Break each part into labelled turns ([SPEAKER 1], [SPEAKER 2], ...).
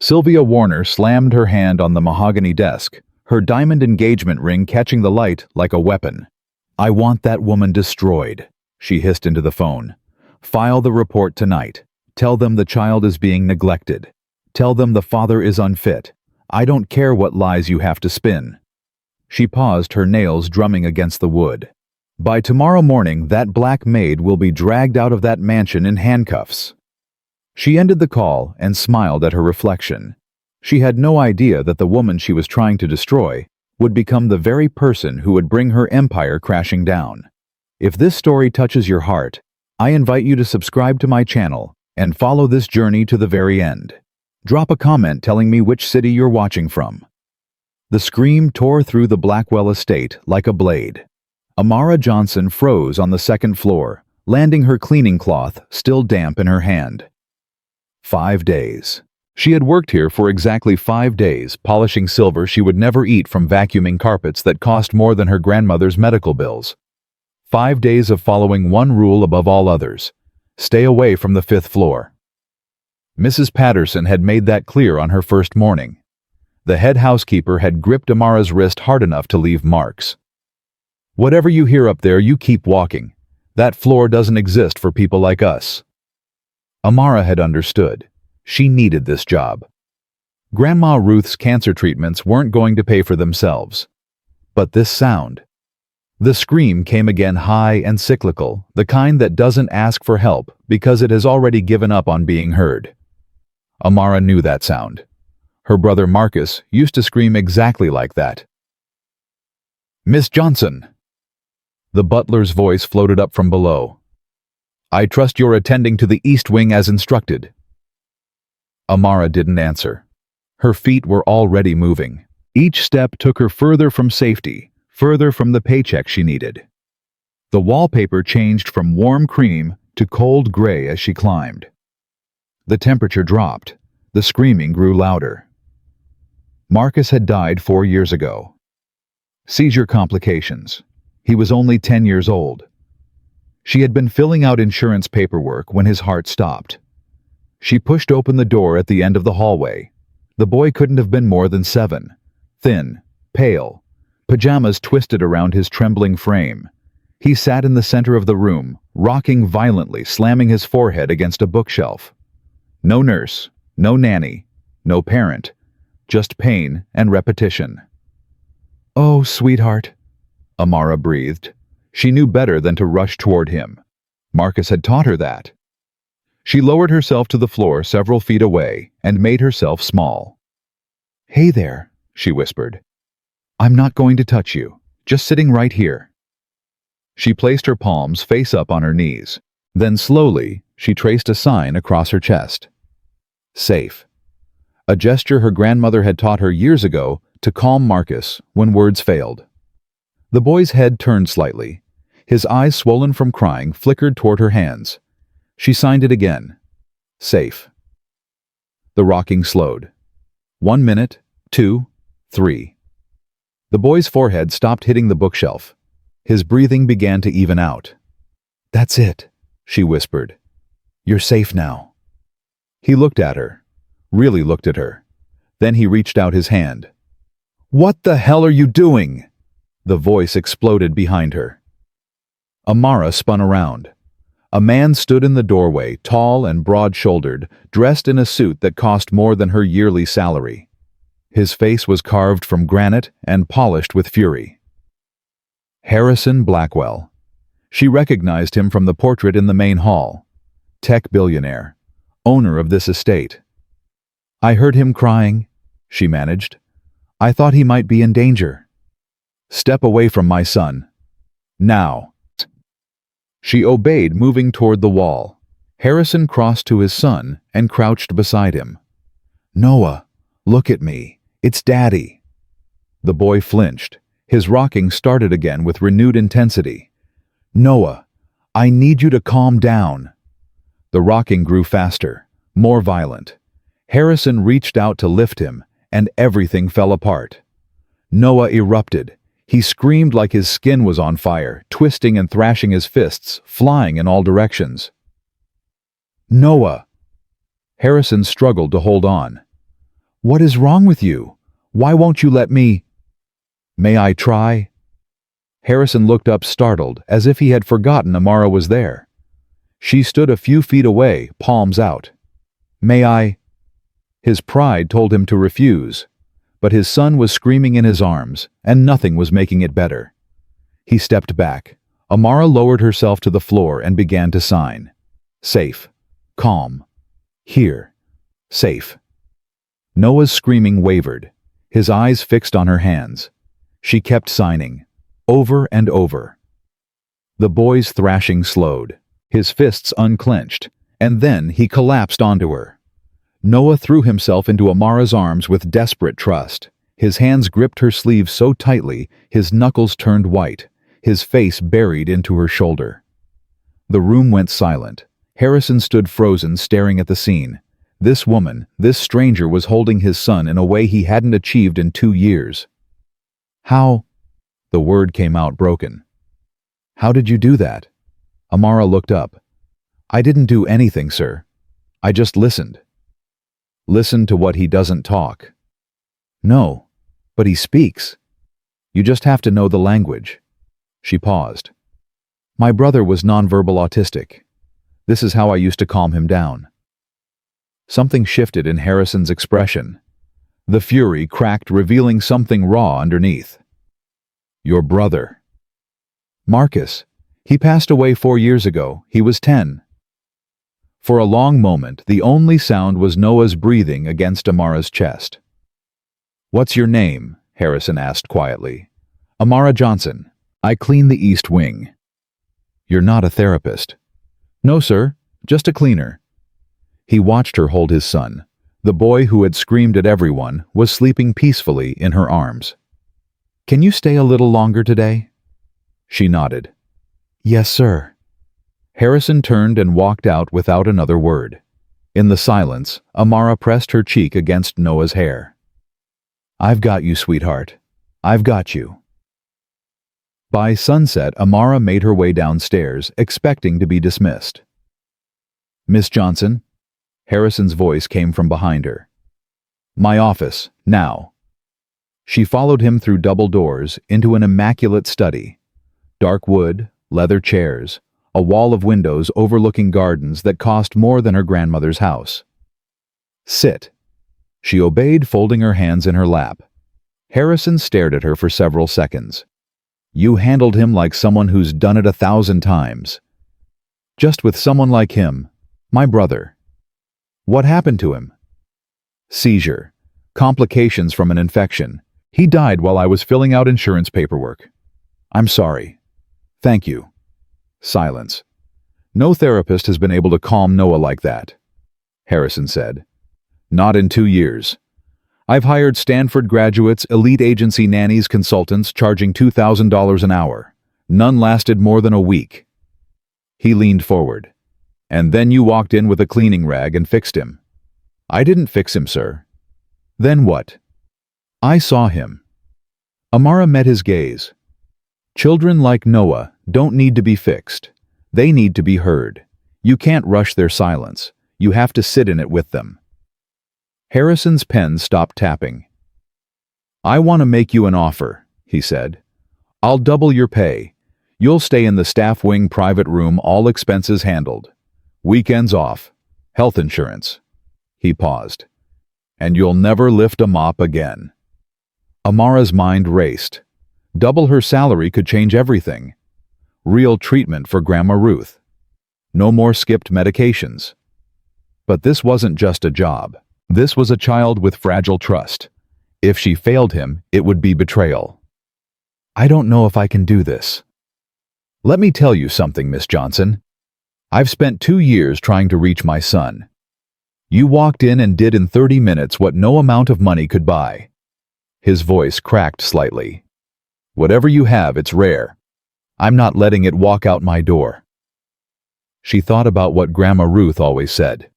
[SPEAKER 1] Sylvia Warner slammed her hand on the mahogany desk, her diamond engagement ring catching the light like a weapon. "I want that woman destroyed," she hissed into the phone. "File the report tonight. Tell them the child is being neglected. Tell them the father is unfit. I don't care what lies you have to spin." She paused, her nails drumming against the wood. "By tomorrow morning, that black maid will be dragged out of that mansion in handcuffs." She ended the call and smiled at her reflection. She had no idea that the woman she was trying to destroy would become the very person who would bring her empire crashing down. If this story touches your heart, I invite you to subscribe to my channel and follow this journey to the very end. Drop a comment telling me which city you're watching from. The scream tore through the Blackwell estate like a blade. Amara Johnson froze on the second floor, landing her cleaning cloth still damp in her hand. 5 days. She had worked here for exactly 5 days, polishing silver she would never eat from vacuuming carpets that cost more than her grandmother's medical bills. 5 days of following one rule above all others: stay away from the 5th floor. Mrs. Patterson had made that clear on her first morning. The head housekeeper had gripped Amara's wrist hard enough to leave marks. "Whatever you hear up there, you keep walking. That floor doesn't exist for people like us." Amara had understood. She needed this job. Grandma Ruth's cancer treatments weren't going to pay for themselves. But this sound. The scream came again, high and cyclical, the kind that doesn't ask for help because it has already given up on being heard. Amara knew that sound. Her brother Marcus used to scream exactly like that. "Miss Johnson!" The butler's voice floated up from below. "I trust you're attending to the East Wing as instructed." Amara didn't answer. Her feet were already moving. Each step took her further from safety, further from the paycheck she needed. The wallpaper changed from warm cream to cold gray as she climbed. The temperature dropped. The screaming grew louder. Marcus had died 4 years ago. Seizure complications. He was only 10 years old. She had been filling out insurance paperwork when his heart stopped. She pushed open the door at the end of the hallway. The boy couldn't have been more than 7. Thin, pale, pajamas twisted around his trembling frame. He sat in the center of the room, rocking violently, slamming his forehead against a bookshelf. No nurse, no nanny, no parent, just pain and repetition. "Oh, sweetheart," Amara breathed. She knew better than to rush toward him. Marcus had taught her that. She lowered herself to the floor several feet away and made herself small. "Hey there," she whispered. "I'm not going to touch you, just sitting right here." She placed her palms face up on her knees. Then slowly, she traced a sign across her chest. Safe. A gesture her grandmother had taught her years ago to calm Marcus when words failed. The boy's head turned slightly. His eyes, swollen from crying, flickered toward her hands. She signed it again. Safe. The rocking slowed. 1 minute, 2, 3. The boy's forehead stopped hitting the bookshelf. His breathing began to even out. "That's it," she whispered. "You're safe now." He looked at her, really looked at her. Then he reached out his hand. "What the hell are you doing?" The voice exploded behind her. Amara spun around. A man stood in the doorway, tall and broad-shouldered, dressed in a suit that cost more than her yearly salary. His face was carved from granite and polished with fury. Harrison Blackwell. She recognized him from the portrait in the main hall. Tech billionaire, owner of this estate. "I heard him crying," she managed. "I thought he might be in danger." "Step away from my son. Now." She obeyed, moving toward the wall. Harrison crossed to his son and crouched beside him. "Noah, look at me. It's Daddy." The boy flinched. His rocking started again with renewed intensity. "Noah, I need you to calm down." The rocking grew faster, more violent. Harrison reached out to lift him, and everything fell apart. Noah erupted. He screamed like his skin was on fire, twisting and thrashing his fists, flying in all directions. "Noah!" Harrison struggled to hold on. What is wrong with you? Why won't you let me? May I try? Harrison looked up startled, as if he had forgotten Amara was there. She stood a few feet away, palms out. May I? His pride told him to refuse, but his son was screaming in his arms, and nothing was making it better. He stepped back. Amara lowered herself to the floor and began to sign. Safe. Calm. Here. Safe. Noah's screaming wavered, his eyes fixed on her hands. She kept signing, over and over. The boy's thrashing slowed, his fists unclenched, and then he collapsed onto her. Noah threw himself into Amara's arms with desperate trust. His hands gripped her sleeve so tightly, his knuckles turned white, his face buried into her shoulder. The room went silent. Harrison stood frozen, staring at the scene. This woman, this stranger, was holding his son in a way he hadn't achieved in 2 years. How? The word came out broken. How did you do that? Amara looked up. I didn't do anything, sir. I just listened. Listen to what he doesn't talk. No, but he speaks. You just have to know the language. She paused. My brother was nonverbal autistic. This is how I used to calm him down. Something shifted in Harrison's expression. The fury cracked, revealing something raw underneath. Your brother. Marcus. He passed away 4 years ago. He was 10. For a long moment, the only sound was Noah's breathing against Amara's chest. What's your name? Harrison asked quietly. Amara Johnson. I clean the East Wing. You're not a therapist. No, sir. Just a cleaner. He watched her hold his son. The boy who had screamed at everyone was sleeping peacefully in her arms. Can you stay a little longer today? She nodded. Yes, sir. Harrison turned and walked out without another word. In the silence, Amara pressed her cheek against Noah's hair. I've got you, sweetheart. I've got you. By sunset, Amara made her way downstairs, expecting to be dismissed. Miss Johnson? Harrison's voice came from behind her. My office, now. She followed him through double doors into an immaculate study. Dark wood, leather chairs, a wall of windows overlooking gardens that cost more than her grandmother's house. Sit. She obeyed, folding her hands in her lap. Harrison stared at her for several seconds. You handled him like someone who's done it 1,000 times. Just with someone like him, my brother. What happened to him? Seizure. Complications from an infection. He died while I was filling out insurance paperwork. I'm sorry. Thank you. Silence. No therapist has been able to calm Noah like that, Harrison said. Not in 2 years. I've hired Stanford graduates, elite agency nannies, consultants, charging $2,000 an hour. None lasted more than a week. He leaned forward. And then you walked in with a cleaning rag and fixed him. I didn't fix him, sir. Then what? I saw him. Amara met his gaze. Children like Noah don't need to be fixed. They need to be heard. You can't rush their silence. You have to sit in it with them. Harrison's pen stopped tapping. I want to make you an offer, he said. I'll double your pay. You'll stay in the staff wing private room, all expenses handled. Weekends off. Health insurance. He paused. And you'll never lift a mop again. Amara's mind raced. Double her salary could change everything. Real treatment for Grandma Ruth. No more skipped medications. But this wasn't just a job. This was a child with fragile trust. If she failed him, it would be betrayal. I don't know if I can do this. Let me tell you something, Miss Johnson. I've spent 2 years trying to reach my son. You walked in and did in 30 minutes what no amount of money could buy. His voice cracked slightly. Whatever you have, it's rare. I'm not letting it walk out my door. She thought about what Grandma Ruth always said.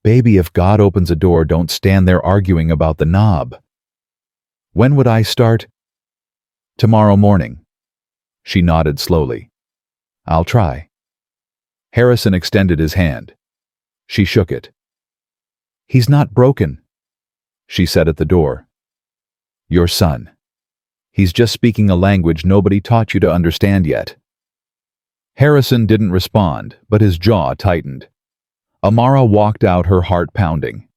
[SPEAKER 1] Baby, if God opens a door, don't stand there arguing about the knob. When would I start? Tomorrow morning. She nodded slowly. I'll try. Harrison extended his hand. She shook it. He's not broken. she said at the door. Your son. He's just speaking a language nobody taught you to understand yet. Harrison didn't respond, but his jaw tightened. Amara walked out, her heart pounding.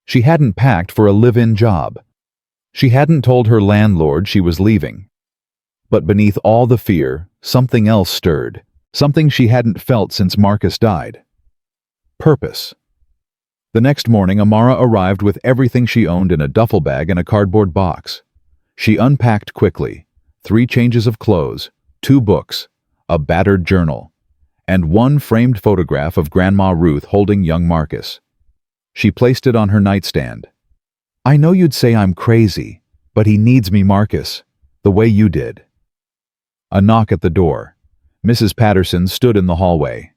[SPEAKER 1] She hadn't packed for a live-in job. She hadn't told her landlord she was leaving. But beneath all the fear, something else stirred, something she hadn't felt since Marcus died. Purpose. The next morning, Amara arrived with everything she owned in a duffel bag and a cardboard box. She unpacked quickly: 3 changes of clothes, 2 books, a battered journal, and 1 framed photograph of Grandma Ruth holding young Marcus. She placed it on her nightstand. I know you'd say I'm crazy, but he needs me, Marcus, the way you did. A knock at the door. Mrs. Patterson stood in the hallway.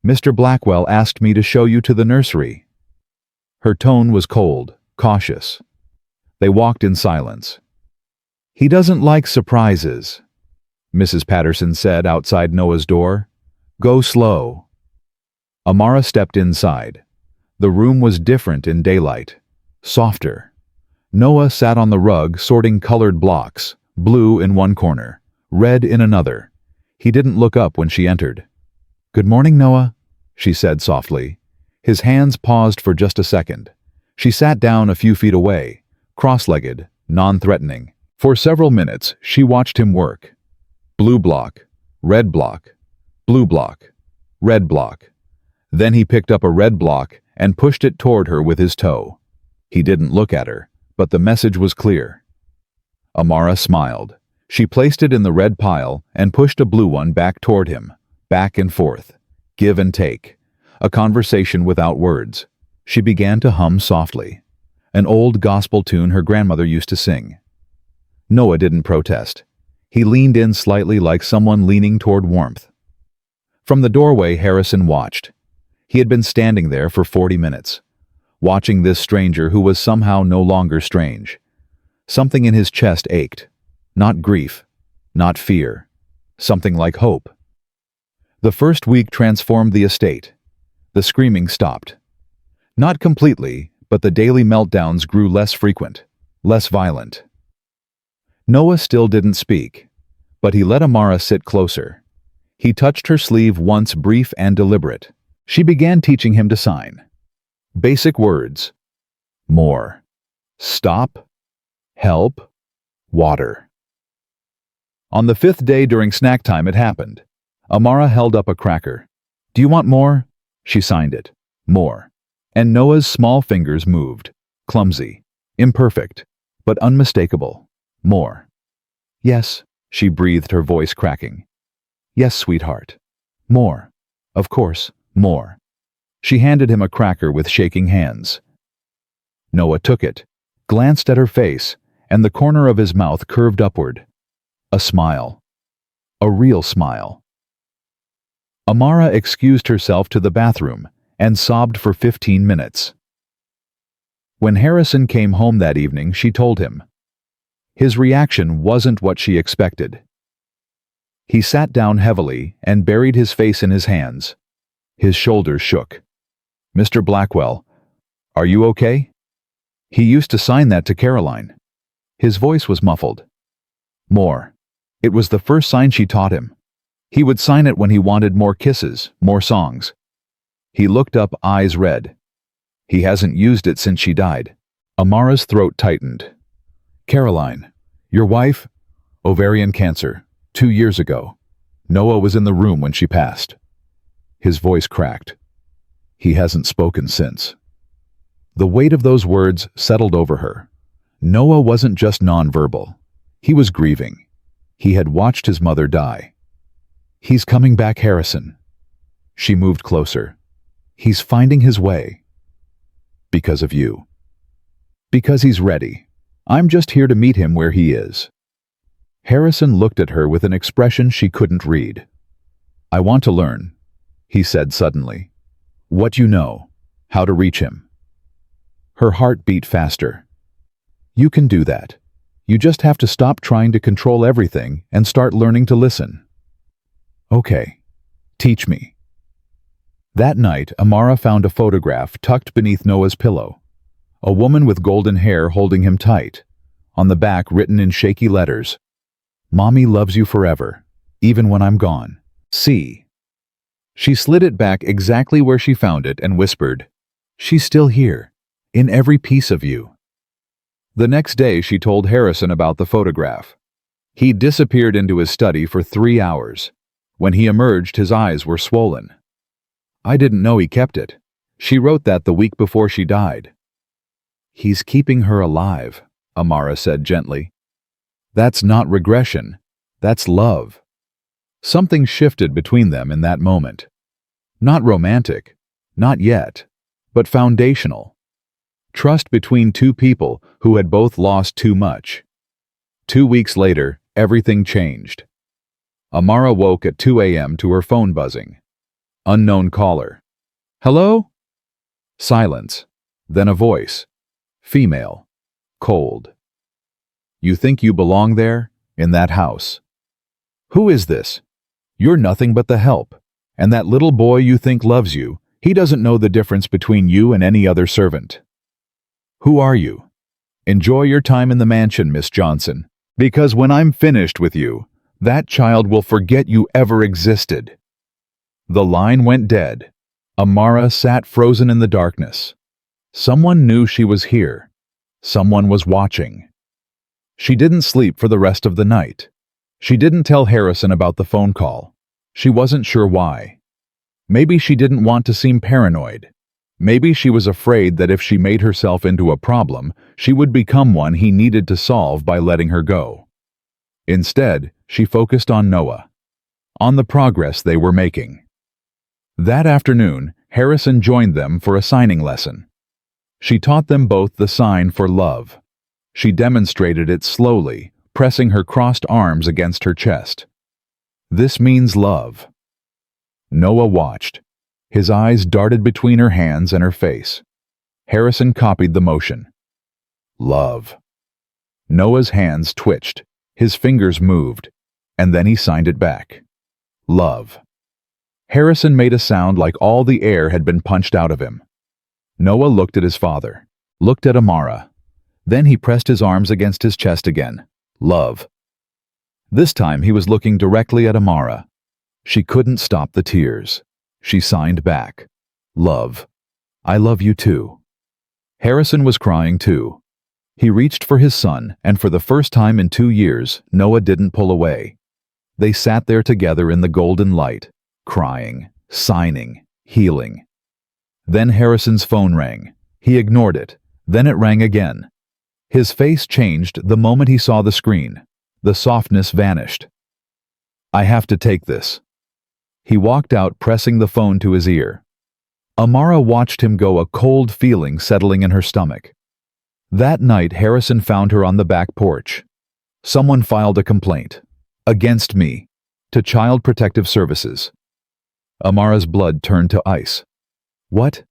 [SPEAKER 1] Mr. Blackwell asked me to show you to the nursery. Her tone was cold, cautious. They walked in silence. He doesn't like surprises, Mrs. Patterson said outside Noah's door. Go slow. Amara stepped inside. The room was different in daylight, softer. Noah sat on the rug sorting colored blocks, blue in one corner, red in another. He didn't look up when she entered. Good morning, Noah, she said softly. His hands paused for just a second. She sat down a few feet away, cross-legged, non-threatening. For several minutes, she watched him work. Blue block, red block, blue block, red block. Then he picked up a red block and pushed it toward her with his toe. He didn't look at her, but the message was clear. Amara smiled. She placed it in the red pile and pushed a blue one back toward him, back and forth, give and take. A conversation without words. She began to hum softly, an old gospel tune her grandmother used to sing. Noah didn't protest. He leaned in slightly, like someone leaning toward warmth. From the doorway, Harrison watched. He had been standing there for 40 minutes, watching this stranger who was somehow no longer strange. Something in his chest ached. Not grief, not fear, something like hope. The first week transformed the estate. The screaming stopped. Not completely, but the daily meltdowns grew less frequent, less violent. Noah still didn't speak, but he let Amara sit closer. He touched her sleeve once, brief and deliberate. She began teaching him to sign. Basic words. More. Stop. Help. Water. On the 5th day during snack time, it happened. Amara held up a cracker. Do you want more? She signed it. More. And Noah's small fingers moved. Clumsy. Imperfect. But unmistakable. More. Yes, she breathed, her voice cracking. Yes, sweetheart. More. Of course, more. She handed him a cracker with shaking hands. Noah took it, glanced at her face, and the corner of his mouth curved upward. A smile. A real smile. Amara excused herself to the bathroom and sobbed for 15 minutes. When Harrison came home that evening, she told him. His reaction wasn't what she expected. He sat down heavily and buried his face in his hands. His shoulders shook. Mr. Blackwell, are you okay? He used to sign that to Caroline. His voice was muffled. More. It was the first sign she taught him. He would sign it when he wanted more kisses, more songs. He looked up, eyes red. He hasn't used it since she died. Amara's throat tightened. Caroline, your wife? Ovarian cancer, 2 years ago. Noah was in the room when she passed. His voice cracked. He hasn't spoken since. The weight of those words settled over her. Noah wasn't just nonverbal. He was grieving. He had watched his mother die. He's coming back, Harrison. She moved closer. He's finding his way. Because of you. Because he's ready. I'm just here to meet him where he is. Harrison looked at her with an expression she couldn't read. I want to learn, he said suddenly. What you know, how to reach him. Her heart beat faster. You can do that. You just have to stop trying to control everything and start learning to listen. Okay, teach me. That night, Amara found a photograph tucked beneath Noah's pillow. A woman with golden hair holding him tight. On the back, written in shaky letters, "Mommy loves you forever, even when I'm gone. See." She slid it back exactly where she found it and whispered, "She's still here, in every piece of you." The next day she told Harrison about the photograph. He disappeared into his study for 3 hours. When he emerged, his eyes were swollen. "I didn't know he kept it. She wrote that the week before she died." "He's keeping her alive," Amara said gently. "That's not regression. That's love." Something shifted between them in that moment. Not romantic, not yet, but foundational. Trust between two people who had both lost too much. 2 weeks later, everything changed. Amara woke at 2 a.m. to her phone buzzing. Unknown caller. "Hello?" Silence. Then a voice. Female. Cold. "You think you belong there? In that house?" "Who is this?" "You're nothing but the help. And that little boy you think loves you, he doesn't know the difference between you and any other servant." "Who are you?" "Enjoy your time in the mansion, Miss Johnson. Because when I'm finished with you, that child will forget you ever existed." The line went dead. Amara sat frozen in the darkness. Someone knew she was here. Someone was watching. She didn't sleep for the rest of the night. She didn't tell Harrison about the phone call. She wasn't sure why. Maybe she didn't want to seem paranoid. Maybe she was afraid that if she made herself into a problem, she would become one he needed to solve by letting her go. Instead, she focused on Noah, on the progress they were making. That afternoon, Harrison joined them for a signing lesson. She taught them both the sign for love. She demonstrated it slowly, pressing her crossed arms against her chest. "This means love." Noah watched. His eyes darted between her hands and her face. Harrison copied the motion. "Love." Noah's hands twitched. His fingers moved. And then he signed it back. "Love." Harrison made a sound like all the air had been punched out of him. Noah looked at his father, looked at Amara. Then he pressed his arms against his chest again. "Love." This time he was looking directly at Amara. She couldn't stop the tears. She signed back. "Love. I love you too." Harrison was crying too. He reached for his son, and for the first time in 2 years, Noah didn't pull away. They sat there together in the golden light, crying, signing, healing. Then Harrison's phone rang. He ignored it. Then it rang again. His face changed the moment he saw the screen. The softness vanished. "I have to take this." He walked out, pressing the phone to his ear. Amara watched him go, a cold feeling settling in her stomach. That night, Harrison found her on the back porch. Someone filed a complaint. Against me. To Child Protective Services. Amara's blood turned to ice. "What?"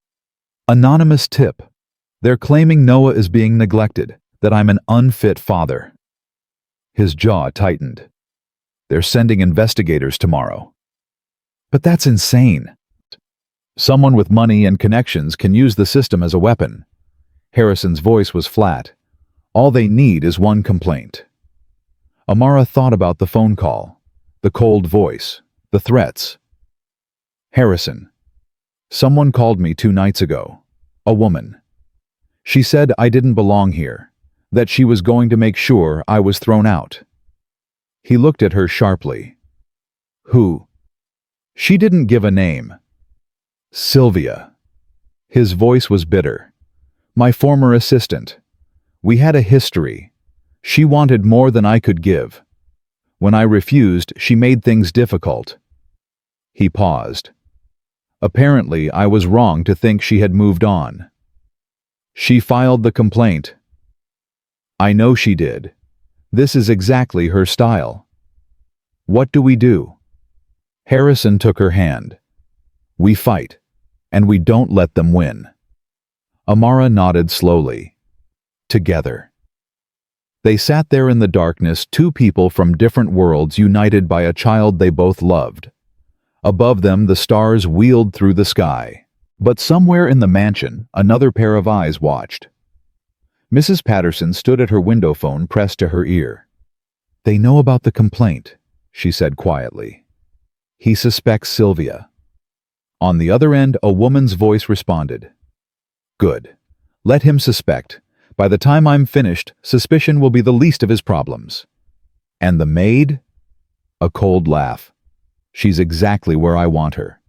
[SPEAKER 1] "Anonymous tip. They're claiming Noah is being neglected, that I'm an unfit father." His jaw tightened. "They're sending investigators tomorrow." "But that's insane." "Someone with money and connections can use the system as a weapon." Harrison's voice was flat. "All they need is one complaint." Amara thought about the phone call, the cold voice, the threats. "Harrison, someone called me 2 nights ago. A woman. She said I didn't belong here, that she was going to make sure I was thrown out." He looked at her sharply. "Who?" "She didn't give a name." "Sylvia." His voice was bitter. "My former assistant. We had a history. She wanted more than I could give. When I refused, she made things difficult." He paused. "Apparently, I was wrong to think she had moved on." "She filed the complaint." "I know she did. This is exactly her style." "What do we do?" Harrison took her hand. "We fight, and we don't let them win." Amara nodded slowly. Together. They sat there in the darkness, 2 people from different worlds united by a child they both loved. Above them, the stars wheeled through the sky. But somewhere in the mansion, another pair of eyes watched. Mrs. Patterson stood at her window phone pressed to her ear. "They know about the complaint," she said quietly. "He suspects Sylvia." On the other end, a woman's voice responded. "Good. Let him suspect. By the time I'm finished, suspicion will be the least of his problems." "And the maid?" A cold laugh. "She's exactly where I want her.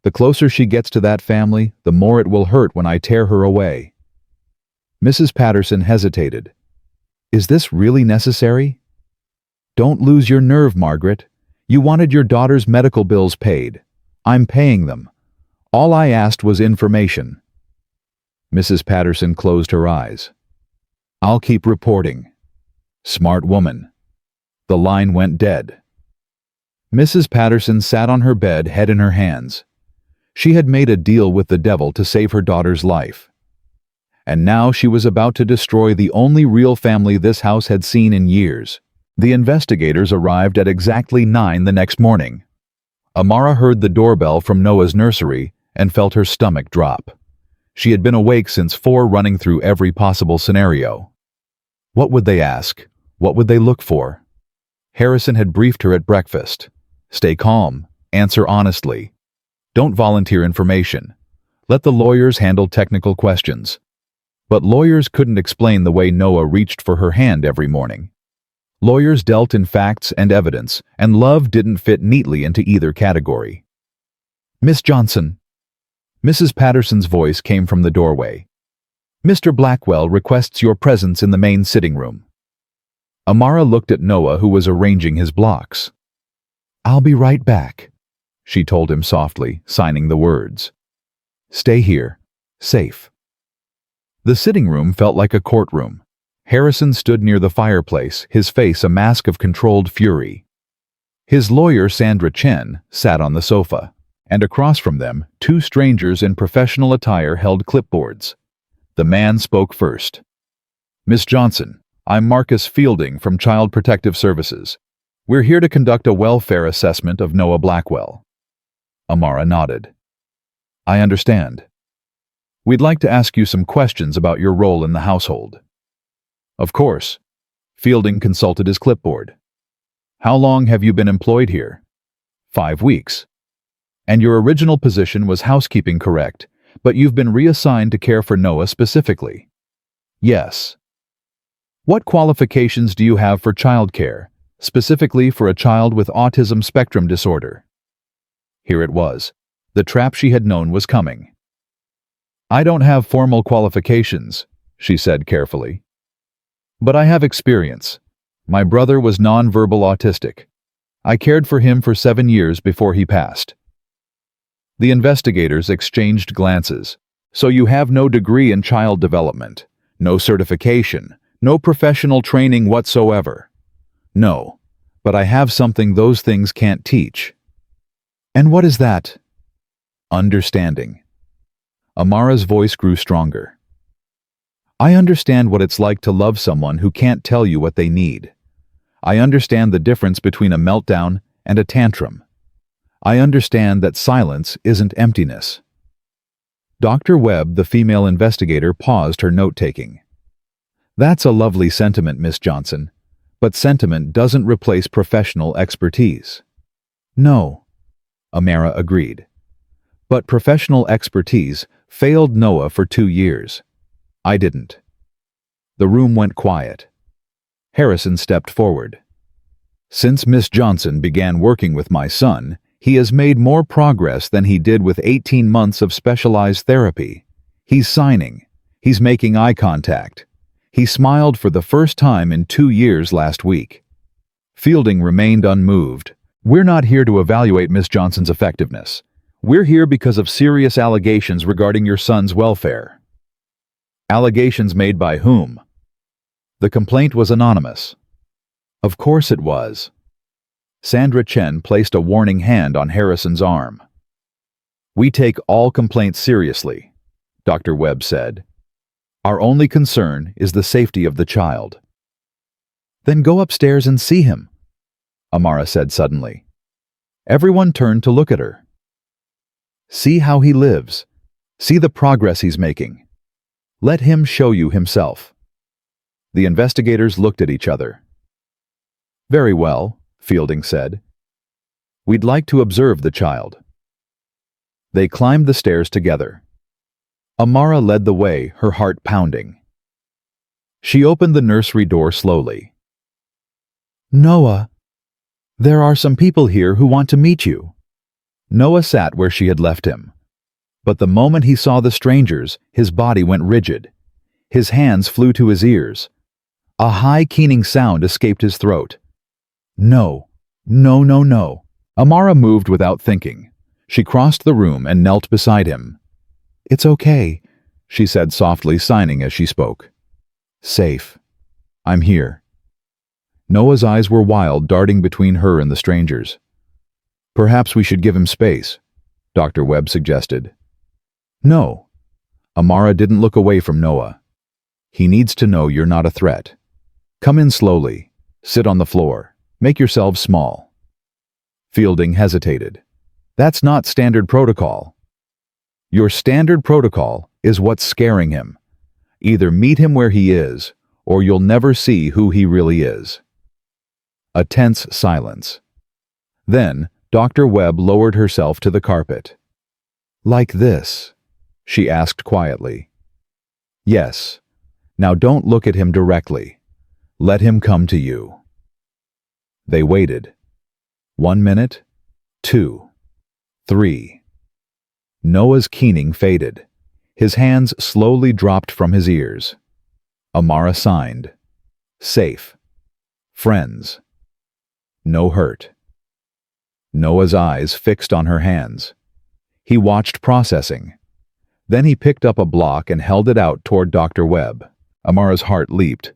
[SPEAKER 1] The closer she gets to that family, the more it will hurt when I tear her away." Mrs. Patterson hesitated. "Is this really necessary?" "Don't lose your nerve, Margaret. You wanted your daughter's medical bills paid. I'm paying them. All I asked was information." Mrs. Patterson closed her eyes. "I'll keep reporting." Smart woman. The line went dead. Mrs. Patterson sat on her bed, head in her hands. She had made a deal with the devil to save her daughter's life. And now she was about to destroy the only real family this house had seen in years. The investigators arrived at exactly 9 the next morning. Amara heard the doorbell from Noah's nursery and felt her stomach drop. She had been awake since 4, running through every possible scenario. What would they ask? What would they look for? Harrison had briefed her at breakfast. Stay calm. Answer honestly. Don't volunteer information. Let the lawyers handle technical questions. But lawyers couldn't explain the way Noah reached for her hand every morning. Lawyers dealt in facts and evidence, and love didn't fit neatly into either category. "Miss Johnson." Mrs. Patterson's voice came from the doorway. "Mr. Blackwell requests your presence in the main sitting room." Amara looked at Noah, who was arranging his blocks. "I'll be right back," she told him softly, signing the words. "Stay here. Safe." The sitting room felt like a courtroom. Harrison stood near the fireplace, his face a mask of controlled fury. His lawyer, Sandra Chen, sat on the sofa, and across from them, 2 strangers in professional attire held clipboards. The man spoke first. "Miss Johnson, I'm Marcus Fielding from Child Protective Services. We're here to conduct a welfare assessment of Noah Blackwell." Amara nodded. "I understand. We'd like to ask you some questions about your role in the household." "Of course." Fielding consulted his clipboard. "How long have you been employed here?" 5 weeks. "And your original position was housekeeping, correct? But you've been reassigned to care for Noah specifically?" "Yes." "What qualifications do you have for childcare, specifically for a child with autism spectrum disorder?" Here it was. The trap she had known was coming. "I don't have formal qualifications," she said carefully. "But I have experience. My brother was nonverbal autistic. I cared for him for 7 years before he passed." The investigators exchanged glances. "So you have no degree in child development, no certification, no professional training whatsoever?" "No, but I have something those things can't teach." "And what is that?" "Understanding." Amara's voice grew stronger. "I understand what it's like to love someone who can't tell you what they need. I understand the difference between a meltdown and a tantrum. I understand that silence isn't emptiness." Dr. Webb, the female investigator, paused her note-taking. "That's a lovely sentiment, Miss Johnson, but sentiment doesn't replace professional expertise." "No," Amara agreed. "But professional expertise failed Noah for 2 years. I didn't." The room went quiet. Harrison stepped forward. "Since Miss Johnson began working with my son, he has made more progress than he did with 18 months of specialized therapy. He's signing. He's making eye contact. He smiled for the first time in 2 years last week." Fielding remained unmoved. "We're not here to evaluate Miss Johnson's effectiveness. We're here because of serious allegations regarding your son's welfare." "Allegations made by whom?" "The complaint was anonymous." "Of course it was." Sandra Chen placed a warning hand on Harrison's arm. "We take all complaints seriously," Dr. Webb said. "Our only concern is the safety of the child." "Then go upstairs and see him," Amara said suddenly. Everyone turned to look at her. "See how he lives. See the progress he's making. Let him show you himself." The investigators looked at each other. "Very well," Fielding said. "We'd like to observe the child." They climbed the stairs together. Amara led the way, her heart pounding. She opened the nursery door slowly. "Noah, there are some people here who want to meet you." Noah sat where she had left him. But the moment he saw the strangers, his body went rigid. His hands flew to his ears. A high, keening sound escaped his throat. "No, no, no, no." Amara moved without thinking. She crossed the room and knelt beside him. "It's okay," she said softly, signing as she spoke. "Safe. I'm here." Noah's eyes were wild, darting between her and the strangers. "Perhaps we should give him space," Dr. Webb suggested. "No." Amara didn't look away from Noah. "He needs to know you're not a threat. Come in slowly. Sit on the floor. Make yourselves small." Fielding hesitated. "That's not standard protocol." "Your standard protocol is what's scaring him. Either meet him where he is, or you'll never see who he really is." A tense silence. Then, Dr. Webb lowered herself to the carpet. "Like this?" she asked quietly. "Yes. Now don't look at him directly. Let him come to you." They waited. 1 minute, 2, 3. Noah's keening faded. His hands slowly dropped from his ears. Amara signed. Safe. Friends. No hurt. Noah's eyes fixed on her hands. He watched, processing. Then he picked up a block and held it out toward Dr. Webb. Amara's heart leaped.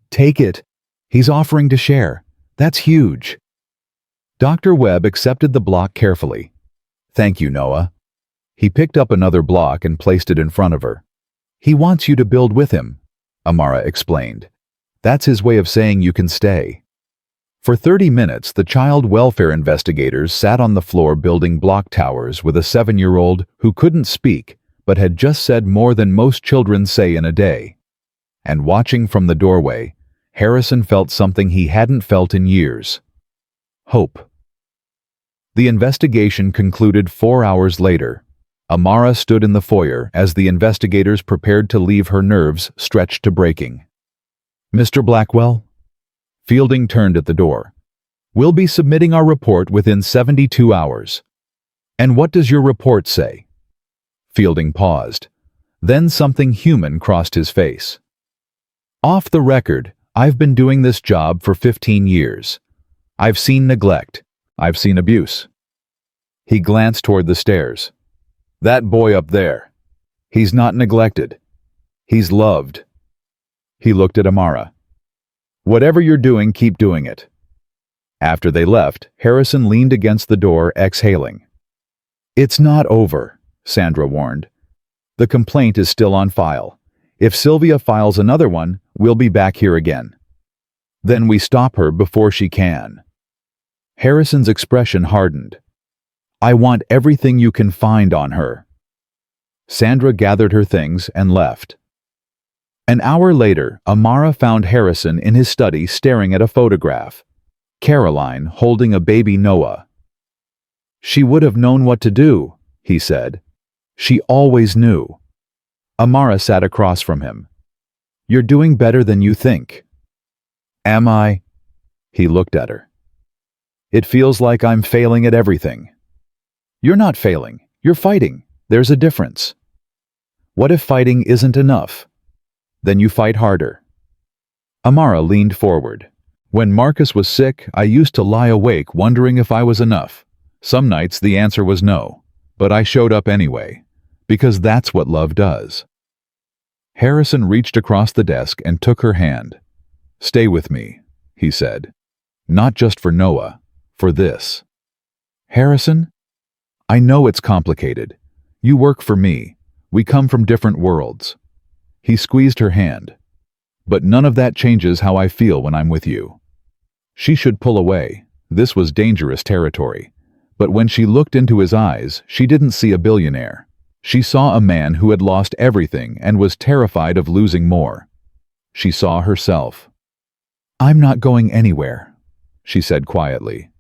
[SPEAKER 1] "Take it. He's offering to share. That's huge." Dr. Webb accepted the block carefully. "Thank you, Noah." He picked up another block and placed it in front of her. "He wants you to build with him," Amara explained. "That's his way of saying you can stay." For 30 minutes, the child welfare investigators sat on the floor building block towers with a 7-year-old who couldn't speak but had just said more than most children say in a day. And watching from the doorway, Harrison felt something he hadn't felt in years. Hope. The investigation concluded 4 hours later. Amara stood in the foyer as the investigators prepared to leave, her nerves stretched to breaking. "Mr. Blackwell?" Fielding turned at the door. "We'll be submitting our report within 72 hours. "And what does your report say?" Fielding paused. Then something human crossed his face. "Off the record, I've been doing this job for 15 years. I've seen neglect. I've seen abuse." He glanced toward the stairs. "That boy up there. He's not neglected. He's loved." He looked at Amara. "Whatever you're doing, keep doing it." After they left, Harrison leaned against the door, exhaling. "It's not over," Sandra warned. "The complaint is still on file. If Sylvia files another one, we'll be back here again. Then we stop her before she can." Harrison's expression hardened. "I want everything you can find on her." Sandra gathered her things and left. An hour later, Amara found Harrison in his study staring at a photograph. Caroline holding a baby Noah. "She would have known what to do," he said. "She always knew." Amara sat across from him. "You're doing better than you think." "Am I?" He looked at her. "It feels like I'm failing at everything." "You're not failing. You're fighting. There's a difference." "What if fighting isn't enough?" "Then you fight harder." Amara leaned forward. "When Marcus was sick, I used to lie awake wondering if I was enough. Some nights the answer was no, but I showed up anyway, because that's what love does." Harrison reached across the desk and took her hand. "Stay with me," he said. "Not just for Noah, for this." "Harrison? I know it's complicated. You work for me. We come from different worlds." He squeezed her hand. "But none of that changes how I feel when I'm with you." She should pull away. This was dangerous territory. But when she looked into his eyes, she didn't see a billionaire. She saw a man who had lost everything and was terrified of losing more. she saw herself. "I'm not going anywhere," she said quietly.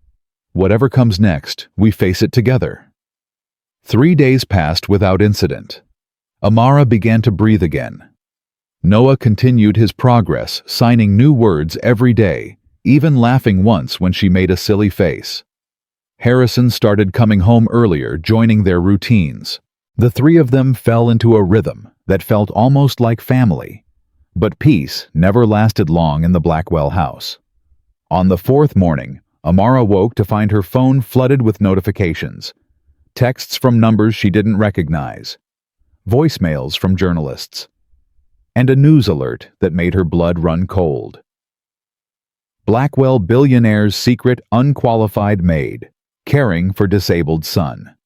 [SPEAKER 1] "Whatever comes next, we face it together." 3 days passed without incident. Amara began to breathe again. Noah continued his progress, signing new words every day, even laughing once when she made a silly face. Harrison started coming home earlier, joining their routines. The three of them fell into a rhythm that felt almost like family. But peace never lasted long in the Blackwell house. On the 4th morning, Amara woke to find her phone flooded with notifications. Texts from numbers she didn't recognize. Voicemails from journalists. And a news alert that made her blood run cold. Blackwell Billionaire's secret unqualified maid, caring for disabled son.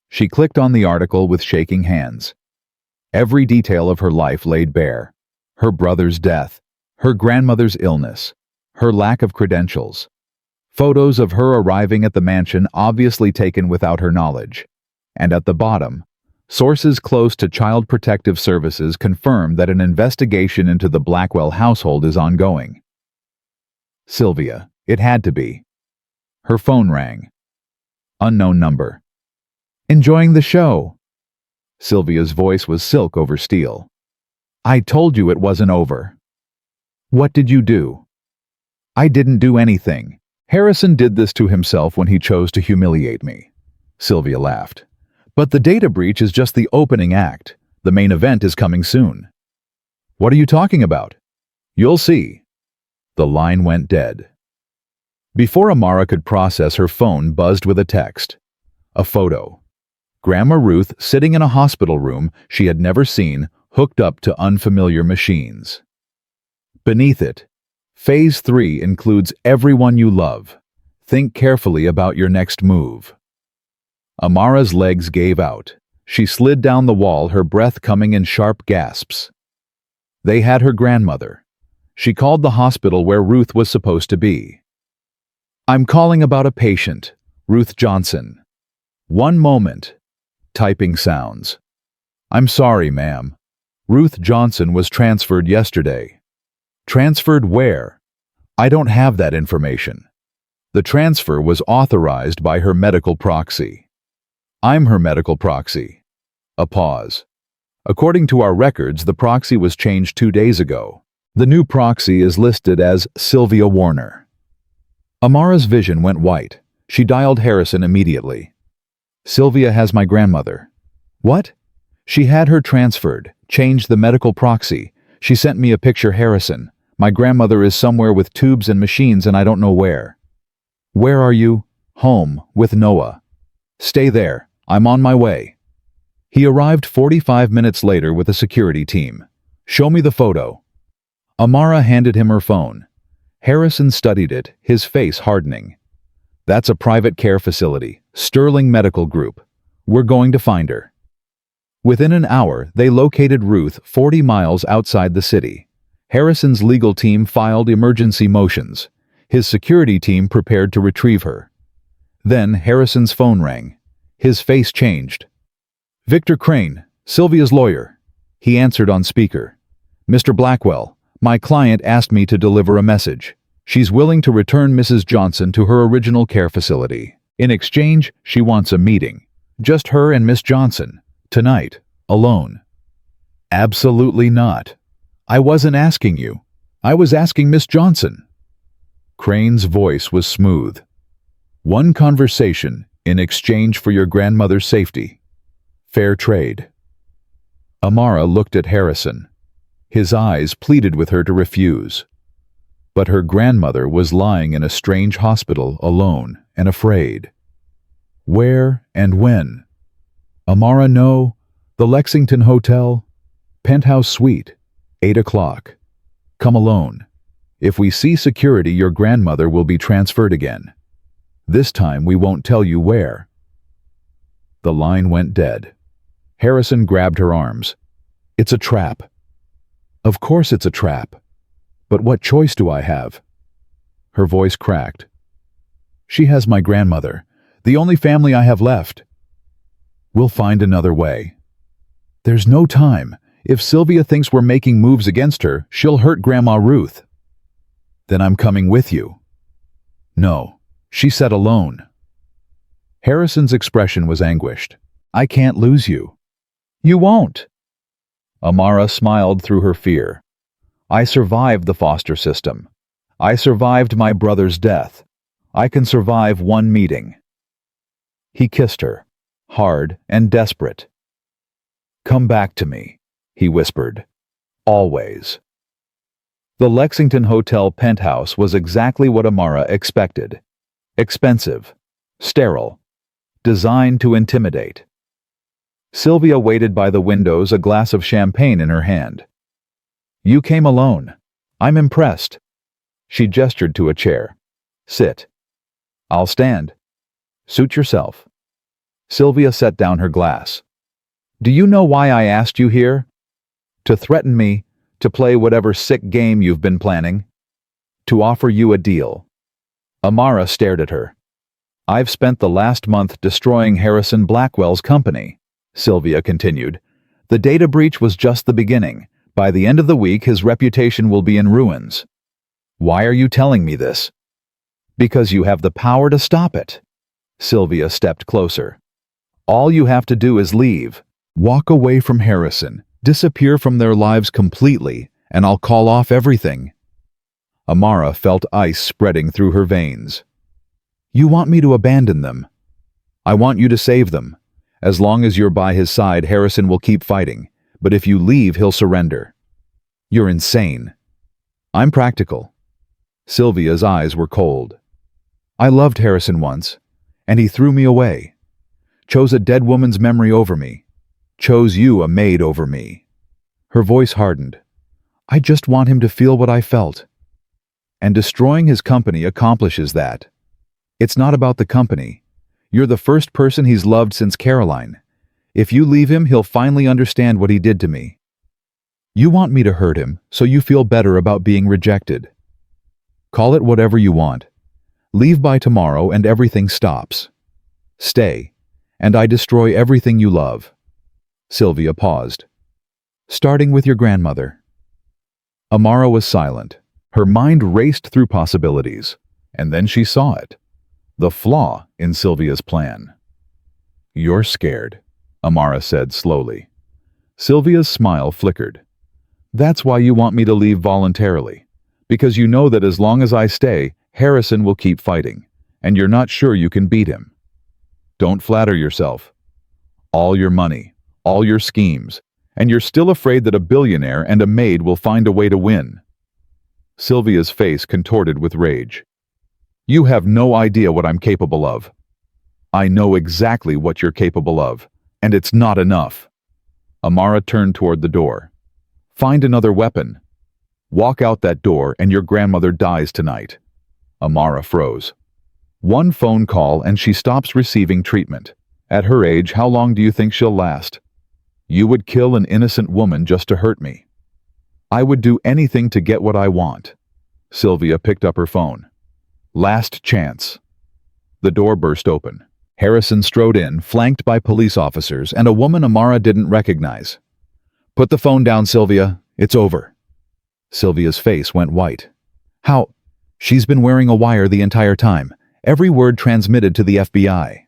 [SPEAKER 1] She clicked on the article with shaking hands. Every detail of her life laid bare. Her brother's death, her grandmother's illness, her lack of credentials. Photos of her arriving at the mansion obviously taken without her knowledge. And at the bottom, sources close to Child Protective Services confirm that an investigation into the Blackwell household is ongoing. Sylvia, it had to be. Her phone rang. Unknown number. "Enjoying the show?" Sylvia's voice was silk over steel. "I told you it wasn't over." "What did you do?" "I didn't do anything. Harrison did this to himself when he chose to humiliate me." Sylvia laughed. "But the data breach is just the opening act. The main event is coming soon." "What are you talking about?" "You'll see." The line went dead. Before Amara could process, her phone buzzed with a text. A photo. Grandma Ruth sitting in a hospital room she had never seen, hooked up to unfamiliar machines. Beneath it, Phase 3 includes everyone you love. Think carefully about your next move. Amara's legs gave out. She slid down the wall, her breath coming in sharp gasps. They had her grandmother. She called the hospital where Ruth was supposed to be. "I'm calling about a patient, Ruth Johnson." "One moment." Typing sounds. "I'm sorry, ma'am. Ruth Johnson was transferred yesterday." "Transferred where?" "I don't have that information." "The transfer was authorized by her medical proxy." "I'm her medical proxy." A pause. "According to our records, the proxy was changed 2 days ago. The new proxy is listed as Sylvia Warner." Amara's vision went white. She dialed Harrison immediately. "Sylvia has my grandmother." "What?" "She had her transferred, changed the medical proxy. She sent me a picture, Harrison. My grandmother is somewhere with tubes and machines and I don't know where." "Where are you?" "Home, with Noah." "Stay there. I'm on my way." He arrived 45 minutes later with a security team. "Show me the photo." Amara handed him her phone. Harrison studied it, his face hardening. "That's a private care facility, Sterling Medical Group. We're going to find her." Within an hour, they located Ruth 40 miles outside the city. Harrison's legal team filed emergency motions. His security team prepared to retrieve her. Then Harrison's phone rang. His face changed. "Victor Crane, Sylvia's lawyer." He answered on speaker. "Mr. Blackwell, my client asked me to deliver a message. She's willing to return Mrs. Johnson to her original care facility. In exchange, she wants a meeting. Just her and Miss Johnson. Tonight. Alone." "Absolutely not. I wasn't asking you. I was asking Miss Johnson." Crane's voice was smooth. "One conversation in exchange for your grandmother's safety. Fair trade." Amara looked at Harrison. His eyes pleaded with her to refuse. But her grandmother was lying in a strange hospital, alone and afraid. Where and when? Amara, no. The Lexington Hotel. Penthouse suite. 8 o'clock. Come alone. If we see security, your grandmother will be transferred again. This time we won't tell you where. The line went dead. Harrison grabbed her arms. "It's a trap." "Of course it's a trap. But what choice do I have?" Her voice cracked. "She has my grandmother, the only family I have left." "We'll find another way." "There's no time. If Sylvia thinks we're making moves against her, she'll hurt Grandma Ruth. Then I'm coming with you. No, she said alone. Harrison's expression was anguished. I can't lose you. You won't. Amara smiled through her fear. I survived the foster system. I survived my brother's death. I can survive one meeting. He kissed her, hard and desperate. Come back to me, he whispered. Always. The Lexington Hotel penthouse was exactly what Amara expected. Expensive, sterile, designed to intimidate. Sylvia waited by the windows, a glass of champagne in her hand. You came alone. I'm impressed. She gestured to a chair. Sit. I'll stand. Suit yourself. Sylvia set down her glass. Do you know why I asked you here? To threaten me, to play whatever sick game you've been planning, to offer you a deal. Amara stared at her. I've spent the last month destroying Harrison Blackwell's company, Sylvia continued. The data breach was just the beginning. By the end of the week, his reputation will be in ruins. Why are you telling me this? Because you have the power to stop it. Sylvia stepped closer. All you have to do is leave. Walk away from Harrison. Disappear from their lives completely, and I'll call off everything. Amara felt ice spreading through her veins. You want me to abandon them? I want you to save them. As long as you're by his side, Harrison will keep fighting, but if you leave, he'll surrender. You're insane. I'm practical. Sylvia's eyes were cold. I loved Harrison once, and he threw me away. Chose a dead woman's memory over me. Chose you, a maid, over me. Her voice hardened. I just want him to feel what I felt. And destroying his company accomplishes that. It's not about the company. You're the first person he's loved since Caroline. If you leave him, he'll finally understand what he did to me. You want me to hurt him, so you feel better about being rejected. Call it whatever you want. Leave by tomorrow and everything stops. Stay, and I destroy everything you love. Sylvia paused. Starting with your grandmother. Amara was silent. Her mind raced through possibilities, and then she saw it. The flaw in Sylvia's plan. You're scared, Amara said slowly. Sylvia's smile flickered. That's why you want me to leave voluntarily, because you know that as long as I stay, Harrison will keep fighting, and you're not sure you can beat him. Don't flatter yourself. All your money, all your schemes, and you're still afraid that a billionaire and a maid will find a way to win. Sylvia's face contorted with rage. You have no idea what I'm capable of. I know exactly what you're capable of, and it's not enough. Amara turned toward the door. Find another weapon. Walk out that door and your grandmother dies tonight. Amara froze. One phone call and she stops receiving treatment. At her age, how long do you think she'll last? You would kill an innocent woman just to hurt me. I would do anything to get what I want. Sylvia picked up her phone. Last chance. The door burst open. Harrison strode in, flanked by police officers and a woman Amara didn't recognize. Put the phone down, Sylvia. It's over. Sylvia's face went white. How? She's been wearing a wire the entire time. Every word transmitted to the FBI.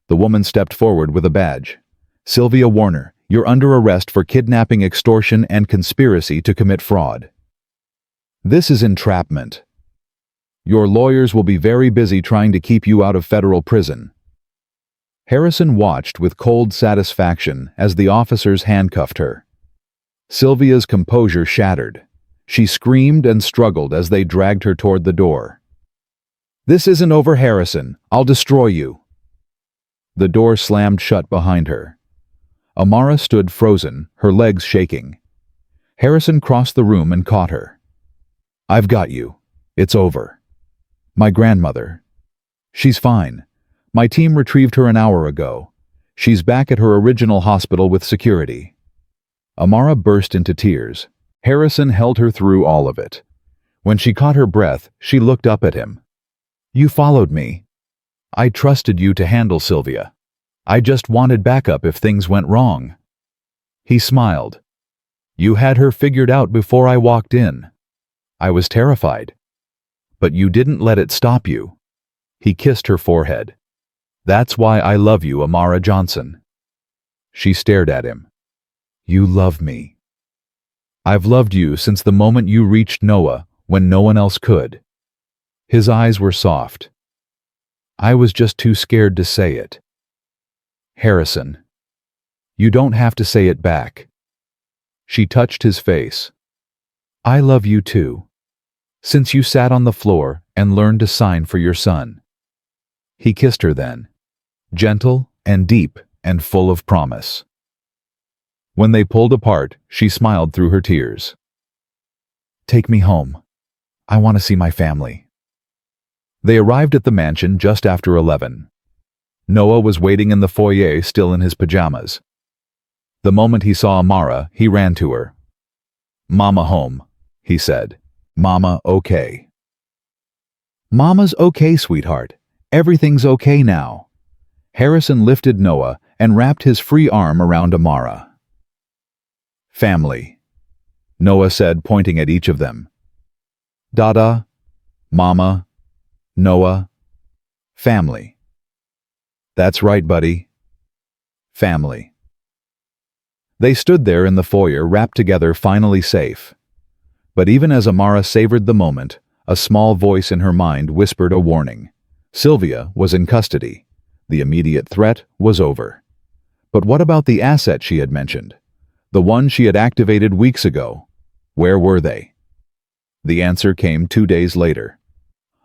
[SPEAKER 1] The woman stepped forward with a badge. Sylvia Warner, you're under arrest for kidnapping, extortion, and conspiracy to commit fraud. This is entrapment. Your lawyers will be very busy trying to keep you out of federal prison. Harrison watched with cold satisfaction as the officers handcuffed her. Sylvia's composure shattered. She screamed and struggled as they dragged her toward the door. This isn't over, Harrison. I'll destroy you. The door slammed shut behind her. Amara stood frozen, her legs shaking. Harrison crossed the room and caught her. I've got you. It's over. My grandmother. She's fine. My team retrieved her an hour ago. She's back at her original hospital with security. Amara burst into tears. Harrison held her through all of it. When she caught her breath, she looked up at him. You followed me. I trusted you to handle Sylvia. I just wanted backup if things went wrong. He smiled. You had her figured out before I walked in. I was terrified. But you didn't let it stop you. He kissed her forehead. That's why I love you, Amara Johnson. She stared at him. You love me. I've loved you since the moment you reached Noah when no one else could. His eyes were soft. I was just too scared to say it. Harrison. You don't have to say it back. She touched his face. I love you too. Since you sat on the floor and learned to sign for your son. He kissed her then, gentle and deep and full of promise. When they pulled apart, she smiled through her tears. Take me home. I want to see my family. They arrived at the mansion just after 11. Noah was waiting in the foyer, still in his pajamas. The moment he saw Amara, he ran to her. Mama home, he said. Mama okay. Mama's okay, sweetheart. Everything's okay now. Harrison lifted Noah and wrapped his free arm around Amara. Family, Noah said, pointing at each of them. Dada, Mama, Noah, family. That's right, buddy. Family. They stood there in the foyer, wrapped together, finally safe. But even as Amara savored the moment, a small voice in her mind whispered a warning. Sylvia was in custody. The immediate threat was over. But what about the asset she had mentioned? The one she had activated weeks ago? Where were they? The answer came 2 days later.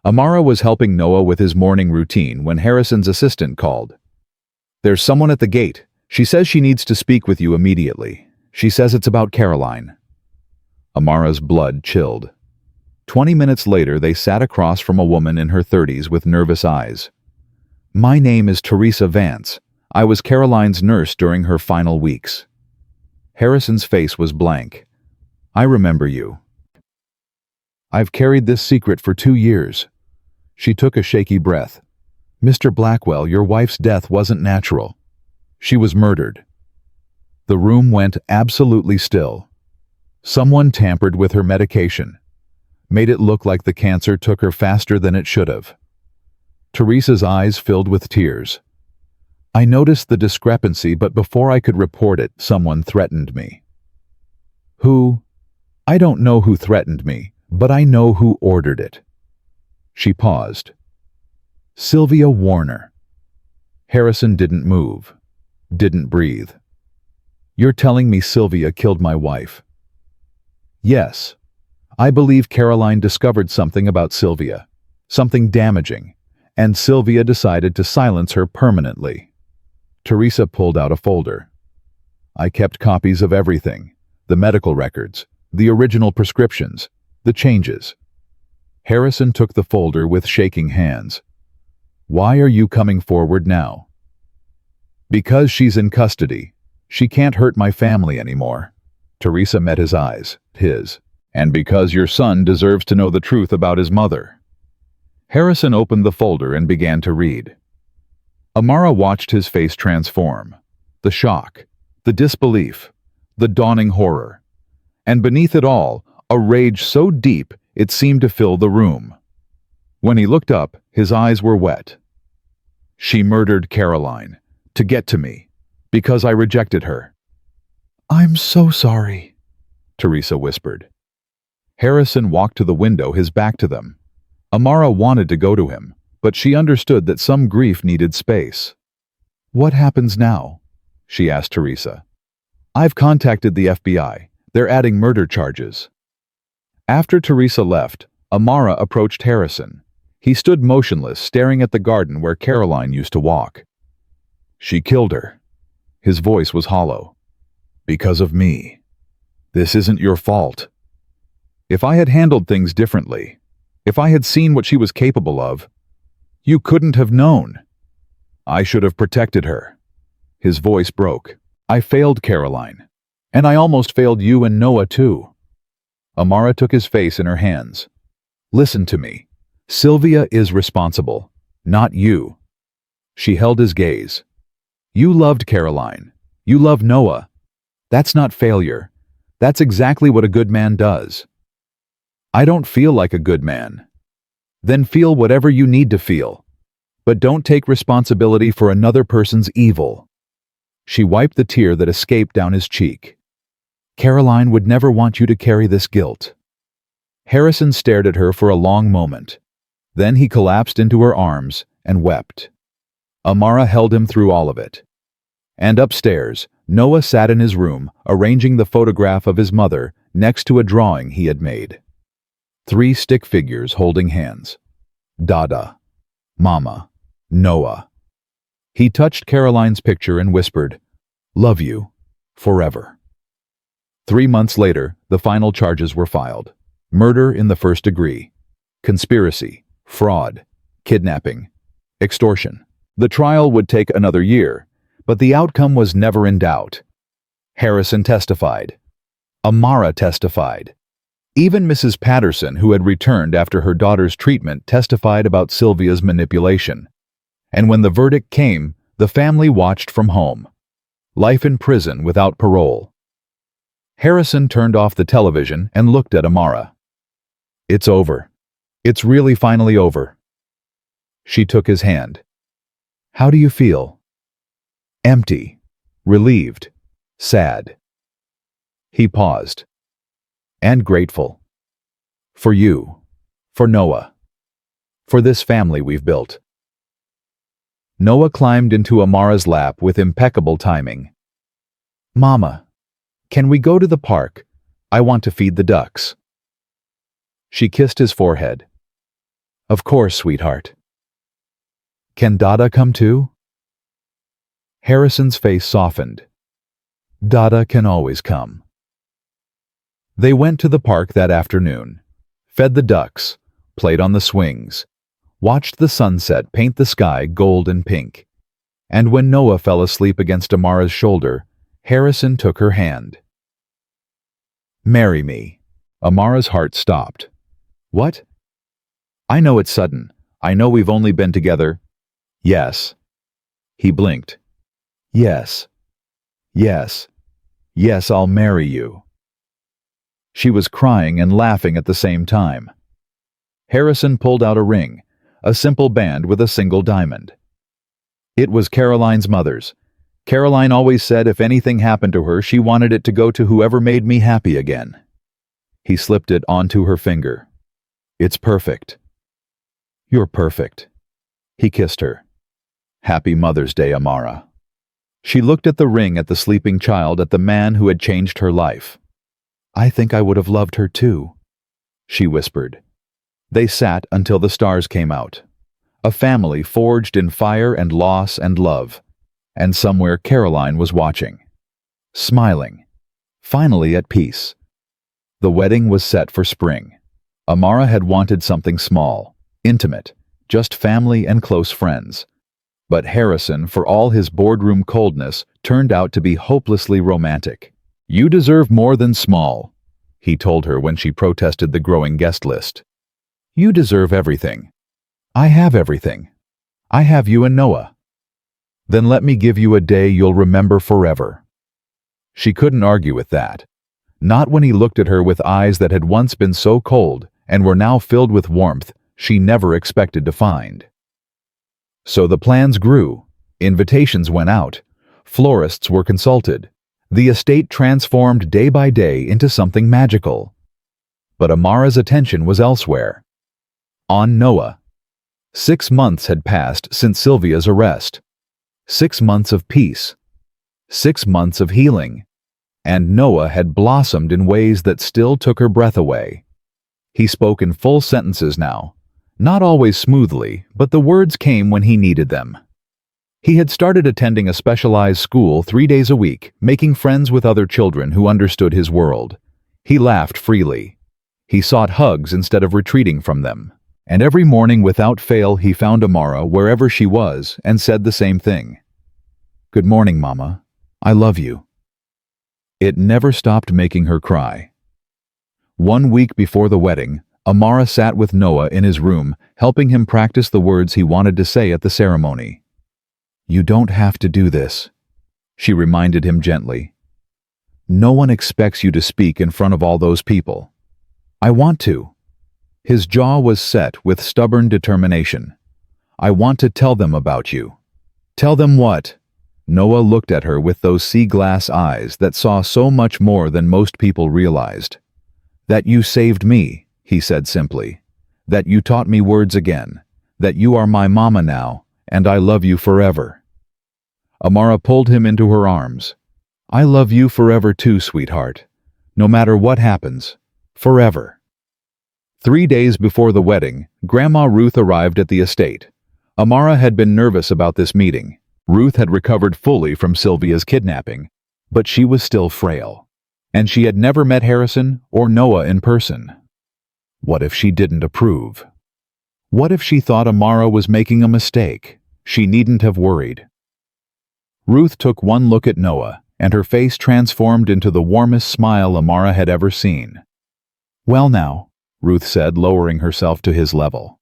[SPEAKER 1] Amara was helping Noah with his morning routine when Harrison's assistant called. There's someone at the gate. She says she needs to speak with you immediately. She says it's about Caroline. Amara's blood chilled. 20 minutes later, they sat across from a woman in her 30s with nervous eyes. My name is Teresa Vance. I was Caroline's nurse during her final weeks. Harrison's face was blank. I remember you. I've carried this secret for 2 years. She took a shaky breath. Mr. Blackwell, your wife's death wasn't natural. She was murdered. The room went absolutely still. Someone tampered with her medication, made it look like the cancer took her faster than it should have. Teresa's eyes filled with tears. I noticed the discrepancy, but before I could report it, someone threatened me. Who? I don't know who threatened me, but I know who ordered it. She paused. Sylvia Warner. Harrison didn't move, didn't breathe. You're telling me Sylvia killed my wife? Yes. I believe Caroline discovered something about Sylvia, something damaging, and Sylvia decided to silence her permanently. Teresa pulled out a folder. I kept copies of everything, the medical records, the original prescriptions, the changes. Harrison took the folder with shaking hands. Why are you coming forward now? Because she's in custody. She can't hurt my family anymore. Teresa met his eyes, his. And because your son deserves to know the truth about his mother. Harrison opened the folder and began to read. Amara watched his face transform. The shock, the disbelief, the dawning horror. And beneath it all, a rage so deep it seemed to fill the room. When he looked up, his eyes were wet. She murdered Caroline, to get to me, because I rejected her. I'm so sorry, Teresa whispered. Harrison walked to the window, his back to them. Amara wanted to go to him, but she understood that some grief needed space. What happens now? She asked Teresa. I've contacted the FBI. They're adding murder charges. After Teresa left, Amara approached Harrison. He stood motionless, staring at the garden where Caroline used to walk. She killed her. His voice was hollow. Because of me. This isn't your fault. If I had handled things differently, if I had seen what she was capable of, you couldn't have known. I should have protected her. His voice broke. I failed Caroline. And I almost failed you and Noah too. Amara took his face in her hands. Listen to me. Sylvia is responsible, not you. She held his gaze. You loved Caroline. You love Noah. That's not failure. That's exactly what a good man does. I don't feel like a good man. Then feel whatever you need to feel. But don't take responsibility for another person's evil. She wiped the tear that escaped down his cheek. Caroline would never want you to carry this guilt. Harrison stared at her for a long moment. Then he collapsed into her arms and wept. Amara held him through all of it. And upstairs, Noah sat in his room, arranging the photograph of his mother next to a drawing he had made. 3 stick figures holding hands. Dada, Mama, Noah. He touched Caroline's picture and whispered, "Love you, forever." 3 months later, the final charges were filed. Murder in the first degree, conspiracy, fraud, kidnapping, extortion. The trial would take another year, but the outcome was never in doubt. Harrison testified. Amara testified. Even Mrs. Patterson, who had returned after her daughter's treatment, testified about Sylvia's manipulation. And when the verdict came, the family watched from home. Life in prison without parole. Harrison turned off the television and looked at Amara. "It's over. It's really finally over." She took his hand. "How do you feel?" "Empty, relieved, sad." He paused. "And grateful. For you, for Noah, for this family we've built." Noah climbed into Amara's lap with impeccable timing. "Mama, can we go to the park? I want to feed the ducks." She kissed his forehead. "Of course, sweetheart." "Can Dada come too?" Harrison's face softened. "Dada can always come." They went to the park that afternoon, fed the ducks, played on the swings, watched the sunset paint the sky gold and pink. And when Noah fell asleep against Amara's shoulder, Harrison took her hand. "Marry me." Amara's heart stopped. "What?" "I know it's sudden. I know we've only been together." "Yes." He blinked. "Yes. Yes. Yes, I'll marry you." She was crying and laughing at the same time. Harrison pulled out a ring, a simple band with a single diamond. It was Caroline's mother's. Caroline always said if anything happened to her, she wanted it to go to whoever made me happy again. He slipped it onto her finger. "It's perfect." "You're perfect." He kissed her. "Happy Mother's Day, Amara." She looked at the ring, at the sleeping child, at the man who had changed her life. "I think I would have loved her too," she whispered. They sat until the stars came out. A family forged in fire and loss and love. And somewhere Caroline was watching. Smiling. Finally at peace. The wedding was set for spring. Amara had wanted something small, intimate, just family and close friends. But Harrison, for all his boardroom coldness, turned out to be hopelessly romantic. "You deserve more than small," he told her when she protested the growing guest list. "You deserve everything. I have everything. I have you and Noah. Then let me give you a day you'll remember forever." She couldn't argue with that. Not when he looked at her with eyes that had once been so cold and were now filled with warmth she never expected to find. So the plans grew. Invitations went out. Florists were consulted. The estate transformed day by day into something magical. But Amara's attention was elsewhere. On Noah. 6 months had passed since Sylvia's arrest. 6 months of peace. 6 months of healing. And Noah had blossomed in ways that still took her breath away. He spoke in full sentences now. Not always smoothly, but the words came when he needed them. He had started attending a specialized school 3 days a week, making friends with other children who understood his world. He laughed freely. He sought hugs instead of retreating from them. And every morning without fail he found Amara wherever she was and said the same thing. "Good morning, Mama. I love you." It never stopped making her cry. 1 week before the wedding, Amara sat with Noah in his room, helping him practice the words he wanted to say at the ceremony. "You don't have to do this," she reminded him gently. No one expects you to speak in front of all those people. I want to. His jaw was set with stubborn determination. I want to tell them about you. Tell them what? Noah looked at her with those sea glass eyes that saw so much more than most people realized. That you saved me, he said simply. That you taught me words again. That you are my mama now, and I love you forever. Amara pulled him into her arms. I love you forever too, sweetheart. No matter what happens. Forever. 3 days before the wedding, Grandma Ruth arrived at the estate. Amara had been nervous about this meeting. Ruth had recovered fully from Sylvia's kidnapping, but she was still frail. And she had never met Harrison or Noah in person. What if she didn't approve? What if she thought Amara was making a mistake? She needn't have worried. Ruth took one look at Noah, and her face transformed into the warmest smile Amara had ever seen. Well now, Ruth said, lowering herself to his level.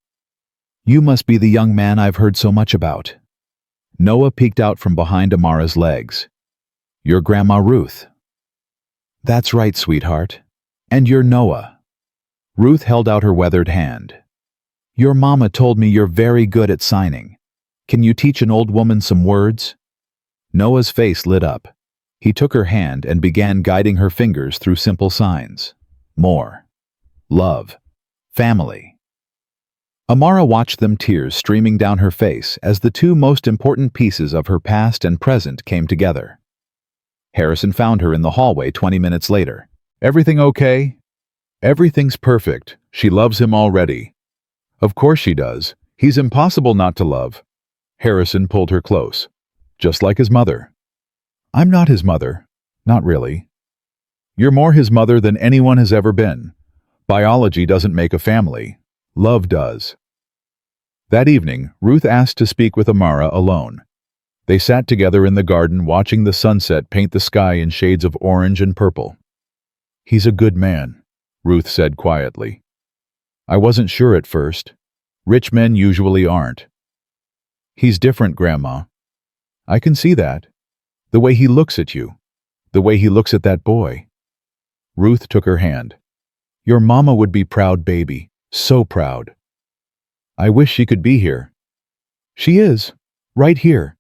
[SPEAKER 1] You must be the young man I've heard so much about. Noah peeked out from behind Amara's legs. You're Grandma Ruth. That's right, sweetheart. And you're Noah. Ruth held out her weathered hand. Your mama told me you're very good at signing. Can you teach an old woman some words? Noah's face lit up. He took her hand and began guiding her fingers through simple signs. More. Love. Family. Amara watched them, tears streaming down her face as the two most important pieces of her past and present came together. Harrison found her in the hallway 20 minutes later. Everything okay? Everything's perfect. She loves him already. Of course she does. He's impossible not to love. Harrison pulled her close. Just like his mother. I'm not his mother. Not really. You're more his mother than anyone has ever been. Biology doesn't make a family. Love does. That evening, Ruth asked to speak with Amara alone. They sat together in the garden watching the sunset paint the sky in shades of orange and purple. He's a good man, Ruth said quietly. I wasn't sure at first. Rich men usually aren't. He's different, Grandma. I can see that. The way he looks at you. The way he looks at that boy. Ruth took her hand. Your mama would be proud, baby. So proud. I wish she could be here. She is. Right here.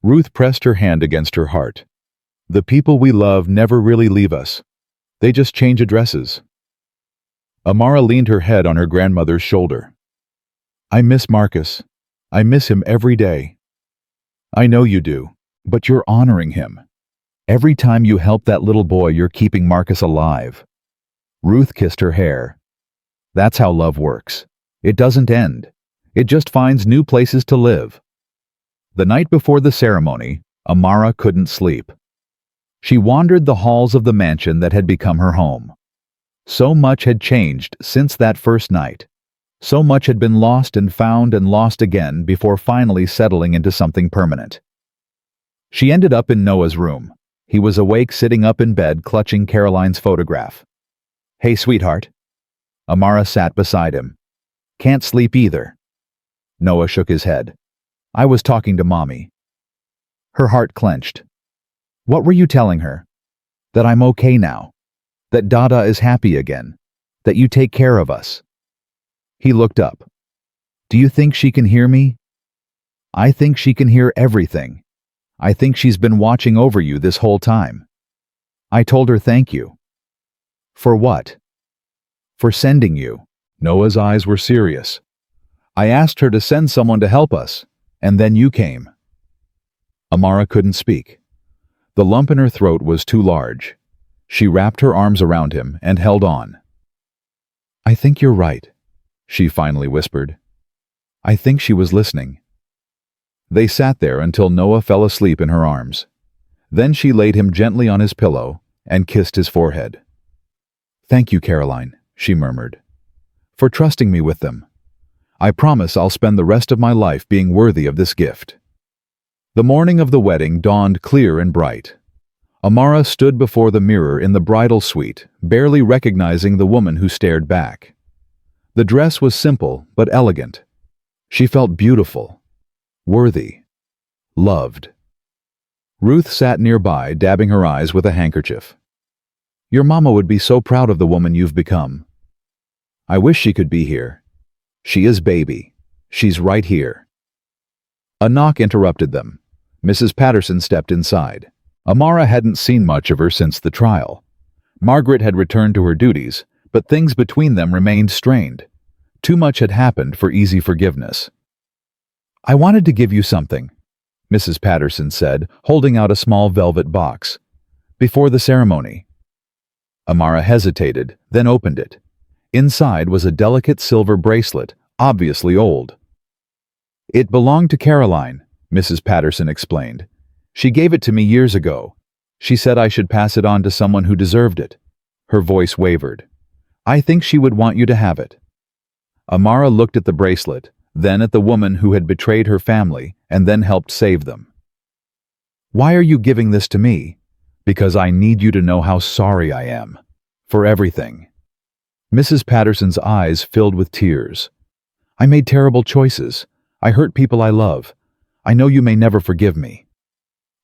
[SPEAKER 1] Ruth pressed her hand against her heart. The people we love never really leave us. They just change addresses. Amara leaned her head on her grandmother's shoulder. I miss Marcus. I miss him every day. I know you do, but you're honoring him. Every time you help that little boy, you're keeping Marcus alive. Ruth kissed her hair. That's how love works. It doesn't end. It just finds new places to live. The night before the ceremony, Amara couldn't sleep. She wandered the halls of the mansion that had become her home. So much had changed since that first night. So much had been lost and found and lost again before finally settling into something permanent. She ended up in Noah's room. He was awake, sitting up in bed, clutching Caroline's photograph. Hey, sweetheart. Amara sat beside him. Can't sleep either. Noah shook his head. I was talking to Mommy. Her heart clenched. What were you telling her? That I'm okay now. That Dada is happy again. That you take care of us. He looked up. Do you think she can hear me? I think she can hear everything. I think she's been watching over you this whole time. I told her thank you. For what? For sending you. Noah's eyes were serious. I asked her to send someone to help us, and then you came. Amara couldn't speak. The lump in her throat was too large. She wrapped her arms around him and held on. I think you're right, she finally whispered. I think she was listening. They sat there until Noah fell asleep in her arms. Then she laid him gently on his pillow and kissed his forehead. Thank you, Caroline, she murmured, for trusting me with them. I promise I'll spend the rest of my life being worthy of this gift. The morning of the wedding dawned clear and bright. Amara stood before the mirror in the bridal suite, barely recognizing the woman who stared back. The dress was simple but elegant. She felt beautiful, worthy, loved. Ruth sat nearby, dabbing her eyes with a handkerchief. Your mama would be so proud of the woman you've become. I wish she could be here. She is baby. She's right here. A knock interrupted them. Mrs. Patterson stepped inside. Amara hadn't seen much of her since the trial. Margaret had returned to her duties, but things between them remained strained. Too much had happened for easy forgiveness. I wanted to give you something, Mrs. Patterson said, holding out a small velvet box. Before the ceremony. Amara hesitated, then opened it. Inside was a delicate silver bracelet, obviously old. It belonged to Caroline, Mrs. Patterson explained. She gave it to me years ago. She said I should pass it on to someone who deserved it. Her voice wavered. I think she would want you to have it. Amara looked at the bracelet, then at the woman who had betrayed her family and then helped save them. Why are you giving this to me? Because I need you to know how sorry I am. For everything. Mrs. Patterson's eyes filled with tears. I made terrible choices. I hurt people I love. I know you may never forgive me.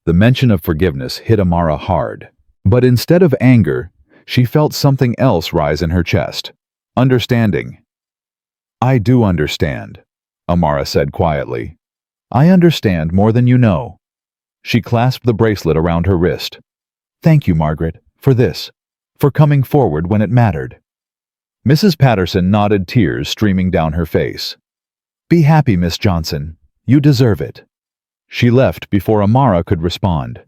[SPEAKER 1] The mention of forgiveness hit Amara hard. But instead of anger, she felt something else rise in her chest. Understanding. I do understand, Amara said quietly. I understand more than you know. She clasped the bracelet around her wrist. Thank you, Margaret, for this, for coming forward when it mattered. Mrs. Patterson nodded, tears streaming down her face. Be happy, Miss Johnson. You deserve it. She left before Amara could respond.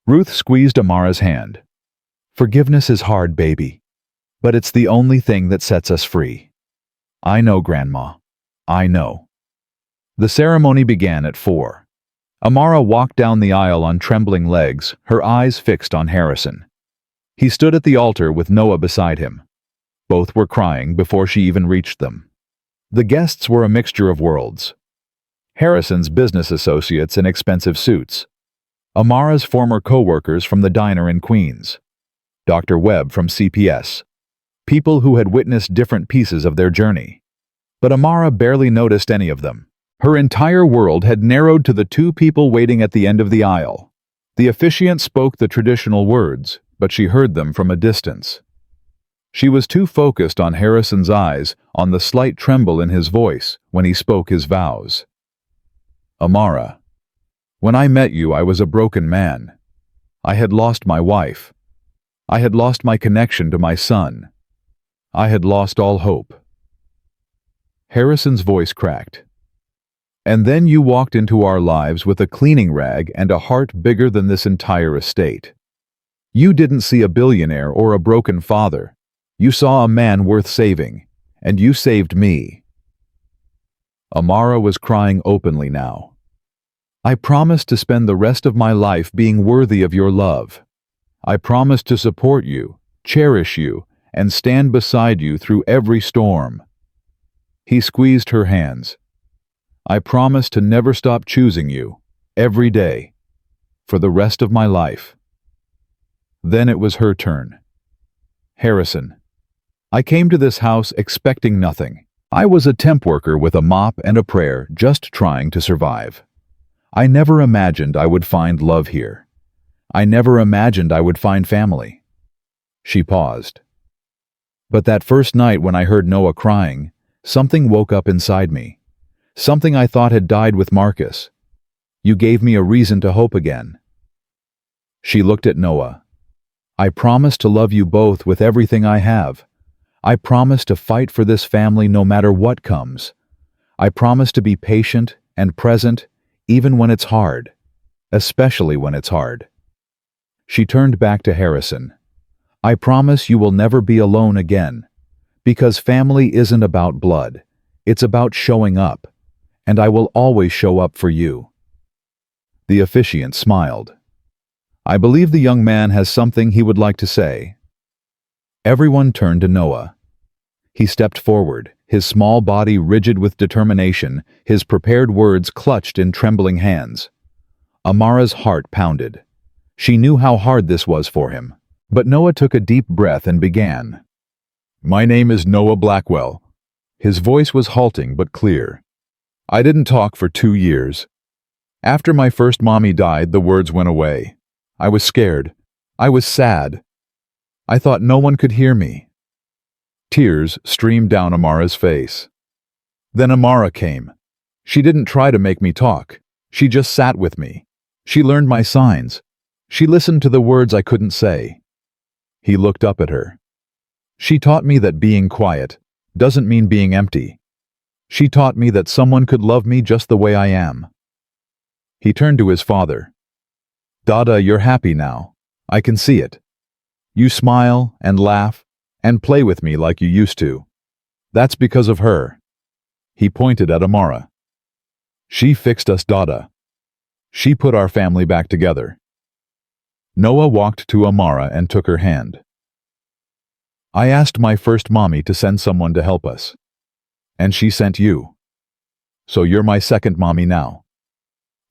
[SPEAKER 1] Ruth squeezed Amara's hand. Forgiveness is hard, baby, but it's the only thing that sets us free. I know, Grandma. I know. The ceremony began at 4. Amara walked down the aisle on trembling legs, her eyes fixed on Harrison. He stood at the altar with Noah beside him. Both were crying before she even reached them. The guests were a mixture of worlds. Harrison's business associates in expensive suits. Amara's former co-workers from the diner in Queens. Dr. Webb from CPS. People who had witnessed different pieces of their journey. But Amara barely noticed any of them. Her entire world had narrowed to the 2 people waiting at the end of the aisle. The officiant spoke the traditional words, but she heard them from a distance. She was too focused on Harrison's eyes, on the slight tremble in his voice when he spoke his vows. Amara, when I met you, I was a broken man. I had lost my wife. I had lost my connection to my son. I had lost all hope. Harrison's voice cracked. And then you walked into our lives with a cleaning rag and a heart bigger than this entire estate. You didn't see a billionaire or a broken father. You saw a man worth saving, and you saved me. Amara was crying openly now. I promised to spend the rest of my life being worthy of your love. I promised to support you, cherish you, and stand beside you through every storm. He squeezed her hands. I promised to never stop choosing you, every day, for the rest of my life. Then it was her turn. Harrison. I came to this house expecting nothing. I was a temp worker with a mop and a prayer, just trying to survive. I never imagined I would find love here. I never imagined I would find family. She paused. But that first night when I heard Noah crying, something woke up inside me. Something I thought had died with Marcus. You gave me a reason to hope again. She looked at Noah. I promise to love you both with everything I have. I promise to fight for this family no matter what comes. I promise to be patient and present even when it's hard, especially when it's hard. She turned back to Harrison. I promise you will never be alone again, because family isn't about blood. It's about showing up, and I will always show up for you. The officiant smiled. I believe the young man has something he would like to say. Everyone turned to Noah. He stepped forward, his small body rigid with determination, his prepared words clutched in trembling hands. Amara's heart pounded. She knew how hard this was for him. But Noah took a deep breath and began. My name is Noah Blackwell. His voice was halting but clear. I didn't talk for 2 years. After my first mommy died, the words went away. I was scared. I was sad. I thought no one could hear me. Tears streamed down Amara's face. Then Amara came. She didn't try to make me talk. She just sat with me. She learned my signs. She listened to the words I couldn't say. He looked up at her. She taught me that being quiet doesn't mean being empty. She taught me that someone could love me just the way I am. He turned to his father. Dada, you're happy now. I can see it. You smile and laugh and play with me like you used to. That's because of her. He pointed at Amara. She fixed us, Dada. She put our family back together. Noah walked to Amara and took her hand. I asked my first mommy to send someone to help us. And she sent you. So you're my second mommy now.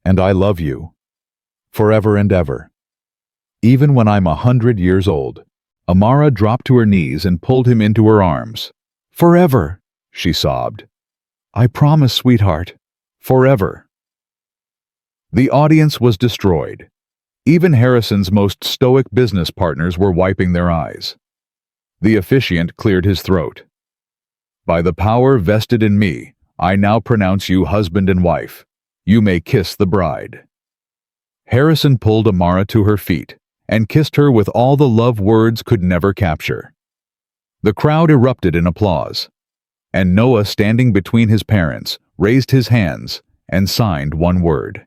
[SPEAKER 1] And I love you. Forever and ever. Even when I'm 100 years old. Amara dropped to her knees and pulled him into her arms. Forever, she sobbed. I promise, sweetheart. Forever. The audience was destroyed. Even Harrison's most stoic business partners were wiping their eyes. The officiant cleared his throat. By the power vested in me, I now pronounce you husband and wife. You may kiss the bride. Harrison pulled Amara to her feet and kissed her with all the love words could never capture. The crowd erupted in applause, and Noah, standing between his parents, raised his hands and signed one word.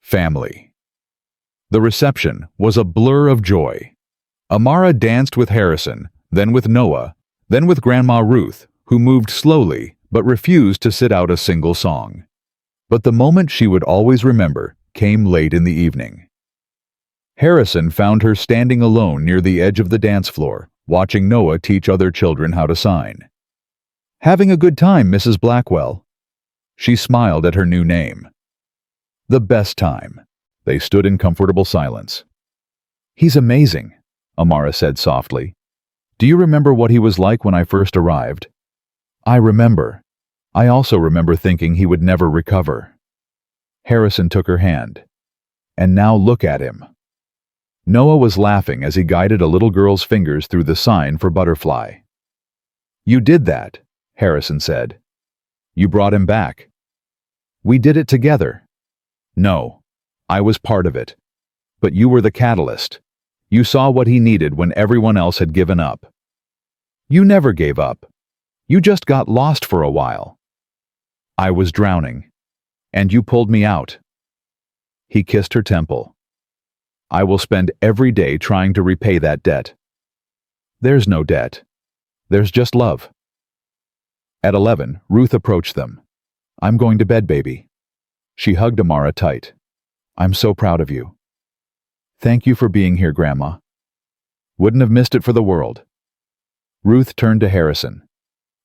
[SPEAKER 1] Family. The reception was a blur of joy. Amara danced with Harrison, then with Noah, then with Grandma Ruth, who moved slowly but refused to sit out a single song. But the moment she would always remember came late in the evening. Harrison found her standing alone near the edge of the dance floor, watching Noah teach other children how to sign. Having a good time, Mrs. Blackwell. She smiled at her new name. The best time. They stood in comfortable silence. He's amazing, Amara said softly. Do you remember what he was like when I first arrived? I remember. I also remember thinking he would never recover. Harrison took her hand. And now look at him. Noah was laughing as he guided a little girl's fingers through the sign for butterfly. You did that, Harrison said. You brought him back. We did it together. No, I was part of it. But you were the catalyst. You saw what he needed when everyone else had given up. You never gave up. You just got lost for a while. I was drowning, and you pulled me out. He kissed her temple. I will spend every day trying to repay that debt. There's no debt. There's just love. At 11, Ruth approached them. I'm going to bed, baby. She hugged Amara tight. I'm so proud of you. Thank you for being here, Grandma. Wouldn't have missed it for the world. Ruth turned to Harrison.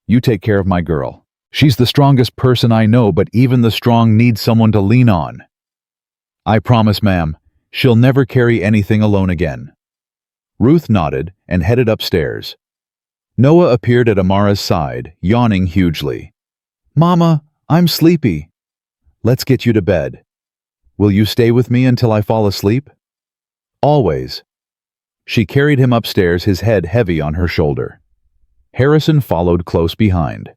[SPEAKER 1] You take care of my girl. She's the strongest person I know, but even the strong need someone to lean on. I promise, ma'am, she'll never carry anything alone again. Ruth nodded and headed upstairs. Noah appeared at Amara's side, yawning hugely. Mama, I'm sleepy. Let's get you to bed. Will you stay with me until I fall asleep? Always. She carried him upstairs, his head heavy on her shoulder. Harrison followed close behind.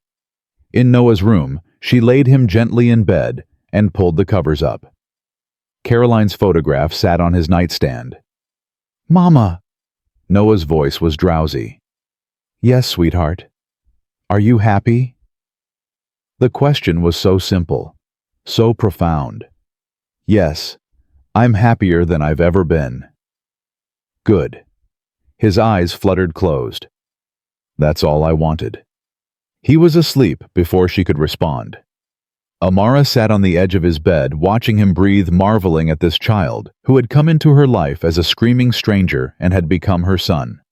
[SPEAKER 1] In Noah's room, she laid him gently in bed and pulled the covers up. Caroline's photograph sat on his nightstand. Mama! Noah's voice was drowsy. Yes, sweetheart. Are you happy? The question was so simple, so profound. Yes, I'm happier than I've ever been. Good. His eyes fluttered closed. That's all I wanted. He was asleep before she could respond. Amara sat on the edge of his bed, watching him breathe, marveling at this child who had come into her life as a screaming stranger and had become her son.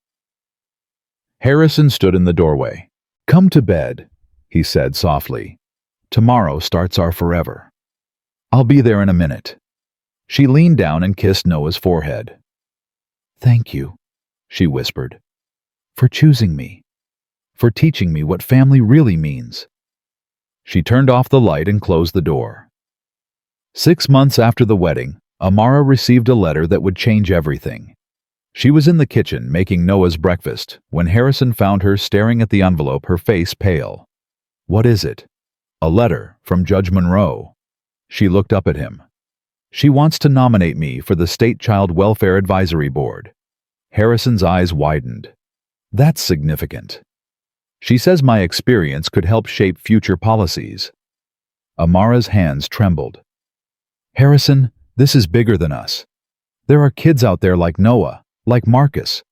[SPEAKER 1] Harrison stood in the doorway. Come to bed, he said softly. Tomorrow starts our forever. I'll be there in a minute. She leaned down and kissed Noah's forehead. Thank you, she whispered, for choosing me, for teaching me what family really means. She turned off the light and closed the door. 6 months after the wedding, Amara received a letter that would change everything. She was in the kitchen making Noah's breakfast when Harrison found her staring at the envelope, her face pale. "What is it?" "A letter from Judge Monroe." She looked up at him. "She wants to nominate me for the State Child Welfare Advisory Board." Harrison's eyes widened. "That's significant." "She says my experience could help shape future policies." Amara's hands trembled. "Harrison, this is bigger than us. There are kids out there like Noah, like Marcus,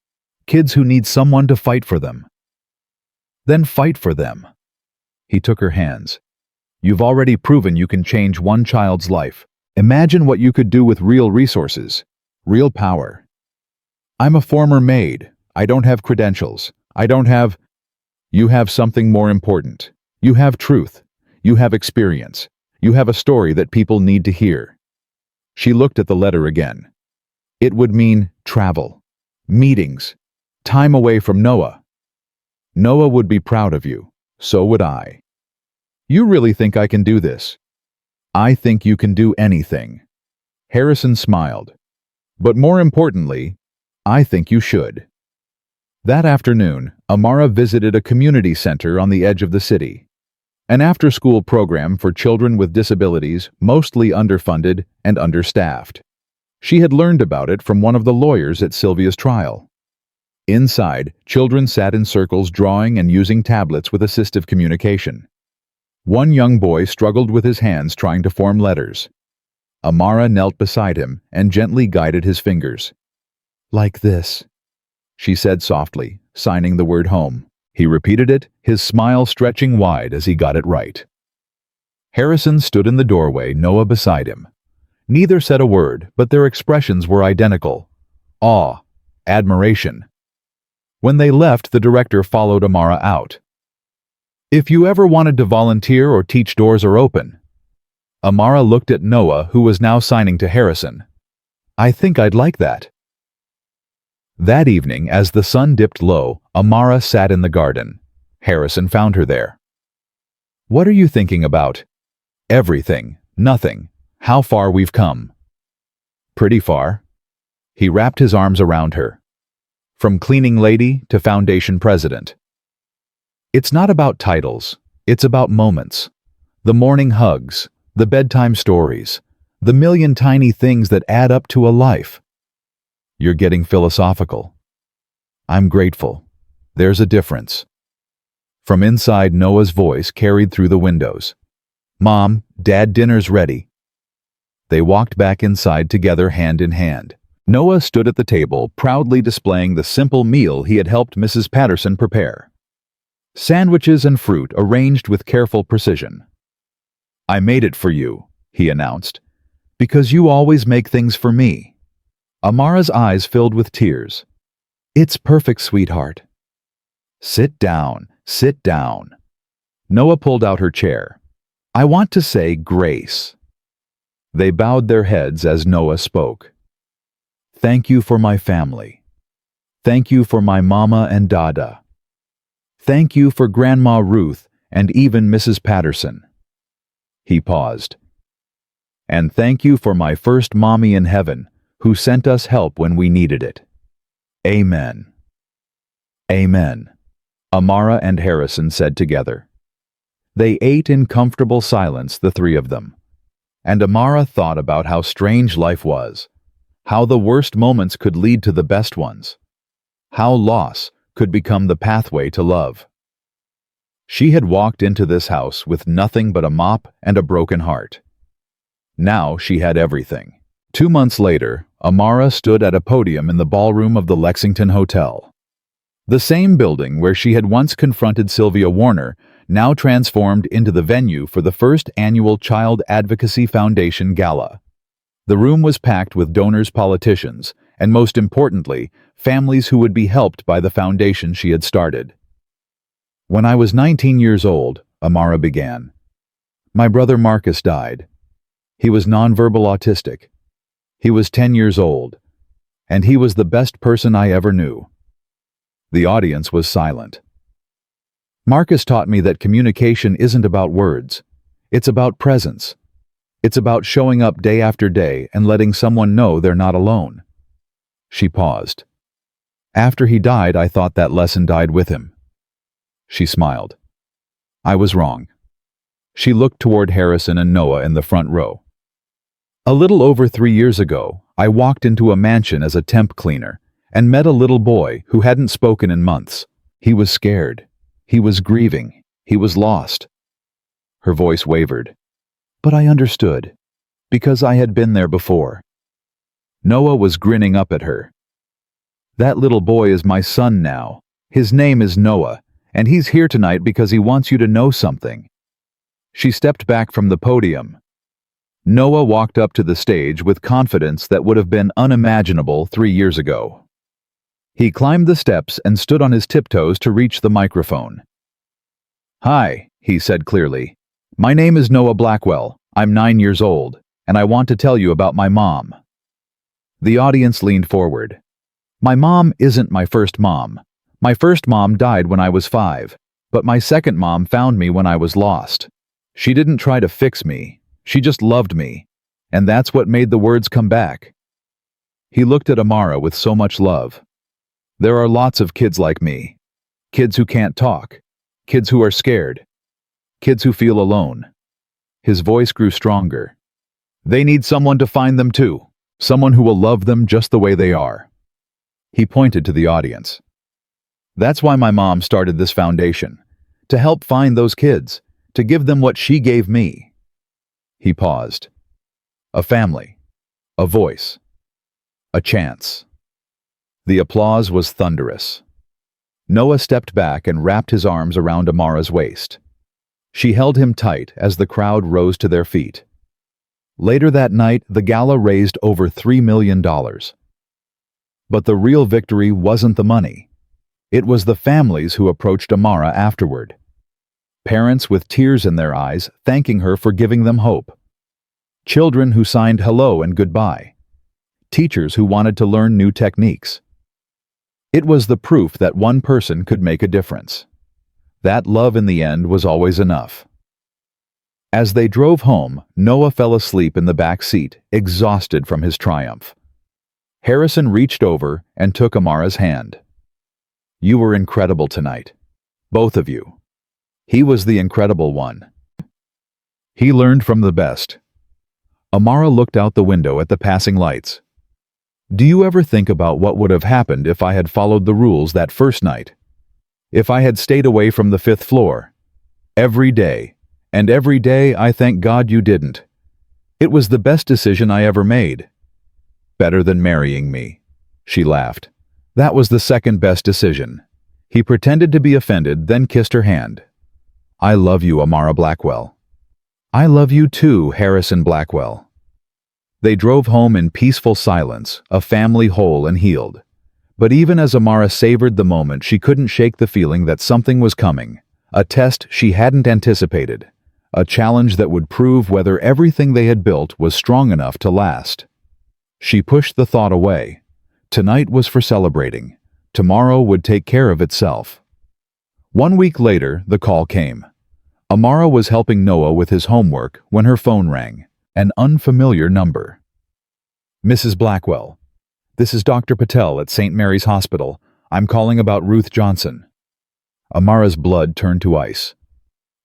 [SPEAKER 1] kids who need someone to fight for them." "Then fight for them." He took her hands. "You've already proven you can change one child's life. Imagine what you could do with real resources, real power." "I'm a former maid. I don't have credentials. I don't have—" "You have something more important. You have truth. You have experience. You have a story that people need to hear." She looked at the letter again. It would mean travel, meetings, time away from Noah. "Noah would be proud of you. So would I." "You really think I can do this?" "I think you can do anything." Harrison smiled. "But more importantly, I think you should." That afternoon, Amara visited a community center on the edge of the city. An after-school program for children with disabilities, mostly underfunded and understaffed. She had learned about it from one of the lawyers at Sylvia's trial. Inside, children sat in circles drawing and using tablets with assistive communication. One young boy struggled with his hands trying to form letters. Amara knelt beside him and gently guided his fingers. "Like this," she said softly, signing the word home. He repeated it, his smile stretching wide as he got it right. Harrison stood in the doorway, Noah beside him. Neither said a word, but their expressions were identical. Awe, admiration. When they left, the director followed Amara out. "If you ever wanted to volunteer or teach, doors are open." Amara looked at Noah, who was now signing to Harrison. "I think I'd like that." That evening, as the sun dipped low, Amara sat in the garden. Harrison found her there. "What are you thinking about?" "Everything, nothing, how far we've come." "Pretty far." He wrapped his arms around her. "From cleaning lady to foundation president." "It's not about titles, it's about moments. The morning hugs, the bedtime stories, the million tiny things that add up to a life." "You're getting philosophical." "I'm grateful. There's a difference." From inside, Noah's voice carried through the windows. "Mom, Dad, dinner's ready." They walked back inside together, hand in hand. Noah stood at the table, proudly displaying the simple meal he had helped Mrs. Patterson prepare. Sandwiches and fruit arranged with careful precision. "I made it for you," he announced, "because you always make things for me." Amara's eyes filled with tears. "It's perfect, sweetheart." "Sit down, sit down." Noah pulled out her chair. "I want to say grace." They bowed their heads as Noah spoke. "Thank you for my family. Thank you for my mama and dada. Thank you for Grandma Ruth and even Mrs. Patterson." He paused. "And thank you for my first mommy in heaven, who sent us help when we needed it. Amen." "Amen," Amara and Harrison said together. They ate in comfortable silence, the three of them. And Amara thought about how strange life was, how the worst moments could lead to the best ones, how loss could become the pathway to love. She had walked into this house with nothing but a mop and a broken heart. Now she had everything. 2 months later, Amara stood at a podium in the ballroom of the Lexington Hotel. The same building where she had once confronted Sylvia Warner, now transformed into the venue for the first annual Child Advocacy Foundation Gala. The room was packed with donors, politicians, and most importantly, families who would be helped by the foundation she had started. "When I was 19 years old," Amara began, "my brother Marcus died. He was nonverbal autistic. He was 10 years old, and he was the best person I ever knew." The audience was silent. "Marcus taught me that communication isn't about words. It's about presence. It's about showing up day after day and letting someone know they're not alone. She paused. After he died, I thought that lesson died with him. She smiled. I was wrong. She looked toward Harrison and Noah in the front row. A little over 3 years ago, I walked into a mansion as a temp cleaner and met a little boy who hadn't spoken in months. He was scared. He was grieving. He was lost. Her voice wavered. But I understood, because I had been there before. Noah was grinning up at her. That little boy is my son now. His name is Noah, and he's here tonight because he wants you to know something. She stepped back from the podium. Noah walked up to the stage with confidence that would have been unimaginable 3 years ago. He climbed the steps and stood on his tiptoes to reach the microphone. Hi, he said clearly. My name is Noah Blackwell. I'm 9 years old, and I want to tell you about my mom. The audience leaned forward. My mom isn't my first mom. My first mom died when I was 5, but my second mom found me when I was lost. She didn't try to fix me. She just loved me, and that's what made the words come back. He looked at Amara with so much love. There are lots of kids like me. Kids who can't talk. Kids who are scared. Kids who feel alone. His voice grew stronger. They need someone to find them too. Someone who will love them just the way they are. He pointed to the audience. That's why my mom started this foundation. To help find those kids. To give them what she gave me. He paused. A family. A voice. A chance. The applause was thunderous. Noah stepped back and wrapped his arms around Amara's waist. She held him tight as the crowd rose to their feet. Later that night, the gala raised over $3 million. But the real victory wasn't the money. It was the families who approached Amara afterward. Parents with tears in their eyes thanking her for giving them hope. Children who signed hello and goodbye. Teachers who wanted to learn new techniques. It was the proof that one person could make a difference. That love in the end was always enough. As they drove home, Noah fell asleep in the back seat, exhausted from his triumph. Harrison reached over and took Amara's hand. You were incredible tonight. Both of you. He was the incredible one. He learned from the best. Amara looked out the window at the passing lights. Do you ever think about what would have happened if I had followed the rules that first night? If I had stayed away from the 5th floor? Every day. And every day I thank God you didn't. It was the best decision I ever made. Better than marrying me. She laughed. That was the second best decision. He pretended to be offended, then kissed her hand. I love you, Amara Blackwell. I love you too, Harrison Blackwell. They drove home in peaceful silence, a family whole and healed. But even as Amara savored the moment, she couldn't shake the feeling that something was coming. A test she hadn't anticipated. A challenge that would prove whether everything they had built was strong enough to last. She pushed the thought away. Tonight was for celebrating. Tomorrow would take care of itself. 1 week later, the call came. Amara was helping Noah with his homework when her phone rang. An unfamiliar number. Mrs. Blackwell, this is Dr. Patel at St. Mary's Hospital. I'm calling about Ruth Johnson. Amara's blood turned to ice.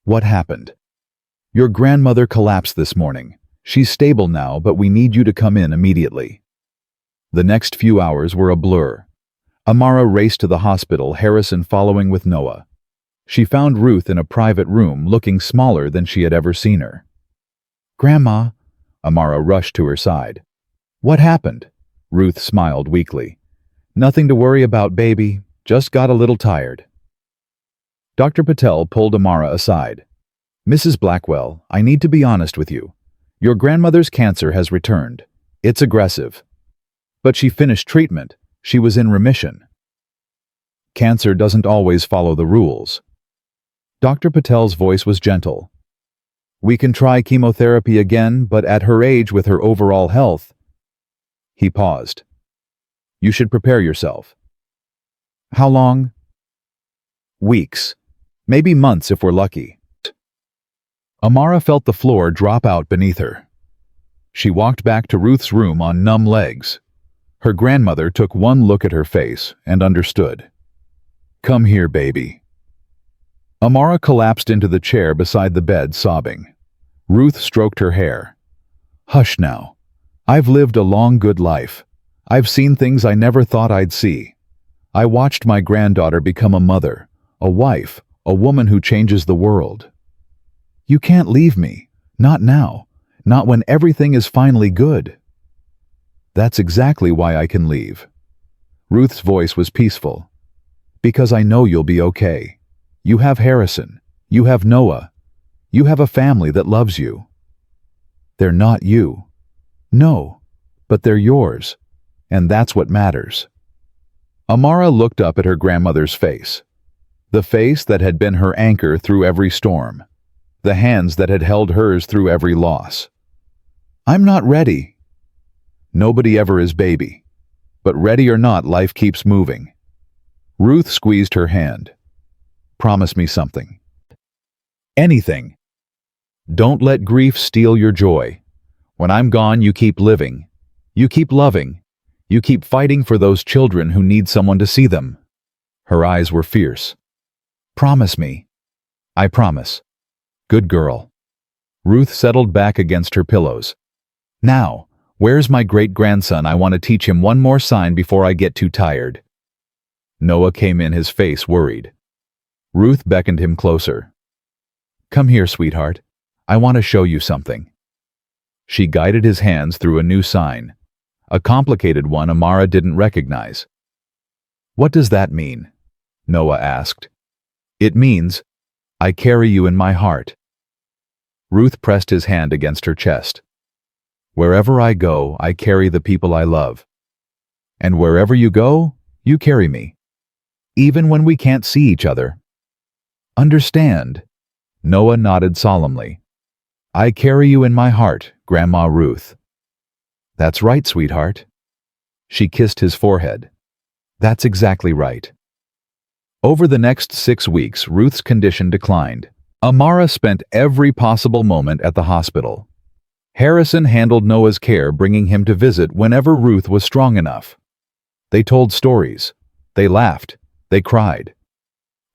[SPEAKER 1] What happened? Your grandmother collapsed this morning. She's stable now, but we need you to come in immediately. The next few hours were a blur. Amara raced to the hospital, Harrison following with Noah. She found Ruth in a private room, looking smaller than she had ever seen her. Grandma, Amara rushed to her side. What happened? Ruth smiled weakly. Nothing to worry about, baby. Just got a little tired. Dr. Patel pulled Amara aside. Mrs. Blackwell, I need to be honest with you. Your grandmother's cancer has returned. It's aggressive. But she finished treatment. She was in remission. Cancer doesn't always follow the rules. Dr. Patel's voice was gentle. We can try chemotherapy again, but at her age with her overall health. He paused. You should prepare yourself. How long? Weeks. Maybe months if we're lucky. Amara felt the floor drop out beneath her. She walked back to Ruth's room on numb legs. Her grandmother took one look at her face and understood. "Come here, baby." Amara collapsed into the chair beside the bed, sobbing. Ruth stroked her hair. "Hush now. I've lived a long, good life. I've seen things I never thought I'd see. I watched my granddaughter become a mother, a wife, a woman who changes the world. You can't leave me. Not now. Not when everything is finally good." "That's exactly why I can leave." Ruth's voice was peaceful. "Because I know you'll be okay. You have Harrison. You have Noah. You have a family that loves you." "They're not you." "No, but they're yours. And that's what matters." Amara looked up at her grandmother's face. The face that had been her anchor through every storm. The hands that had held hers through every loss. "I'm not ready." Nobody ever is, baby. But ready or not, life keeps moving. Ruth squeezed her hand. "Promise me something." "Anything." "Don't let grief steal your joy. When I'm gone, you keep living. You keep loving. You keep fighting for those children who need someone to see them." Her eyes were fierce. "Promise me." "I promise." "Good girl." Ruth settled back against her pillows. "Now, where's my great-grandson? I want to teach him one more sign before I get too tired." Noah came in, his face worried. Ruth beckoned him closer. "Come here, sweetheart. I want to show you something." She guided his hands through a new sign, a complicated one Amara didn't recognize. "What does that mean?" Noah asked. "It means, I carry you in my heart." Ruth pressed his hand against her chest. "Wherever I go, I carry the people I love. And wherever you go, you carry me. Even when we can't see each other." "Understand?" Noah nodded solemnly. "I carry you in my heart, Grandma Ruth." "That's right, sweetheart." She kissed his forehead. "That's exactly right." Over the next 6 weeks, Ruth's condition declined. Amara spent every possible moment at the hospital. Harrison handled Noah's care, bringing him to visit whenever Ruth was strong enough. They told stories. They laughed. They cried.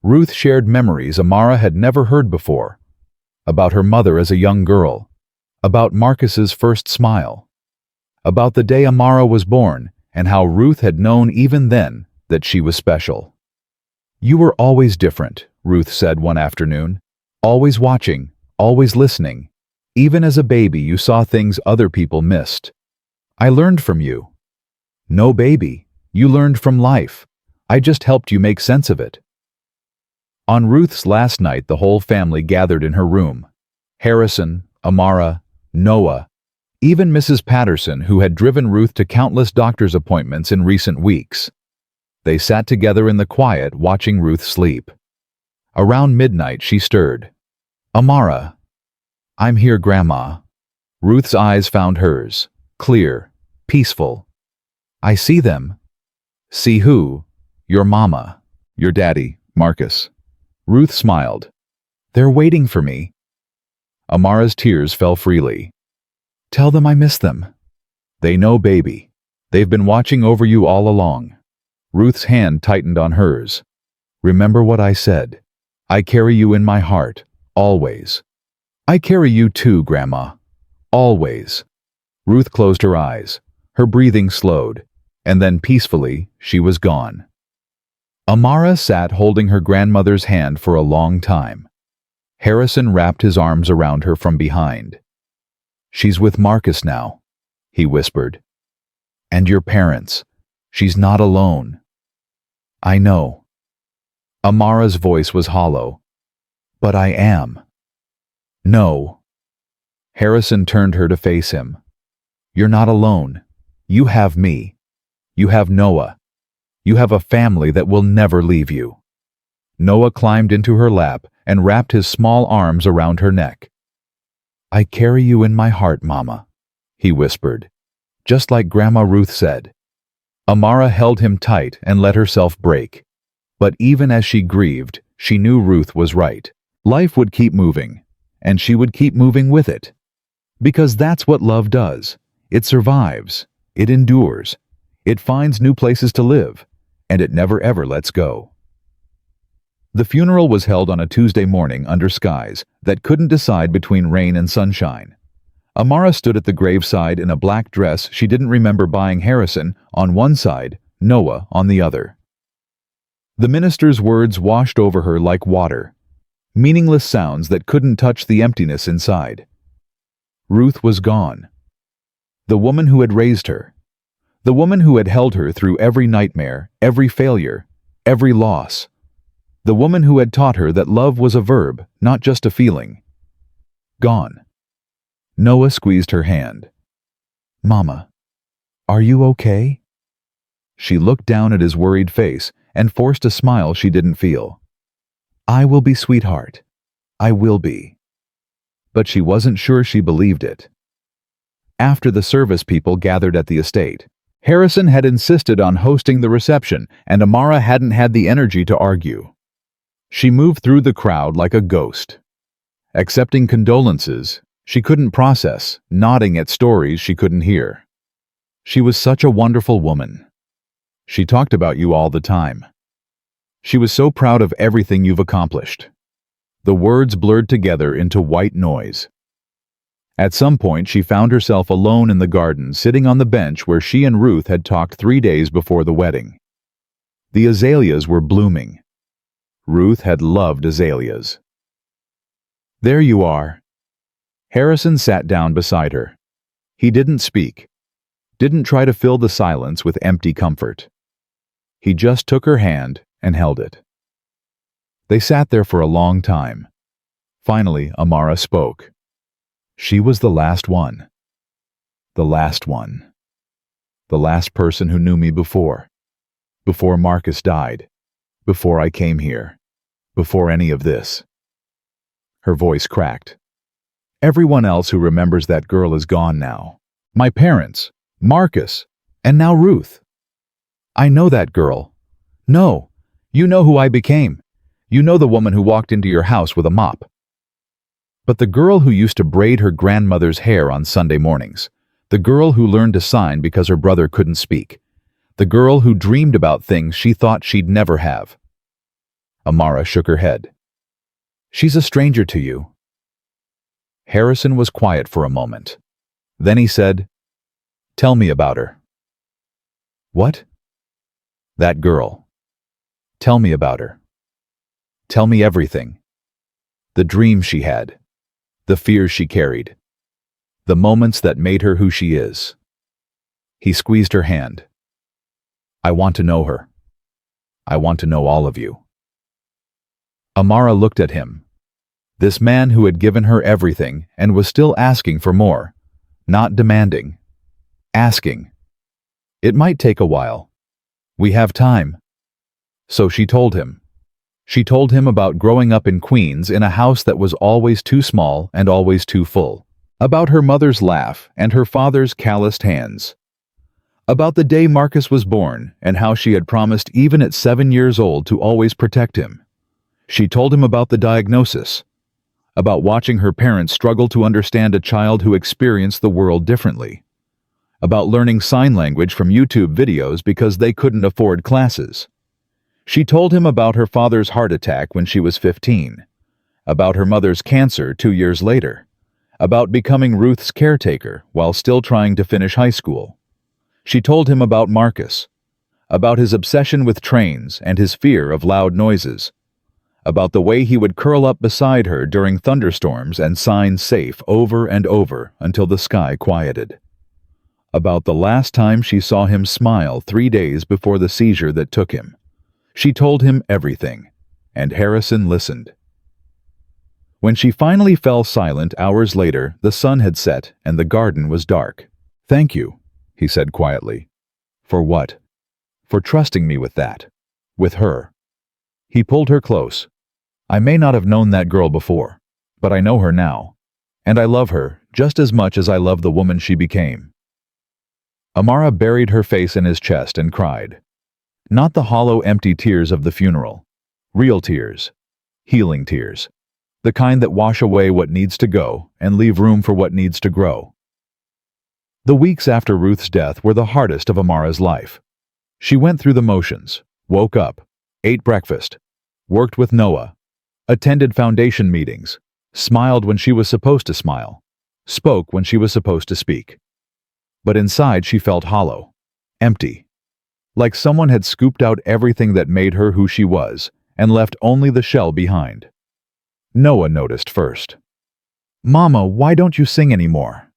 [SPEAKER 1] Ruth shared memories Amara had never heard before. About her mother as a young girl. About Marcus's first smile. About the day Amara was born, and how Ruth had known even then that she was special. "You were always different," Ruth said one afternoon. "Always watching, always listening. Even as a baby, you saw things other people missed. I learned from you." "No, baby, you learned from life. I just helped you make sense of it." On Ruth's last night, the whole family gathered in her room. Harrison, Amara, Noah, even Mrs. Patterson, who had driven Ruth to countless doctor's appointments in recent weeks. They sat together in the quiet, watching Ruth sleep. Around midnight, she stirred. "Amara." "I'm here, Grandma." Ruth's eyes found hers, clear, peaceful. "I see them." "See who?" "Your mama. Your daddy, Marcus." Ruth smiled. "They're waiting for me." Amara's tears fell freely. "Tell them I miss them." "They know, baby. They've been watching over you all along." Ruth's hand tightened on hers. "Remember what I said. I carry you in my heart, always." "I carry you too, Grandma. Always." Ruth closed her eyes. Her breathing slowed, and then peacefully, she was gone. Amara sat holding her grandmother's hand for a long time. Harrison wrapped his arms around her from behind. "She's with Marcus now," he whispered. "And your parents. She's not alone." "I know." Amara's voice was hollow. "But I am." "No." Harrison turned her to face him. "You're not alone. You have me. You have Noah. You have a family that will never leave you." Noah climbed into her lap and wrapped his small arms around her neck. "I carry you in my heart, Mama," he whispered, just like Grandma Ruth said. Amara held him tight and let herself break. But even as she grieved, she knew Ruth was right. Life would keep moving, and she would keep moving with it. Because that's what love does. It survives. It endures. It finds new places to live. And it never ever lets go. The funeral was held on a Tuesday morning under skies that couldn't decide between rain and sunshine. Amara stood at the graveside in a black dress she didn't remember buying Harrison on one side, Noah on the other. The minister's words washed over her like water, meaningless sounds that couldn't touch the emptiness inside. Ruth was gone. The woman who had raised her. The woman who had held her through every nightmare, every failure, every loss. The woman who had taught her that love was a verb, not just a feeling. Gone. Noah squeezed her hand. "Mama, are you okay?" She looked down at his worried face and forced a smile she didn't feel. "I will be, sweetheart. I will be." But she wasn't sure she believed it. After the service, people gathered at the estate. Harrison had insisted on hosting the reception, and Amara hadn't had the energy to argue. She moved through the crowd like a ghost. Accepting condolences she couldn't process, nodding at stories she couldn't hear. She was such a wonderful woman. She talked about you all the time. She was so proud of everything you've accomplished. The words blurred together into white noise. At some point, she found herself alone in the garden, sitting on the bench where she and Ruth had talked 3 days before the wedding. The azaleas were blooming. Ruth had loved azaleas. "There you are." Harrison sat down beside her. He didn't speak, didn't try to fill the silence with empty comfort. He just took her hand and held it. They sat there for a long time. Finally, Amara spoke. She was the last one. The last one. The last person who knew me before. Before Marcus died. Before I came here. Before any of this. Her voice cracked. Everyone else who remembers that girl is gone now. My parents, Marcus, and now Ruth. I know that girl. No, you know who I became. You know the woman who walked into your house with a mop. But the girl who used to braid her grandmother's hair on Sunday mornings, the girl who learned to sign because her brother couldn't speak, the girl who dreamed about things she thought she'd never have. Amara shook her head. She's a stranger to you. Harrison was quiet for a moment. Then he said, "Tell me about her." "What?" "That girl. Tell me about her. Tell me everything. The dreams she had. The fears she carried. The moments that made her who she is." He squeezed her hand. "I want to know her. I want to know all of you." Amara looked at him. This man who had given her everything and was still asking for more. Not demanding. Asking. "It might take a while. We have time." So she told him. She told him about growing up in Queens in a house that was always too small and always too full. About her mother's laugh and her father's calloused hands. About the day Marcus was born and how she had promised even at 7 years old to always protect him. She told him about the diagnosis. About watching her parents struggle to understand a child who experienced the world differently. About learning sign language from YouTube videos because they couldn't afford classes. She told him about her father's heart attack when she was 15. About her mother's cancer 2 years later. About becoming Ruth's caretaker while still trying to finish high school. She told him about Marcus. About his obsession with trains and his fear of loud noises. About the way he would curl up beside her during thunderstorms and sign safe over and over until the sky quieted. About the last time she saw him smile 3 days before the seizure that took him. She told him everything, and Harrison listened. When she finally fell silent hours later, the sun had set and the garden was dark. "Thank you," he said quietly. "For what?" "For trusting me with that. With her." He pulled her close. "I may not have known that girl before, but I know her now, and I love her just as much as I love the woman she became." Amara buried her face in his chest and cried. Not the hollow, empty tears of the funeral. Real tears. Healing tears. the kind that wash away what needs to go and leave room for what needs to grow. The weeks after Ruth's death were the hardest of Amara's life. She went through the motions, woke up, ate breakfast, worked with Noah, attended foundation meetings, smiled when she was supposed to smile, spoke when she was supposed to speak. But inside she felt hollow, empty, like someone had scooped out everything that made her who she was and left only the shell behind. Noah noticed first. "Mama, why don't you sing anymore?"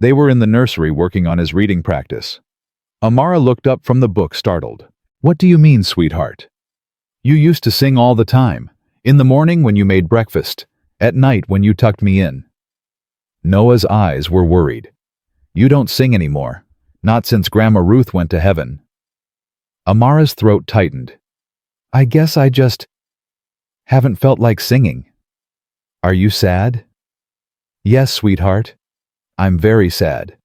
[SPEAKER 1] They were in the nursery working on his reading practice. Amara looked up from the book startled. "What do you mean, sweetheart? You used to sing all the time, in the morning when you made breakfast, at night when you tucked me in." Noah's eyes were worried. "You don't sing anymore, not since Grandma Ruth went to heaven." Amara's throat tightened. "I guess I just haven't felt like singing." "Are you sad?" "Yes, sweetheart. I'm very sad."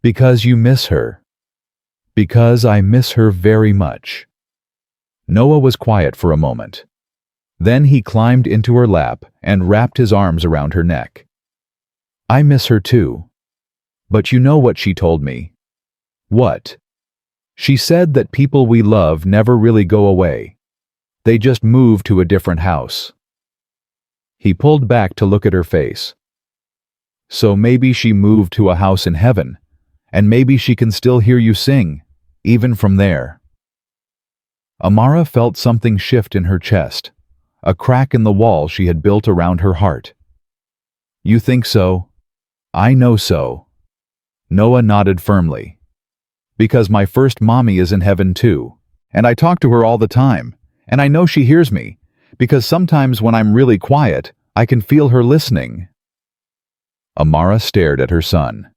[SPEAKER 1] "Because you miss her." "Because I miss her very much." Noah was quiet for a moment. Then he climbed into her lap and wrapped his arms around her neck. "I miss her too. But you know what she told me?" "What?" "She said that people we love never really go away. They just move to a different house." He pulled back to look at her face. "So maybe she moved to a house in heaven, and maybe she can still hear you sing, even from there." Amara felt something shift in her chest, a crack in the wall she had built around her heart. "You think so? I know so." Noah nodded firmly. "Because my first mommy is in heaven too, and I talk to her all the time, and I know she hears me, because sometimes when I'm really quiet, I can feel her listening." Amara stared at her son.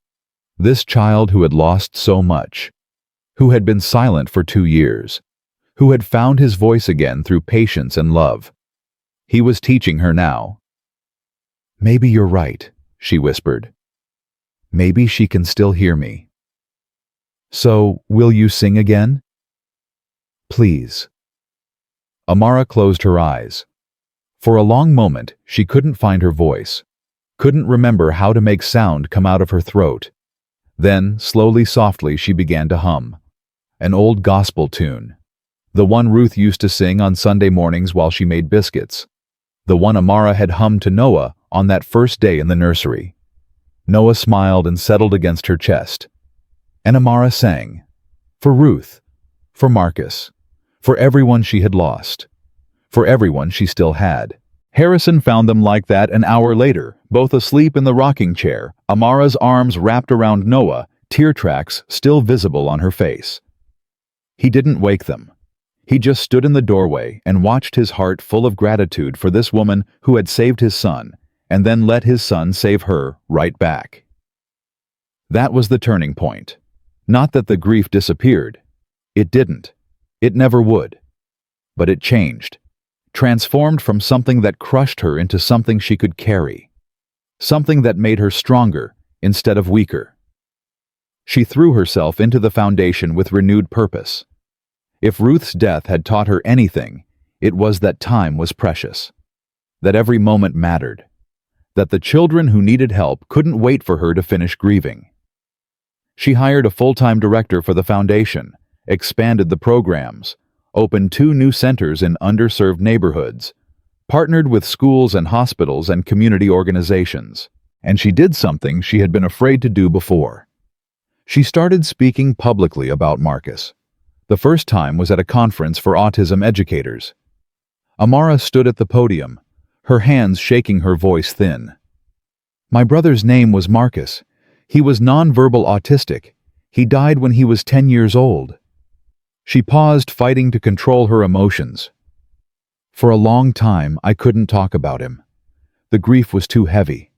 [SPEAKER 1] This child who had lost so much, who had been silent for 2 years, who had found his voice again through patience and love. He was teaching her now. "Maybe you're right," she whispered. "Maybe she can still hear me." "So, will you sing again?" "Please." Amara closed her eyes. For a long moment, she couldn't find her voice, couldn't remember how to make sound come out of her throat. Then, slowly, softly, she began to hum. An old gospel tune. The one Ruth used to sing on Sunday mornings while she made biscuits. The one Amara had hummed to Noah on that first day in the nursery. Noah smiled and settled against her chest. And Amara sang. For Ruth. For Marcus. For everyone she had lost. For everyone she still had. Harrison found them like that an hour later, both asleep in the rocking chair, Amara's arms wrapped around Noah, tear tracks still visible on her face. He didn't wake them. He just stood in the doorway and watched, his heart full of gratitude for this woman who had saved his son, and then let his son save her right back. That was the turning point. Not that the grief disappeared. It didn't. It never would. But it changed. Transformed from something that crushed her into something she could carry. Something that made her stronger instead of weaker. She threw herself into the foundation with renewed purpose. If Ruth's death had taught her anything, it was that time was precious. That every moment mattered. That the children who needed help couldn't wait for her to finish grieving. She hired a full-time director for the foundation, expanded the programs, opened 2 new centers in underserved neighborhoods, partnered with schools and hospitals and community organizations, and she did something she had been afraid to do before. She started speaking publicly about Marcus. The first time was at a conference for autism educators. Amara stood at the podium, her hands shaking, her voice thin. "My brother's name was Marcus. He was nonverbal autistic. He died when he was 10 years old." She paused, fighting to control her emotions. "For a long time, I couldn't talk about him. The grief was too heavy.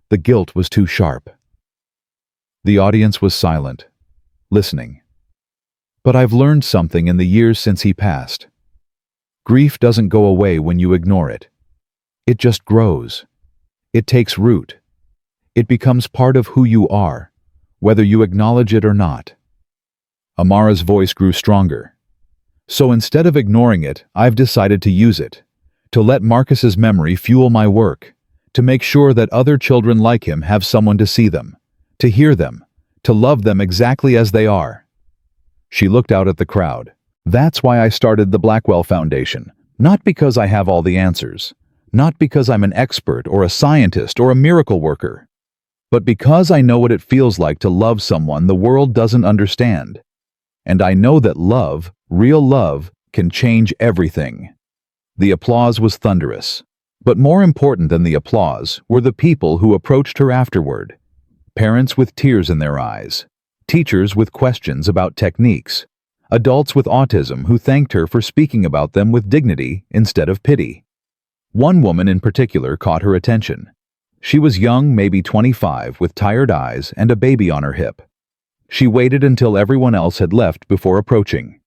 [SPEAKER 1] The guilt was too sharp." The audience was silent, listening. "But I've learned something in the years since he passed. Grief doesn't go away when you ignore it. It just grows. It takes root. It becomes part of who you are, whether you acknowledge it or not." Amara's voice grew stronger. "So instead of ignoring it, I've decided to use it. to let Marcus's memory fuel my work, to make sure that other children like him have someone to see them, to hear them, to love them exactly as they are. She looked out at the crowd. That's why I started the Blackwell Foundation, not because I have all the answers, not because I'm an expert or a scientist or a miracle worker, but because I know what it feels like to love someone the world doesn't understand. And I know that love, real love, can change everything. The applause was thunderous. But more important than the applause were the people who approached her afterward. Parents with tears in their eyes, teachers with questions about techniques, adults with autism who thanked her for speaking about them with dignity instead of pity. One woman in particular caught her attention. She was young, maybe 25, with tired eyes and a baby on her hip. She waited until everyone else had left before approaching.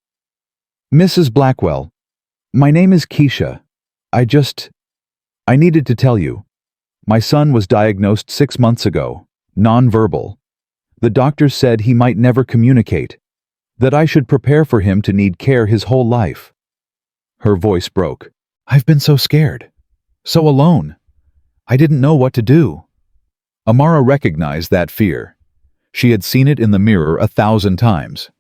[SPEAKER 1] "Mrs. Blackwell, my name is Keisha. I needed to tell you. My son was diagnosed 6 months ago, nonverbal. The doctors said he might never communicate, that I should prepare for him to need care his whole life." Her voice broke. "I've been so scared, so alone. I didn't know what to do." Amara recognized that fear. She had seen it in the mirror 1,000 times.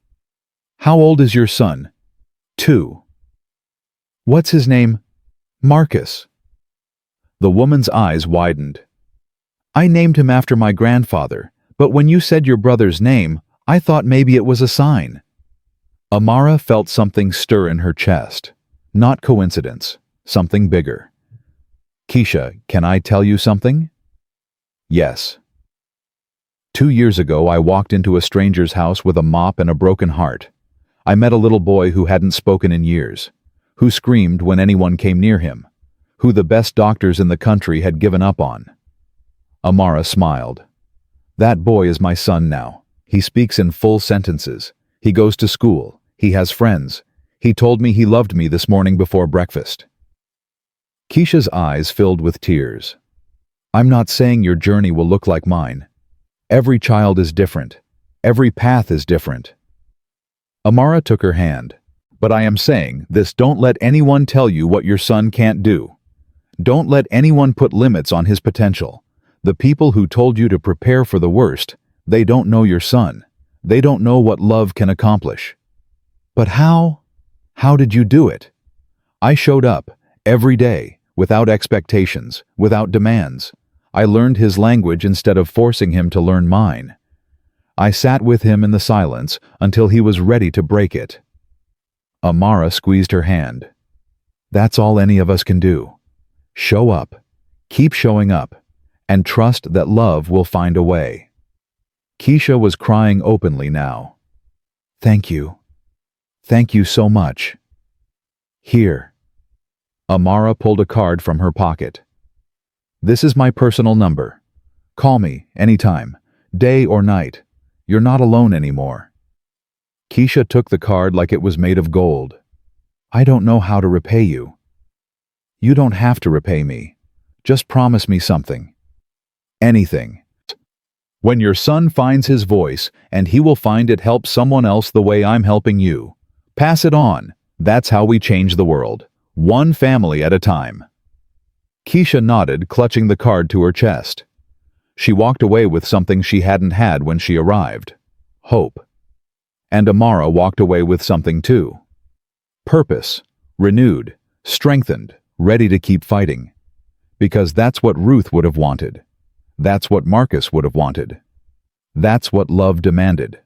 [SPEAKER 1] "How old is your son?" "2. "What's his name?" "Marcus." The woman's eyes widened. "I named him after my grandfather, but when you said your brother's name, I thought maybe it was a sign." Amara felt something stir in her chest. Not coincidence, something bigger. "Keisha, can I tell you something?" "Yes." 2 years ago, I walked into a stranger's house with a mop and a broken heart. I met a little boy who hadn't spoken in years, who screamed when anyone came near him, who the best doctors in the country had given up on. Amara smiled. "That boy is my son now. He speaks in full sentences. He goes to school. He has friends. He told me he loved me this morning before breakfast." Keisha's eyes filled with tears. "I'm not saying your journey will look like mine. Every child is different. Every path is different." Amara took her hand. "But I am saying this: don't let anyone tell you what your son can't do. Don't let anyone put limits on his potential. The people who told you to prepare for the worst, they don't know your son. They don't know what love can accomplish." "But how? How did you do it?" "I showed up, every day, without expectations, without demands. I learned his language instead of forcing him to learn mine. I sat with him in the silence until he was ready to break it." Amara squeezed her hand. "That's all any of us can do. Show up, keep showing up, and trust that love will find a way." Keisha was crying openly now. "Thank you. Thank you so much. Here." Amara pulled a card from her pocket. "This is my personal number. Call me anytime, day or night. You're not alone anymore." Keisha took the card like it was made of gold. "I don't know how to repay you." "You don't have to repay me. Just promise me something. Anything. When your son finds his voice, and he will find it helps someone else the way I'm helping you. Pass it on. That's how we change the world. One family at a time." Keisha nodded, clutching the card to her chest. She walked away with something she hadn't had when she arrived: hope. And Amara walked away with something too: purpose, renewed, strengthened, ready to keep fighting. Because that's what Ruth would have wanted. That's what Marcus would have wanted. That's what love demanded.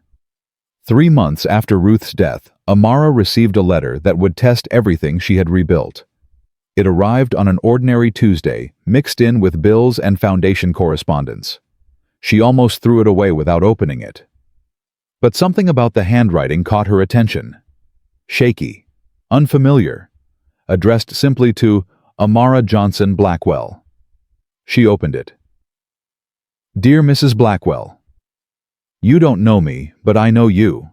[SPEAKER 1] 3 months after Ruth's death, Amara received a letter that would test everything she had rebuilt. It arrived on an ordinary Tuesday, mixed in with bills and foundation correspondence. She almost threw it away without opening it. But something about the handwriting caught her attention. Shaky, unfamiliar, addressed simply to Amara Johnson Blackwell. She opened it. "Dear Mrs. Blackwell, you don't know me, but I know you.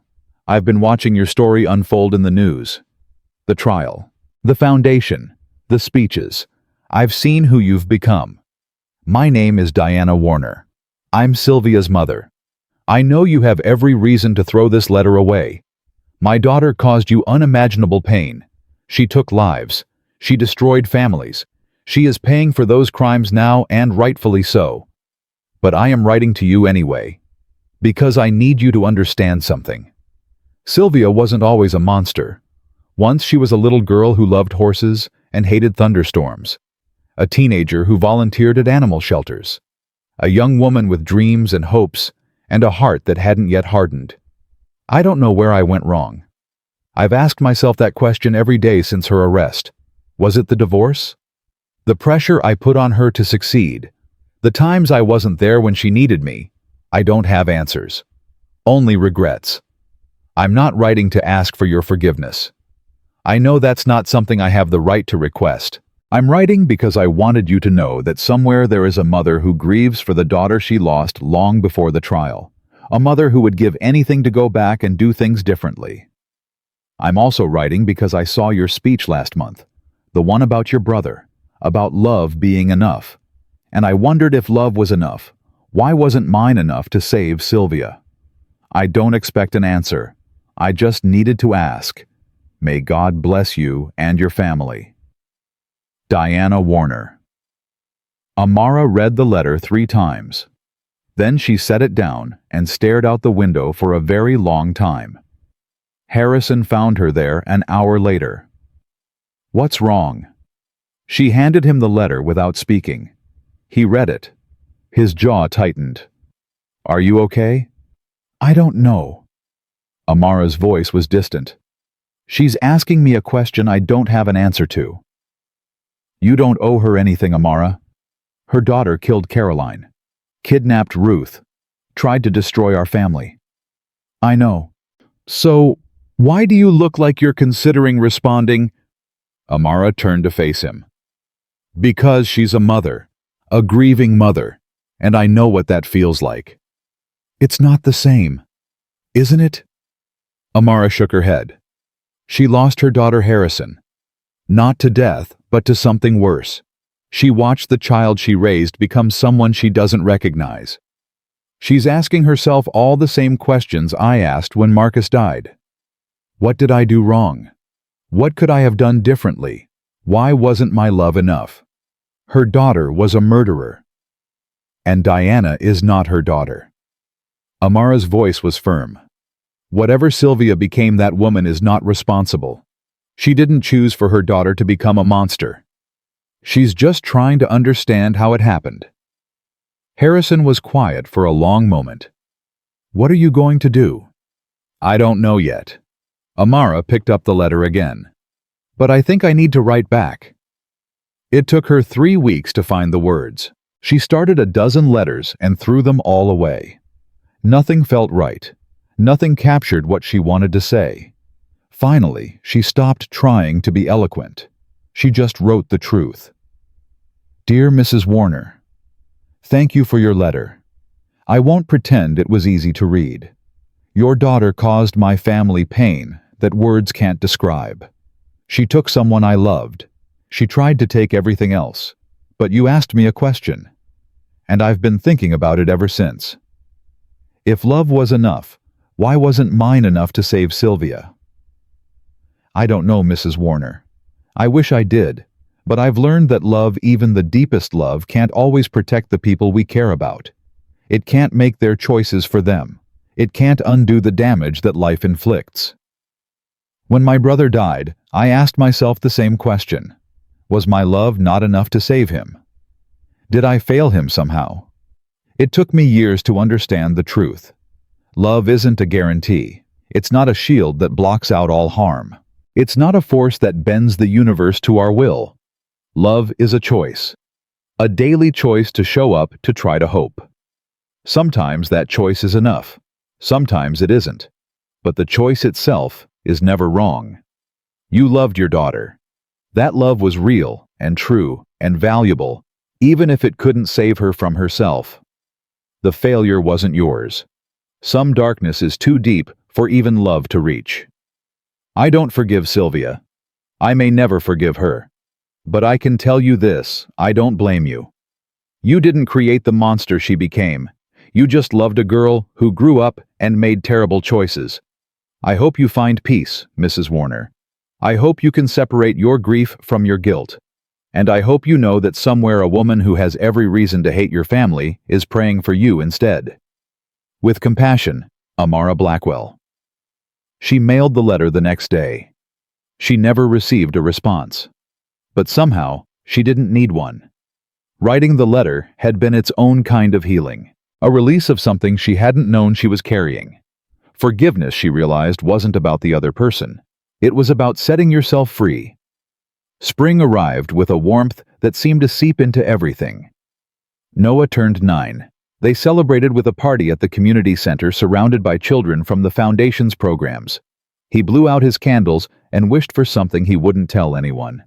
[SPEAKER 1] I've been watching your story unfold in the news. The trial, the foundation, the speeches. I've seen who you've become. My name is Diana Warner. I'm Sylvia's mother. I know you have every reason to throw this letter away. My daughter caused you unimaginable pain. She took lives. She destroyed families. She is paying for those crimes now, and rightfully so. But I am writing to you anyway, because I need you to understand something. Sylvia wasn't always a monster. Once she was a little girl who loved horses and hated thunderstorms. A teenager who volunteered at animal shelters. A young woman with dreams and hopes, and a heart that hadn't yet hardened. I don't know where I went wrong. I've asked myself that question every day since her arrest. Was it the divorce? The pressure I put on her to succeed? The times I wasn't there when she needed me? I don't have answers. Only regrets. I'm not writing to ask for your forgiveness. I know that's not something I have the right to request. I'm writing because I wanted you to know that somewhere there is a mother who grieves for the daughter she lost long before the trial. A mother who would give anything to go back and do things differently. I'm also writing because I saw your speech last month, the one about your brother, about love being enough. And I wondered if love was enough. Why wasn't mine enough to save Sylvia? I don't expect an answer. I just needed to ask. May God bless you and your family. Diana Warner. Amara read the letter 3 times. Then she set it down and stared out the window for a very long time. Harrison found her there an hour later. What's wrong? She handed him the letter without speaking. He read it. His jaw tightened. Are you okay? I don't know. Amara's voice was distant. She's asking me a question I don't have an answer to. You don't owe her anything, Amara. Her daughter killed Caroline. Kidnapped Ruth. Tried to destroy our family. I know. So, why do you look like you're considering responding? Amara turned to face him. Because she's a mother. A grieving mother. And I know what that feels like. It's not the same. Isn't it? Amara shook her head. She lost her daughter Harrison. Not to death, but to something worse. She watched the child she raised become someone she doesn't recognize. She's asking herself all the same questions I asked when Marcus died. What did I do wrong? What could I have done differently? Why wasn't my love enough? Her daughter was a murderer. And Diana is not her daughter. Amara's voice was firm. Whatever Sylvia became, that woman is not responsible. She didn't choose for her daughter to become a monster. She's just trying to understand how it happened. Harrison was quiet for a long moment. What are you going to do? I don't know yet. Amara picked up the letter again. But I think I need to write back. It took her 3 weeks to find the words. She started a dozen letters and threw them all away. Nothing felt right. Nothing captured what she wanted to say. Finally, she stopped trying to be eloquent. She just wrote the truth. Dear Mrs. Warner, thank you for your letter. I won't pretend it was easy to read. Your daughter caused my family pain that words can't describe. She took someone I loved. She tried to take everything else. But you asked me a question. And I've been thinking about it ever since. If love was enough, why wasn't mine enough to save Sylvia? I don't know, Mrs. Warner. I wish I did. But I've learned that love, even the deepest love, can't always protect the people we care about. It can't make their choices for them. It can't undo the damage that life inflicts. When my brother died, I asked myself the same question. Was my love not enough to save him? Did I fail him somehow? It took me years to understand the truth. Love isn't a guarantee. It's not a shield that blocks out all harm. It's not a force that bends the universe to our will. Love is a choice. A daily choice to show up, to try to hope. Sometimes that choice is enough. Sometimes it isn't. But the choice itself is never wrong. You loved your daughter. That love was real and true and valuable, even if it couldn't save her from herself. The failure wasn't yours. Some darkness is too deep for even love to reach. I don't forgive Sylvia. I may never forgive her. But I can tell you this, I don't blame you. You didn't create the monster she became. You just loved a girl who grew up and made terrible choices. I hope you find peace, Mrs. Warner. I hope you can separate your grief from your guilt. And I hope you know that somewhere a woman who has every reason to hate your family is praying for you instead. With compassion, Amara Blackwell. She mailed the letter the next day. She never received a response. But somehow, she didn't need one. Writing the letter had been its own kind of healing, a release of something she hadn't known she was carrying. Forgiveness, she realized, wasn't about the other person. It was about setting yourself free. Spring arrived with a warmth that seemed to seep into everything. Noah turned 9. They celebrated with a party at the community center surrounded by children from the Foundation's programs. He blew out his candles and wished for something he wouldn't tell anyone.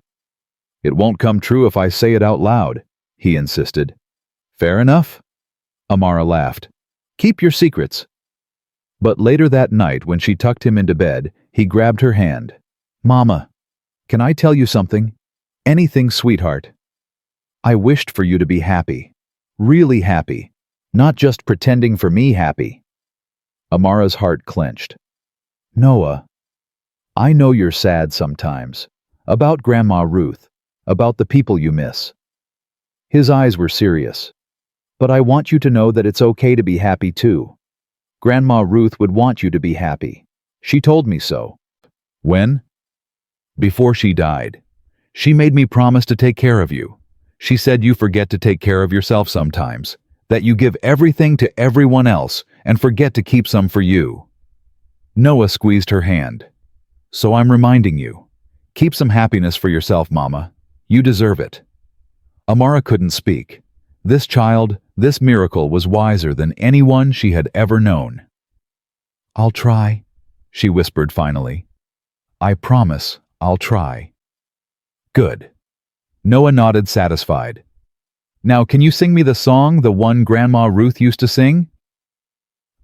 [SPEAKER 1] "It won't come true if I say it out loud," he insisted. "Fair enough." Amara laughed. "Keep your secrets." But later that night, when she tucked him into bed, he grabbed her hand. "Mama, can I tell you something? Anything, sweetheart. I wished for you to be happy. Really happy. Not just pretending for me happy." Amara's heart clenched. "Noah, I know you're sad sometimes. About Grandma Ruth. About the people you miss." His eyes were serious. "But I want you to know that it's okay to be happy too. Grandma Ruth would want you to be happy. She told me so." "When?" "Before she died. She made me promise to take care of you. She said you forget to take care of yourself sometimes, that you give everything to everyone else and forget to keep some for you." Noah squeezed her hand. "So I'm reminding you. Keep some happiness for yourself, Mama. You deserve it." Amara couldn't speak. This child, this miracle, was wiser than anyone she had ever known. "I'll try," she whispered finally. "I promise I'll try." "Good." Noah nodded, satisfied. "Now can you sing me the song, the one Grandma Ruth used to sing?"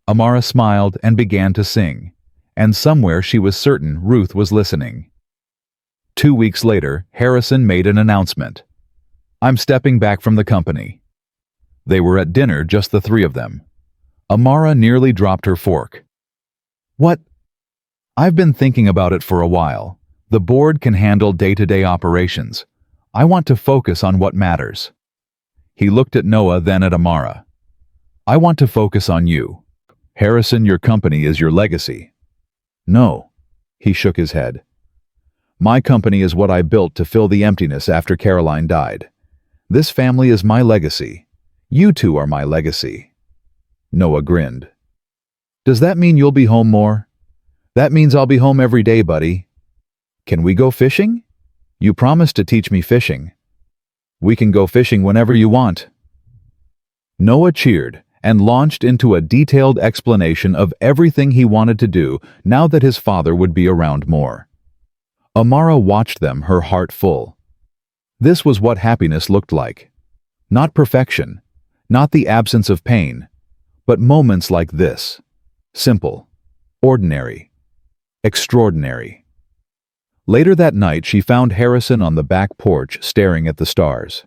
[SPEAKER 1] Amara smiled and began to sing, and somewhere she was certain Ruth was listening. 2 weeks later, Harrison made an announcement. "I'm stepping back from the company." They were at dinner, just the three of them. Amara nearly dropped her fork. "What?" "I've been thinking about it for a while. The board can handle day-to-day operations. I want to focus on what matters." He looked at Noah, then at Amara. "I want to focus on you. Harrison, your company is your legacy." "No." He shook his head. "My company is what I built to fill the emptiness after Caroline died. This family is my legacy. You two are my legacy." Noah grinned. "Does that mean you'll be home more?" "That means I'll be home every day, buddy." "Can we go fishing? You promised to teach me fishing." "We can go fishing whenever you want." Noah cheered and launched into a detailed explanation of everything he wanted to do now that his father would be around more. Amara watched them, her heart full. This was what happiness looked like. Not perfection, not the absence of pain, but moments like this. Simple, ordinary, extraordinary. Later that night, she found Harrison on the back porch staring at the stars.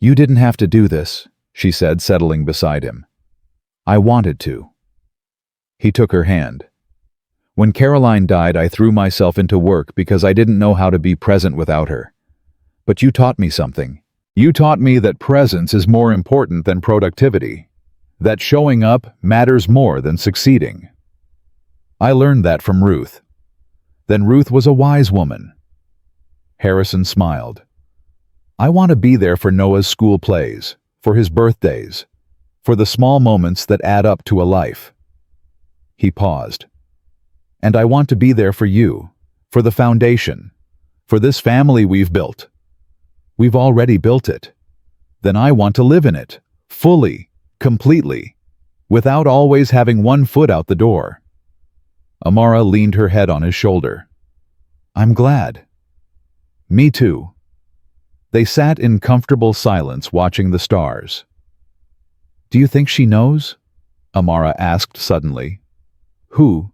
[SPEAKER 1] "You didn't have to do this," she said, settling beside him. "I wanted to." He took her hand. "When Caroline died, I threw myself into work because I didn't know how to be present without her. But you taught me something. You taught me that presence is more important than productivity, that showing up matters more than succeeding. I learned that from Ruth. Then Ruth was a wise woman." Harrison smiled. "I want to be there for Noah's school plays, for his birthdays, for the small moments that add up to a life." He paused. "And I want to be there for you, for the foundation, for this family we've built. We've already built it. Then I want to live in it, fully, completely, without always having one foot out the door." Amara leaned her head on his shoulder. "I'm glad." "Me too." They sat in comfortable silence watching the stars. "Do you think she knows?" Amara asked suddenly. "Who?"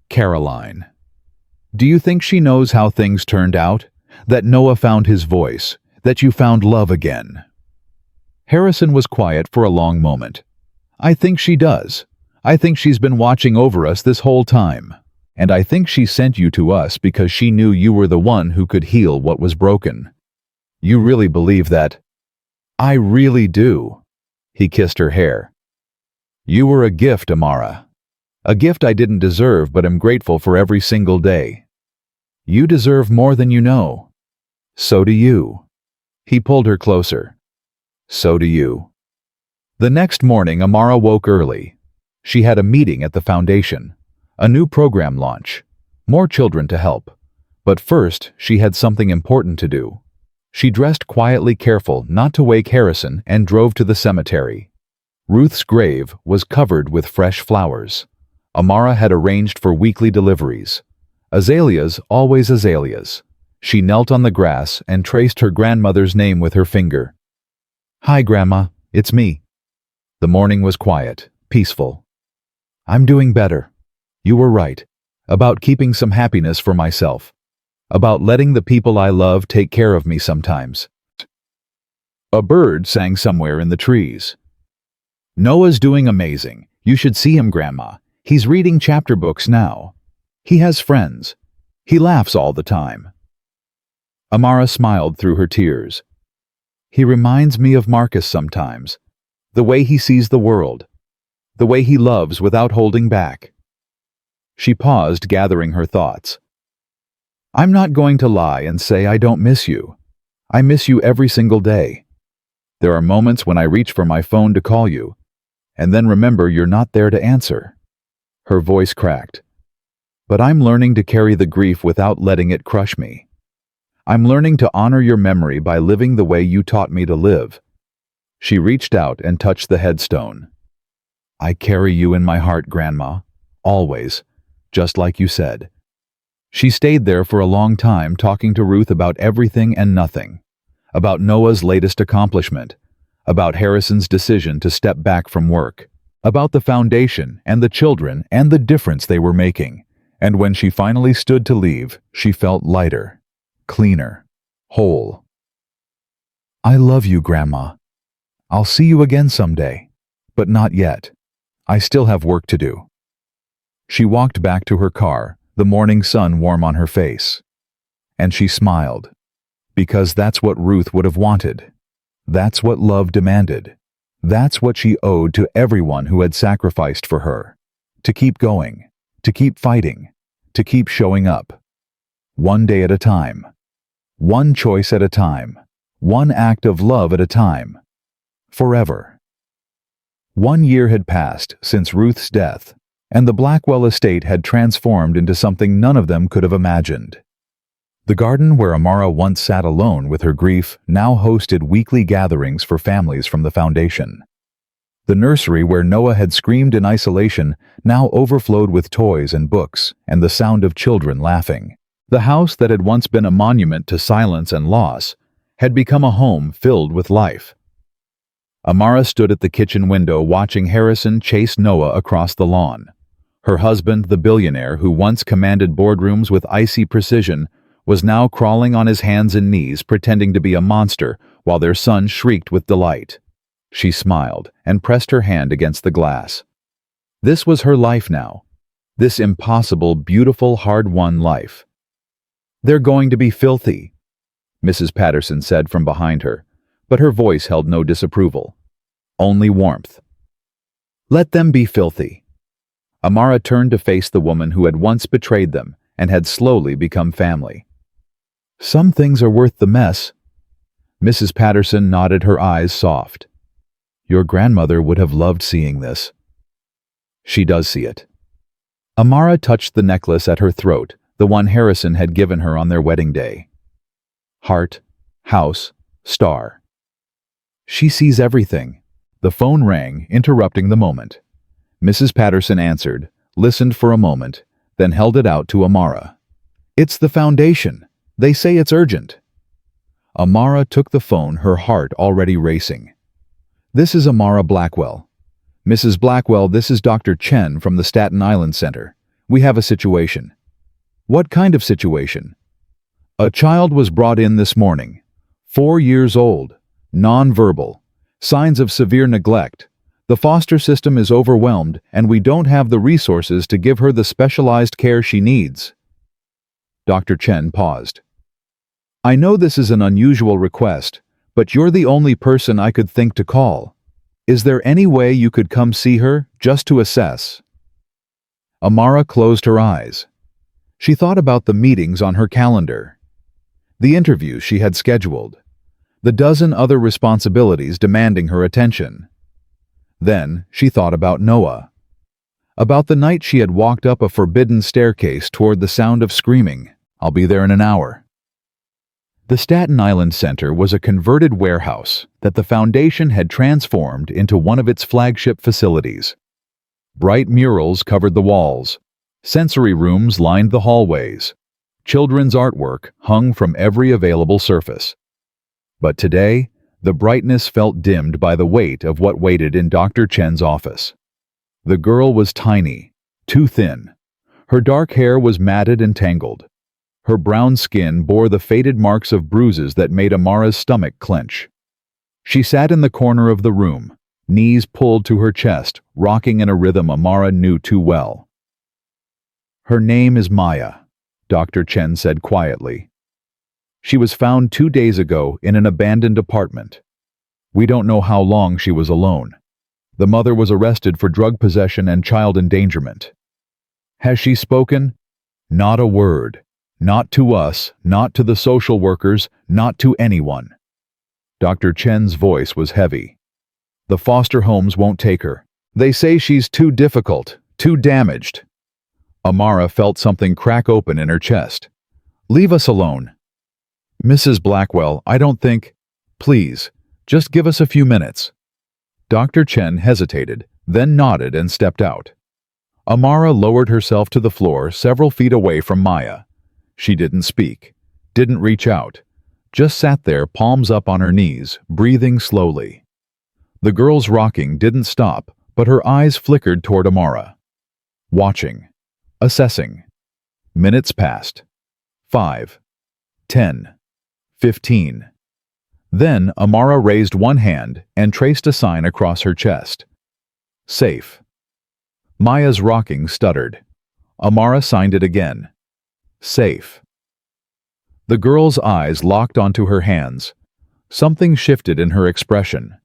[SPEAKER 1] "Caroline. Do you think she knows how things turned out? That Noah found his voice, that you found love again?" Harrison was quiet for a long moment. "I think she does. I think she's been watching over us this whole time. And I think she sent you to us because she knew you were the one who could heal what was broken. You really believe that?" "I really do." He kissed her hair. "You were a gift, Amara. A gift I didn't deserve but am grateful for every single day. You deserve more than you know. So do you." He pulled her closer. "So do you." The next morning, Amara woke early. She had a meeting at the foundation, a new program launch, more children to help. But first, she had something important to do. She dressed quietly, careful not to wake Harrison, and drove to the cemetery. Ruth's grave was covered with fresh flowers. Amara had arranged for weekly deliveries. Azaleas, always azaleas. She knelt on the grass and traced her grandmother's name with her finger. "Hi, Grandma, it's me." The morning was quiet, peaceful. "I'm doing better. You were right. About keeping some happiness for myself. About letting the people I love take care of me sometimes." A bird sang somewhere in the trees. "Noah's doing amazing. You should see him, Grandma. He's reading chapter books now. He has friends. He laughs all the time." Amara smiled through her tears. "He reminds me of Marcus sometimes. The way he sees the world. The way he loves without holding back." She paused, gathering her thoughts. "I'm not going to lie and say I don't miss you. I miss you every single day. There are moments when I reach for my phone to call you, and then remember you're not there to answer." Her voice cracked. "But I'm learning to carry the grief without letting it crush me. I'm learning to honor your memory by living the way you taught me to live." She reached out and touched the headstone. "I carry you in my heart, Grandma, always, just like you said." She stayed there for a long time, talking to Ruth about everything and nothing. About Noah's latest accomplishment. About Harrison's decision to step back from work. About the foundation and the children and the difference they were making. And when she finally stood to leave, she felt lighter, cleaner, whole. "I love you, Grandma. I'll see you again someday, but not yet. I still have work to do." She walked back to her car, the morning sun warm on her face. And she smiled. Because that's what Ruth would have wanted. That's what love demanded. That's what she owed to everyone who had sacrificed for her. To keep going, to keep fighting, to keep showing up. One day at a time. One choice at a time. One act of love at a time. Forever. 1 year had passed since Ruth's death, and the Blackwell estate had transformed into something none of them could have imagined. The garden where Amara once sat alone with her grief now hosted weekly gatherings for families from the foundation. The nursery where Noah had screamed in isolation now overflowed with toys and books and the sound of children laughing. The house that had once been a monument to silence and loss had become a home filled with life. Amara stood at the kitchen window watching Harrison chase Noah across the lawn. Her husband, the billionaire who once commanded boardrooms with icy precision, was now crawling on his hands and knees pretending to be a monster while their son shrieked with delight. She smiled and pressed her hand against the glass. This was her life now. This impossible, beautiful, hard-won life. "They're going to be filthy," Mrs. Patterson said from behind her, but her voice held no disapproval. Only warmth. "Let them be filthy." Amara turned to face the woman who had once betrayed them and had slowly become family. "Some things are worth the mess." Mrs. Patterson nodded, her eyes soft. "Your grandmother would have loved seeing this." "She does see it." Amara touched the necklace at her throat, the one Harrison had given her on their wedding day. Heart, house, star. She sees everything. The phone rang, interrupting the moment. Mrs. Patterson answered, listened for a moment, then held it out to Amara. "It's the foundation. They say it's urgent." Amara took the phone, her heart already racing. "This is Amara Blackwell." "Mrs. Blackwell, this is Dr. Chen from the Staten Island Center. We have a situation." "What kind of situation?" "A child was brought in this morning. 4 years old. Non-verbal. Signs of severe neglect. The foster system is overwhelmed, and we don't have the resources to give her the specialized care she needs." Dr. Chen paused. "I know this is an unusual request, but you're the only person I could think to call. Is there any way you could come see her, just to assess?" Amara closed her eyes. She thought about the meetings on her calendar, the interviews she had scheduled, the dozen other responsibilities demanding her attention. Then she thought about Noah, about the night she had walked up a forbidden staircase toward the sound of screaming. "I'll be there in an hour." The Staten Island Center was a converted warehouse that the foundation had transformed into one of its flagship facilities. Bright murals covered the walls, sensory rooms lined the hallways, children's artwork hung from every available surface. But today, the brightness felt dimmed by the weight of what waited in Dr. Chen's office. The girl was tiny, too thin. Her dark hair was matted and tangled. Her brown skin bore the faded marks of bruises that made Amara's stomach clench. She sat in the corner of the room, knees pulled to her chest, rocking in a rhythm Amara knew too well. "Her name is Maya," Dr. Chen said quietly. "She was found 2 days ago in an abandoned apartment. We don't know how long she was alone. The mother was arrested for drug possession and child endangerment." "Has she spoken?" "Not a word. Not to us, not to the social workers, not to anyone." Dr. Chen's voice was heavy. "The foster homes won't take her. They say she's too difficult, too damaged." Amara felt something crack open in her chest. "Leave us alone." "Mrs. Blackwell, I don't think—" "Please, just give us a few minutes." Dr. Chen hesitated, then nodded and stepped out. Amara lowered herself to the floor several feet away from Maya. She didn't speak, didn't reach out, just sat there, palms up on her knees, breathing slowly. The girl's rocking didn't stop, but her eyes flickered toward Amara. Watching, assessing. Minutes passed. 5, 10, 15. Then Amara raised one hand and traced a sign across her chest. "Safe." Maya's rocking stuttered. Amara signed it again. "Safe." The girl's eyes locked onto her hands. Something shifted in her expression.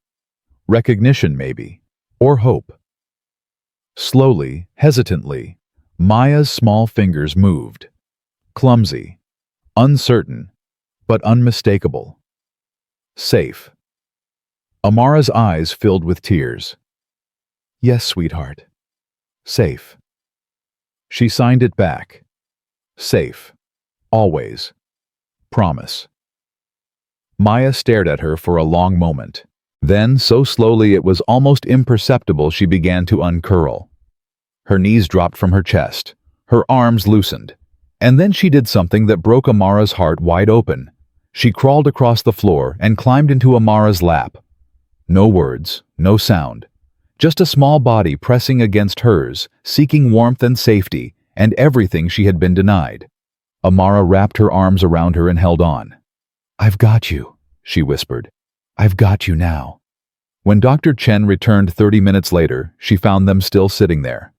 [SPEAKER 1] Recognition, maybe, or hope. Slowly, hesitantly, Maya's small fingers moved. Clumsy, uncertain, but unmistakable. "Safe." Amara's eyes filled with tears. "Yes, sweetheart. Safe." She signed it back. "Safe. Always. Promise." Maya stared at her for a long moment. Then, so slowly it was almost imperceptible, she began to uncurl. Her knees dropped from her chest. Her arms loosened. And then she did something that broke Amara's heart wide open. She crawled across the floor and climbed into Amara's lap. No words, no sound. Just a small body pressing against hers, seeking warmth and safety, and everything she had been denied. Amara wrapped her arms around her and held on. "I've got you," she whispered. "I've got you now." When Dr. Chen returned 30 minutes later, she found them still sitting there.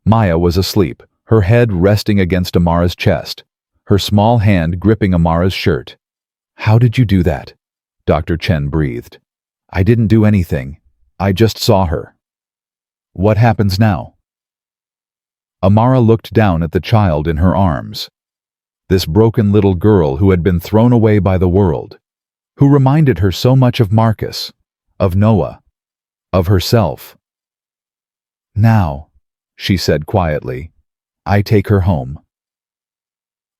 [SPEAKER 1] Maya was asleep, her head resting against Amara's chest, her small hand gripping Amara's shirt. "How did you do that?" Dr. Chen breathed. "I didn't do anything. I just saw her." "What happens now?" Amara looked down at the child in her arms. This broken little girl who had been thrown away by the world, who reminded her so much of Marcus, of Noah, of herself. "Now," she said quietly, "I take her home."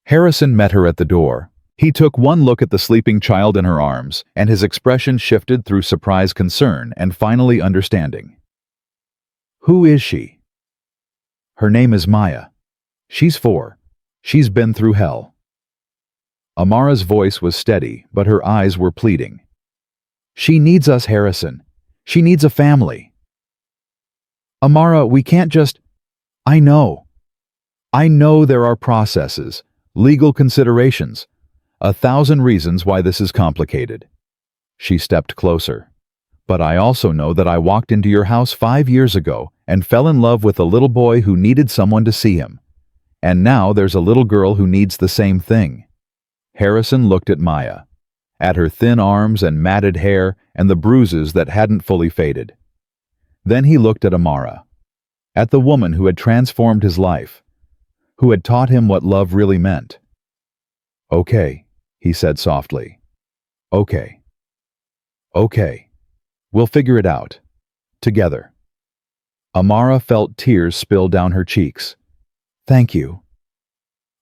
[SPEAKER 1] Harrison met her at the door. He took one look at the sleeping child in her arms, and his expression shifted through surprised concern and finally understanding. "Who is she?" "Her name is Maya. She's 4. She's been through hell." Amara's voice was steady, but her eyes were pleading. "She needs us, Harrison. She needs a family." "Amara, we can't just—" "I know. I know there are processes, legal considerations, 1,000 reasons why this is complicated." She stepped closer. But I also know that I walked into your house 5 years ago and fell in love with a little boy who needed someone to see him. And now there's a little girl who needs the same thing." Harrison looked at Maya, at her thin arms and matted hair and the bruises that hadn't fully faded. Then he looked at Amara, at the woman who had transformed his life, who had taught him what love really meant. "Okay," he said softly. "Okay. Okay. We'll figure it out. Together." Amara felt tears spill down her cheeks. "Thank you."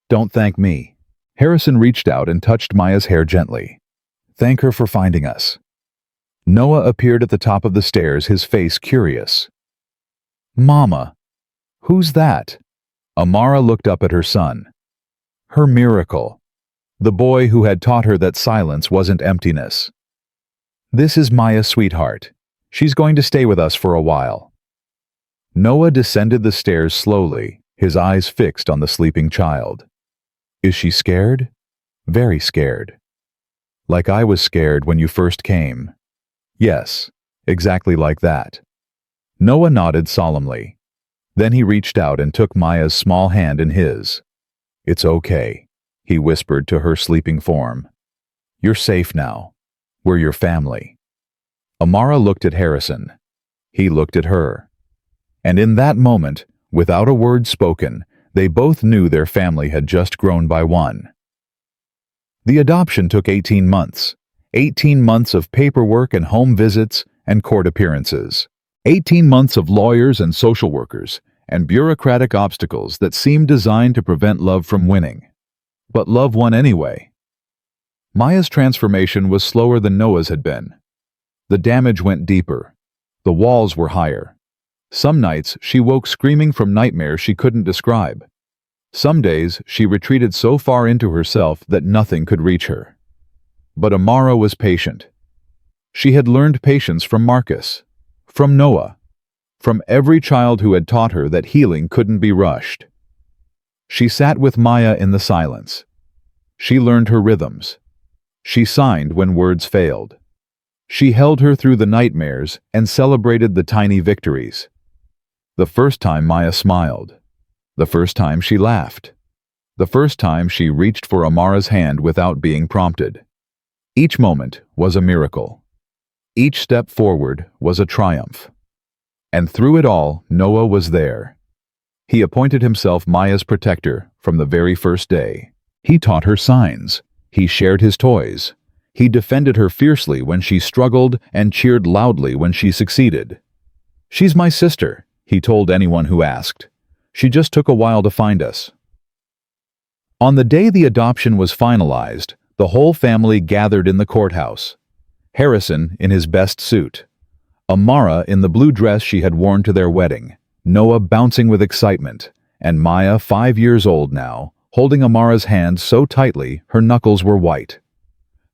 [SPEAKER 1] "Don't thank me." Harrison reached out and touched Maya's hair gently. "Thank her for finding us." Noah appeared at the top of the stairs, his face curious. "Mama, who's that?" Amara looked up at her son. Her miracle. The boy who had taught her that silence wasn't emptiness. "This is Maya's sweetheart. She's going to stay with us for a while." Noah descended the stairs slowly, his eyes fixed on the sleeping child. "Is she scared?" "Very scared." "Like I was scared when you first came." "Yes, exactly like that." Noah nodded solemnly. Then he reached out and took Maya's small hand in his. "It's okay," he whispered to her sleeping form. "You're safe now. We're your family." Amara looked at Harrison. He looked at her. And in that moment, without a word spoken, they both knew their family had just grown by one. The adoption took 18 months. 18 months of paperwork and home visits and court appearances. 18 months of lawyers and social workers and bureaucratic obstacles that seemed designed to prevent love from winning. But love won anyway. Maya's transformation was slower than Noah's had been. The damage went deeper. The walls were higher. Some nights she woke screaming from nightmares she couldn't describe. Some days she retreated so far into herself that nothing could reach her. But Amara was patient. She had learned patience from Marcus, from Noah, from every child who had taught her that healing couldn't be rushed. She sat with Maya in the silence. She learned her rhythms. She signed when words failed. She held her through the nightmares and celebrated the tiny victories. The first time Maya smiled. The first time she laughed. The first time she reached for Amara's hand without being prompted. Each moment was a miracle. Each step forward was a triumph. And through it all, Noah was there. He appointed himself Maya's protector from the very first day. He taught her signs. He shared his toys. He defended her fiercely when she struggled and cheered loudly when she succeeded. "She's my sister," he told anyone who asked. "She just took a while to find us." On the day the adoption was finalized, the whole family gathered in the courthouse. Harrison in his best suit. Amara in the blue dress she had worn to their wedding. Noah bouncing with excitement. And Maya, 5 years old now, holding Amara's hand so tightly her knuckles were white.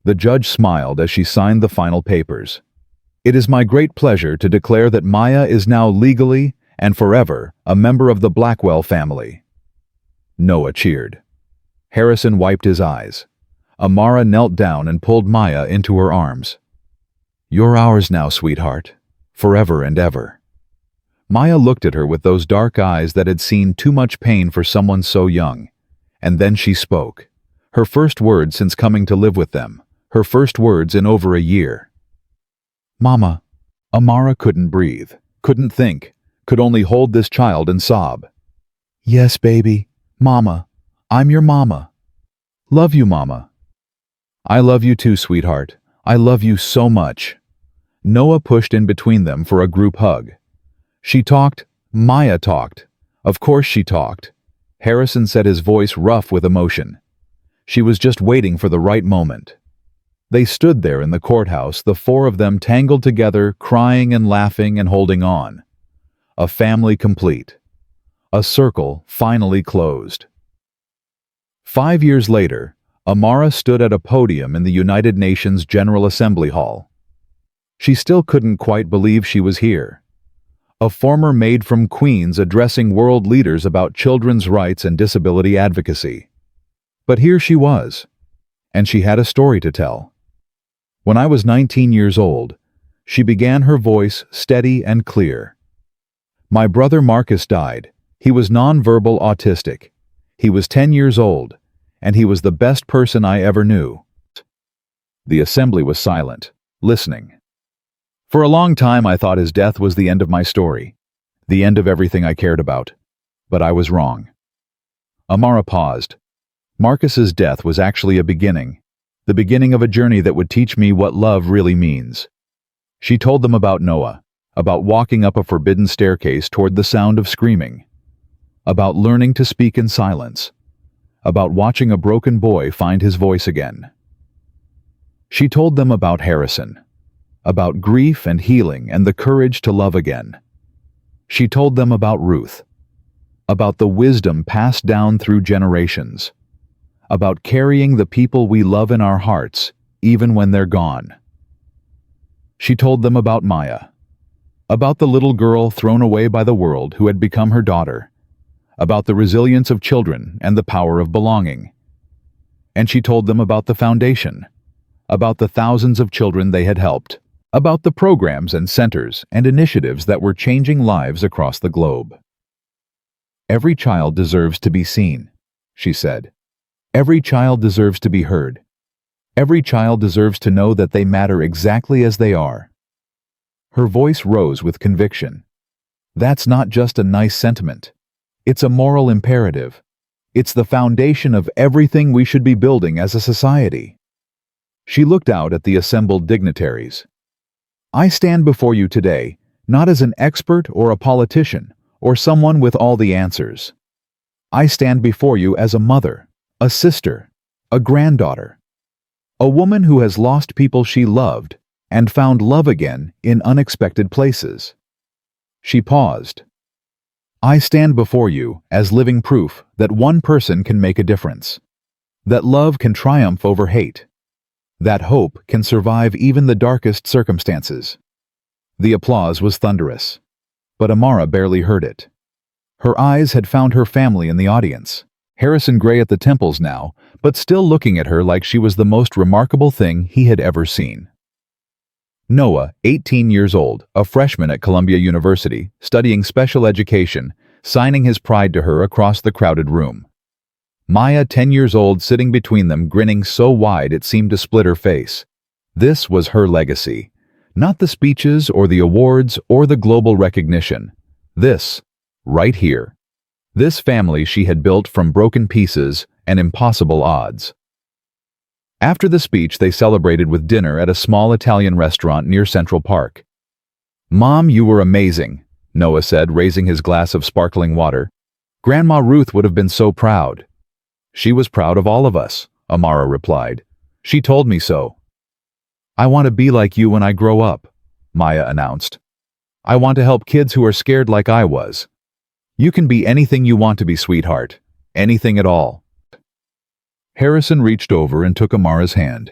[SPEAKER 1] The judge smiled as she signed the final papers. "It is my great pleasure to declare that Maya is now legally and forever a member of the Blackwell family." Noah cheered. Harrison wiped his eyes. Amara knelt down and pulled Maya into her arms. "You're ours now, sweetheart, forever and ever." Maya looked at her with those dark eyes that had seen too much pain for someone so young. And then she spoke. Her first words since coming to live with them. Her first words in over a year. "Mama." Amara couldn't breathe, couldn't think, could only hold this child and sob. "Yes, baby. Mama. I'm your mama. Love you, Mama." "I love you too, sweetheart. I love you so much." Noah pushed in between them for a group hug. She talked. Maya talked. Of course she talked. Harrison said, his voice rough with emotion. She was just waiting for the right moment. They stood there in the courthouse, the four of them tangled together, crying and laughing and holding on. A family complete. A circle finally closed. 5 years later, Amara stood at a podium in the United Nations General Assembly Hall. She still couldn't quite believe she was here. A former maid from Queens addressing world leaders about children's rights and disability advocacy. But here she was, and she had a story to tell. "When I was 19 years old, She began, her voice steady and clear. My brother Marcus died. He was nonverbal autistic. He was 10 years old, and he was the best person I ever knew. The assembly was silent, listening. For a long time I thought his death was the end of my story, the end of everything I cared about. But I was wrong. Amara paused. Marcus's death was actually a beginning, the beginning of a journey that would teach me what love really means. She told them about Noah, about walking up a forbidden staircase toward the sound of screaming, about learning to speak in silence, about watching a broken boy find his voice again. She told them about Harrison, about grief and healing and the courage to love again. She told them about Ruth, about the wisdom passed down through generations, about carrying the people we love in our hearts, even when they're gone. She told them about Maya, about the little girl thrown away by the world who had become her daughter, about the resilience of children and the power of belonging. And she told them about the foundation, about the thousands of children they had helped, about the programs and centers and initiatives that were changing lives across the globe. Every child deserves to be seen, she said. Every child deserves to be heard. Every child deserves to know that they matter exactly as they are. Her voice rose with conviction. That's not just a nice sentiment. It's a moral imperative. It's the foundation of everything we should be building as a society. She looked out at the assembled dignitaries. I stand before you today, not as an expert or a politician, or someone with all the answers. I stand before you as a mother, a sister, a granddaughter, a woman who has lost people she loved and found love again in unexpected places. She paused. I stand before you as living proof that one person can make a difference, that love can triumph over hate, that hope can survive even the darkest circumstances. The applause was thunderous, but Amara barely heard it. Her eyes had found her family in the audience, Harrison Gray at the temples now, but still looking at her like she was the most remarkable thing he had ever seen. Noah, 18 years old, a freshman at Columbia University, studying special education, signing his pride to her across the crowded room. Maya, 10 years old, sitting between them, grinning so wide it seemed to split her face. This was her legacy. Not the speeches or the awards or the global recognition. This, right here. This family she had built from broken pieces and impossible odds. After the speech, they celebrated with dinner at a small Italian restaurant near Central Park. Mom, you were amazing, Noah said, raising his glass of sparkling water. Grandma Ruth would have been so proud. She was proud of all of us, Amara replied. She told me so. I want to be like you when I grow up, Maya announced. I want to help kids who are scared like I was. You can be anything you want to be, sweetheart. Anything at all. Harrison reached over and took Amara's hand.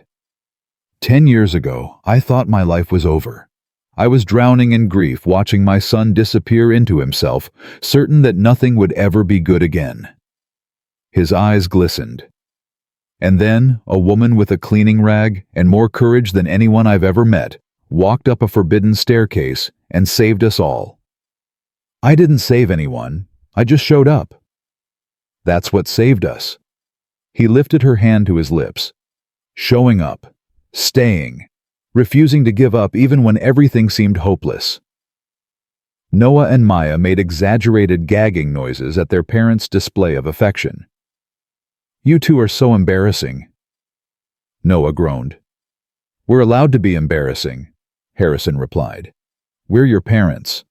[SPEAKER 1] 10 years ago, I thought my life was over. I was drowning in grief, watching my son disappear into himself, certain that nothing would ever be good again. His eyes glistened. And then, a woman with a cleaning rag and more courage than anyone I've ever met walked up a forbidden staircase and saved us all. I didn't save anyone, I just showed up. That's what saved us. He lifted her hand to his lips. Showing up, staying, refusing to give up even when everything seemed hopeless. Noah and Maya made exaggerated gagging noises at their parents' display of affection. You two are so embarrassing. Noah groaned. We're allowed to be embarrassing, Harrison replied. We're your parents.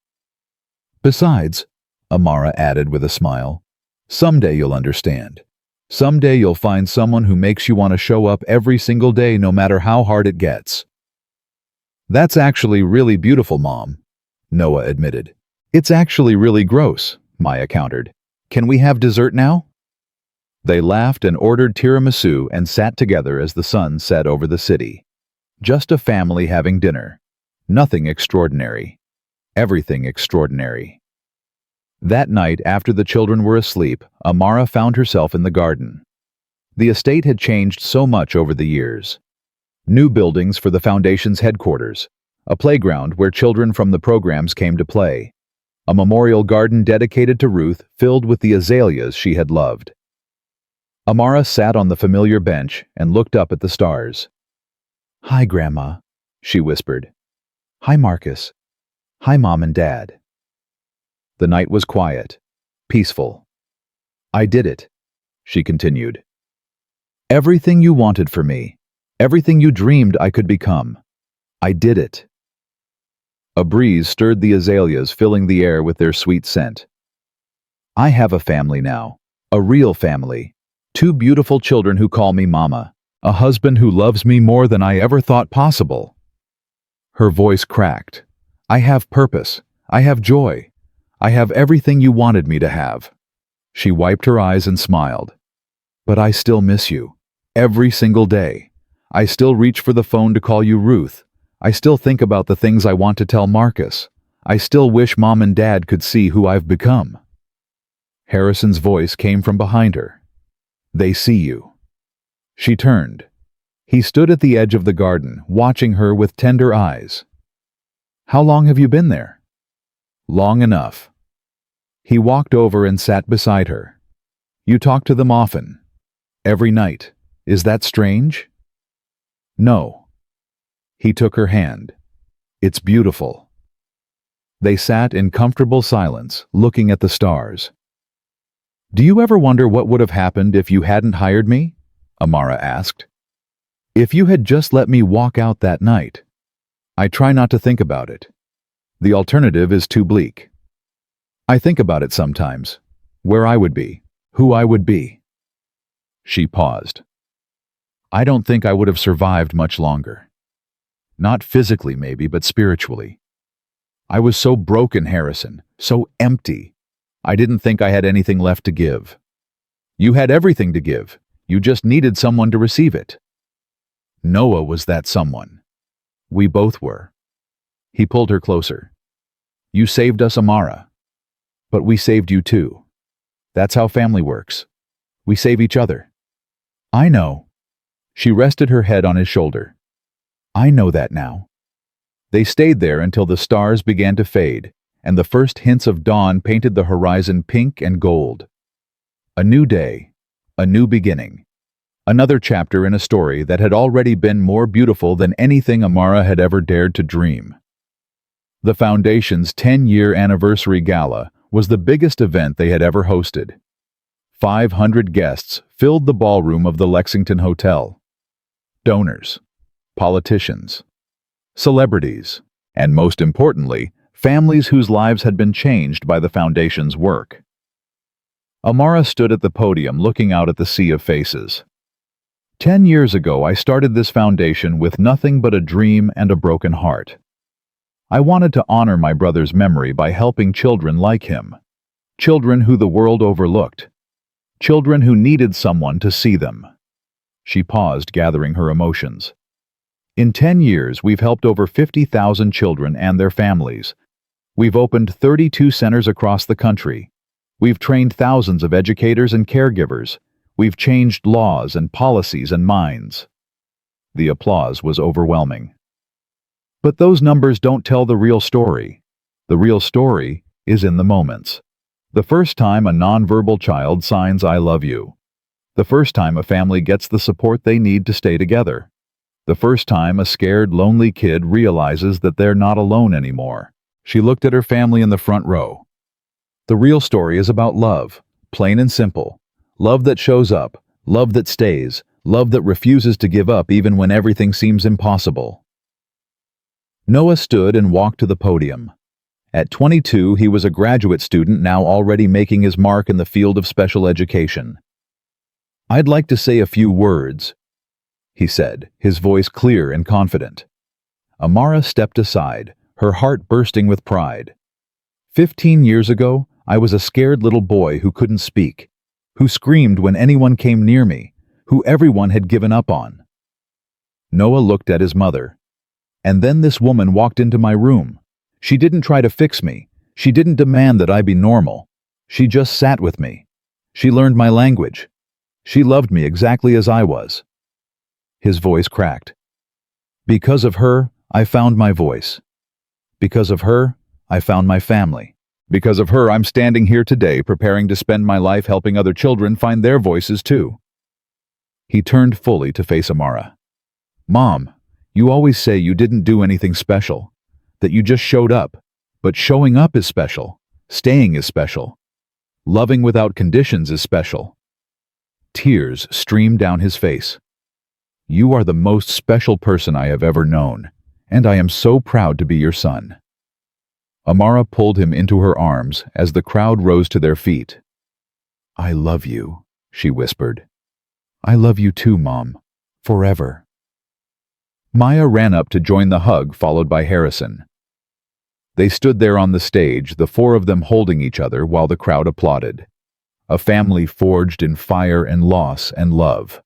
[SPEAKER 1] Besides, Amara added with a smile, someday you'll understand. Someday you'll find someone who makes you want to show up every single day no matter how hard it gets. That's actually really beautiful, Mom, Noah admitted. It's actually really gross, Maya countered. Can we have dessert now? They laughed and ordered tiramisu and sat together as the sun set over the city. Just a family having dinner. Nothing extraordinary. Everything extraordinary. That night, after the children were asleep, Amara found herself in the garden. The estate had changed so much over the years. New buildings for the foundation's headquarters, a playground where children from the programs came to play, a memorial garden dedicated to Ruth filled with the azaleas she had loved. Amara sat on the familiar bench and looked up at the stars. "Hi, Grandma," she whispered. "Hi, Marcus. Hi, Mom and Dad." The night was quiet, peaceful. "I did it," she continued. "Everything you wanted for me, everything you dreamed I could become. I did it." A breeze stirred the azaleas, filling the air with their sweet scent. "I have a family now, a real family. 2 beautiful children who call me Mama, a husband who loves me more than I ever thought possible." Her voice cracked. "I have purpose. I have joy. I have everything you wanted me to have." She wiped her eyes and smiled. "But I still miss you. Every single day. I still reach for the phone to call you Ruth. I still think about the things I want to tell Marcus. I still wish Mom and Dad could see who I've become." Harrison's voice came from behind her. "They see you." She turned. He stood at the edge of the garden, watching her with tender eyes. "How long have you been there?" "Long enough." He walked over and sat beside her. "You talk to them often? Every night? Is that strange?" "No." He took her hand. "It's beautiful." They sat in comfortable silence, looking at the stars. "Do you ever wonder what would have happened if you hadn't hired me?" Amara asked. "If you had just let me walk out that night?" "I try not to think about it. The alternative is too bleak. I think about it sometimes, where I would be, who I would be." She paused. "I don't think I would have survived much longer. Not physically maybe, but spiritually. I was so broken, Harrison, so empty. I didn't think I had anything left to give. You had everything to give. You just needed someone to receive it. Noah was that someone. We both were." He pulled her closer. "You saved us, Amara. But we saved you too. That's how family works. We save each other." "I know." She rested her head on his shoulder. "I know that now." They stayed there until the stars began to fade, and the first hints of dawn painted the horizon pink and gold. A new day, a new beginning. Another chapter in a story that had already been more beautiful than anything Amara had ever dared to dream. The Foundation's 10-year anniversary gala was the biggest event they had ever hosted. 500 guests filled the ballroom of the Lexington Hotel. Donors, politicians, celebrities, and most importantly, families whose lives had been changed by the Foundation's work. Amara stood at the podium looking out at the sea of faces. 10 years ago, I started this foundation with nothing but a dream and a broken heart. I wanted to honor my brother's memory by helping children like him, children who the world overlooked, children who needed someone to see them. She paused, gathering her emotions. In 10 years, we've helped over 50,000 children and their families. We've opened 32 centers across the country. We've trained thousands of educators and caregivers. We've changed laws and policies and minds. The applause was overwhelming. But those numbers don't tell the real story. The real story is in the moments. The first time a nonverbal child signs "I love you." The first time a family gets the support they need to stay together. The first time a scared, lonely kid realizes that they're not alone anymore. She looked at her family in the front row. The real story is about love, plain and simple. Love that shows up, love that stays, love that refuses to give up even when everything seems impossible. Noah stood and walked to the podium. At 22, he was a graduate student now already making his mark in the field of special education. "I'd like to say a few words," he said, his voice clear and confident. Amara stepped aside, her heart bursting with pride. 15 years ago, I was a scared little boy who couldn't speak, who screamed when anyone came near me, who everyone had given up on. Noah looked at his mother. And then this woman walked into my room. She didn't try to fix me. She didn't demand that I be normal. She just sat with me. She learned my language. She loved me exactly as I was. His voice cracked. Because of her, I found my voice. Because of her, I found my family. Because of her, I'm standing here today preparing to spend my life helping other children find their voices too. He turned fully to face Amara. Mom, you always say you didn't do anything special, that you just showed up. But showing up is special. Staying is special. Loving without conditions is special. Tears streamed down his face. You are the most special person I have ever known, and I am so proud to be your son. Amara pulled him into her arms as the crowd rose to their feet. I love you, she whispered. I love you too, Mom. Forever. Maya ran up to join the hug, followed by Harrison. They stood there on the stage, the four of them holding each other while the crowd applauded. A family forged in fire and loss and love.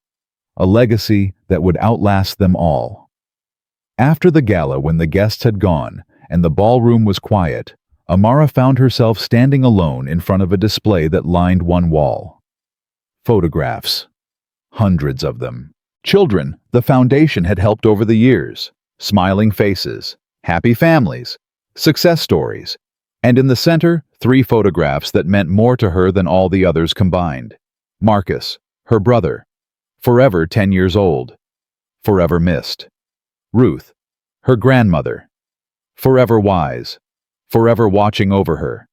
[SPEAKER 1] A legacy that would outlast them all. After the gala, when the guests had gone and the ballroom was quiet, Amara found herself standing alone in front of a display that lined one wall. Photographs. Hundreds of them. Children the foundation had helped over the years. Smiling faces. Happy families. Success stories. And in the center, 3 photographs that meant more to her than all the others combined. Marcus, her brother, forever 10 years old, forever missed. Ruth, her grandmother, forever wise, forever watching over her.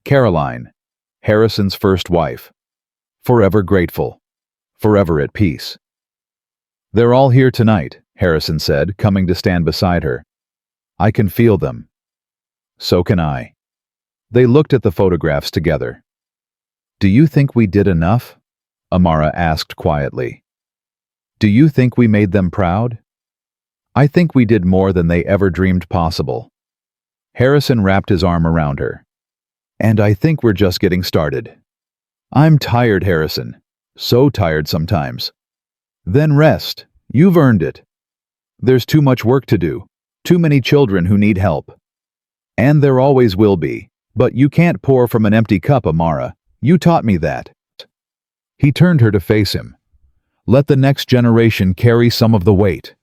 [SPEAKER 1] Caroline, Harrison's first wife, forever grateful, forever at peace. They're all here tonight, Harrison said, coming to stand beside her. I can feel them. So can I. They looked at the photographs together. Do you think we did enough? Amara asked quietly. Do you think we made them proud? I think we did more than they ever dreamed possible. Harrison wrapped his arm around her. And I think we're just getting started. I'm tired, Harrison. So tired sometimes. Then rest. You've earned it. There's too much work to do. Too many children who need help. And there always will be. But you can't pour from an empty cup, Amara. You taught me that. He turned her to face him. Let the next generation carry some of the weight.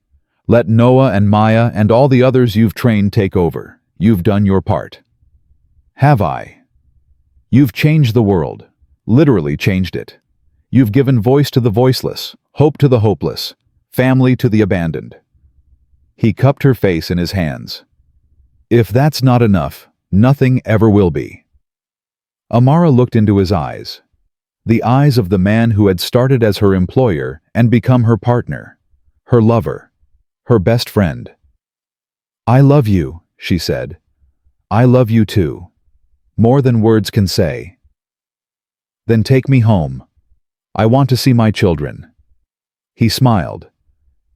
[SPEAKER 1] Let Noah and Maya and all the others you've trained take over. You've done your part. Have I? You've changed the world. Literally changed it. You've given voice to the voiceless, hope to the hopeless, family to the abandoned. He cupped her face in his hands. If that's not enough, nothing ever will be. Amara looked into his eyes. The eyes of the man who had started as her employer and become her partner, her lover, her best friend. I love you, she said. I love you too. More than words can say. Then take me home. I want to see my children. He smiled.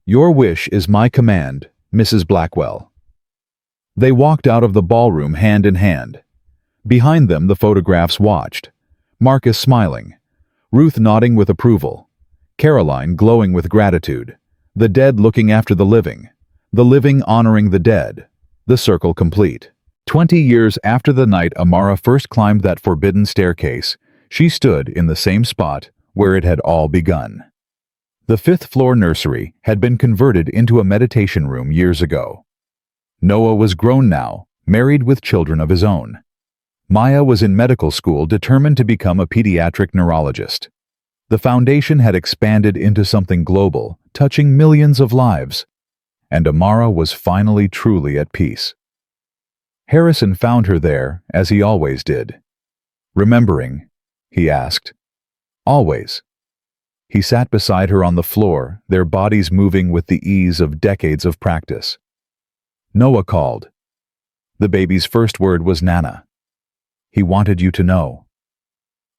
[SPEAKER 1] Your wish is my command, Mrs. Blackwell. They walked out of the ballroom hand in hand. Behind them the photographs watched. Marcus smiling. Ruth nodding with approval. Caroline glowing with gratitude. The dead looking after the living honoring the dead. The circle complete. 20 years after the night Amara first climbed that forbidden staircase, she stood in the same spot where it had all begun. The 5th-floor nursery had been converted into a meditation room years ago. Noah was grown now, married with children of his own. Maya was in medical school, determined to become a pediatric neurologist. The foundation had expanded into something global, touching millions of lives. And Amara was finally truly at peace. Harrison found her there, as he always did. Remembering, he asked. Always. He sat beside her on the floor, their bodies moving with the ease of decades of practice. Noah called. The baby's first word was Nana. He wanted you to know.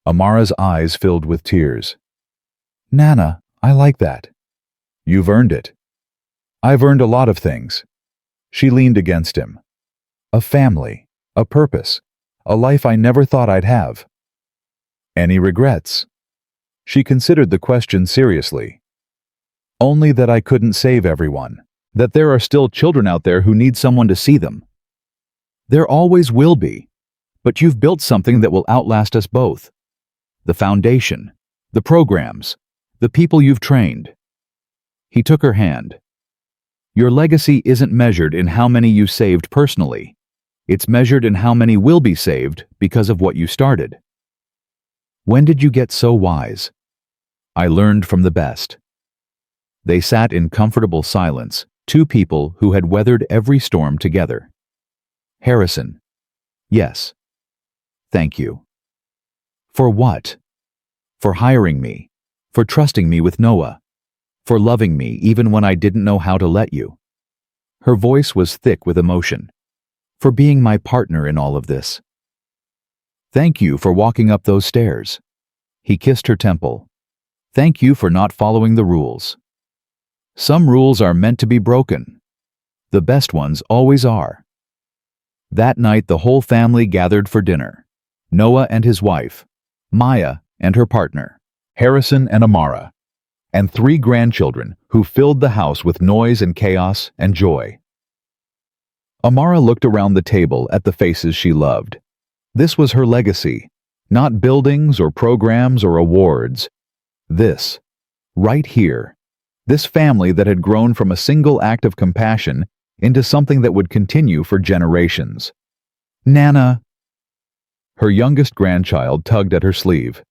[SPEAKER 1] Amara's eyes filled with tears. Nana, I like that. You've earned it. I've earned a lot of things. She leaned against him. A family, a purpose, a life I never thought I'd have. Any regrets? She considered the question seriously. Only that I couldn't save everyone, that there are still children out there who need someone to see them. There always will be, but you've built something that will outlast us both. The foundation, the programs, the people you've trained. He took her hand. Your legacy isn't measured in how many you saved personally. It's measured in how many will be saved because of what you started. When did you get so wise? I learned from the best. They sat in comfortable silence, two people who had weathered every storm together. Harrison. Yes. Thank you. For what? For hiring me. For trusting me with Noah. For loving me even when I didn't know how to let you. Her voice was thick with emotion. For being my partner in all of this. Thank you for walking up those stairs. He kissed her temple. Thank you for not following the rules. Some rules are meant to be broken. The best ones always are. That night the whole family gathered for dinner. Noah and his wife, Maya and her partner, Harrison and Amara, and 3 grandchildren who filled the house with noise and chaos and joy. Amara looked around the table at the faces she loved. This was her legacy, not buildings or programs or awards. This, right here, this family that had grown from a single act of compassion into something that would continue for generations. Nana. Her youngest grandchild tugged at her sleeve.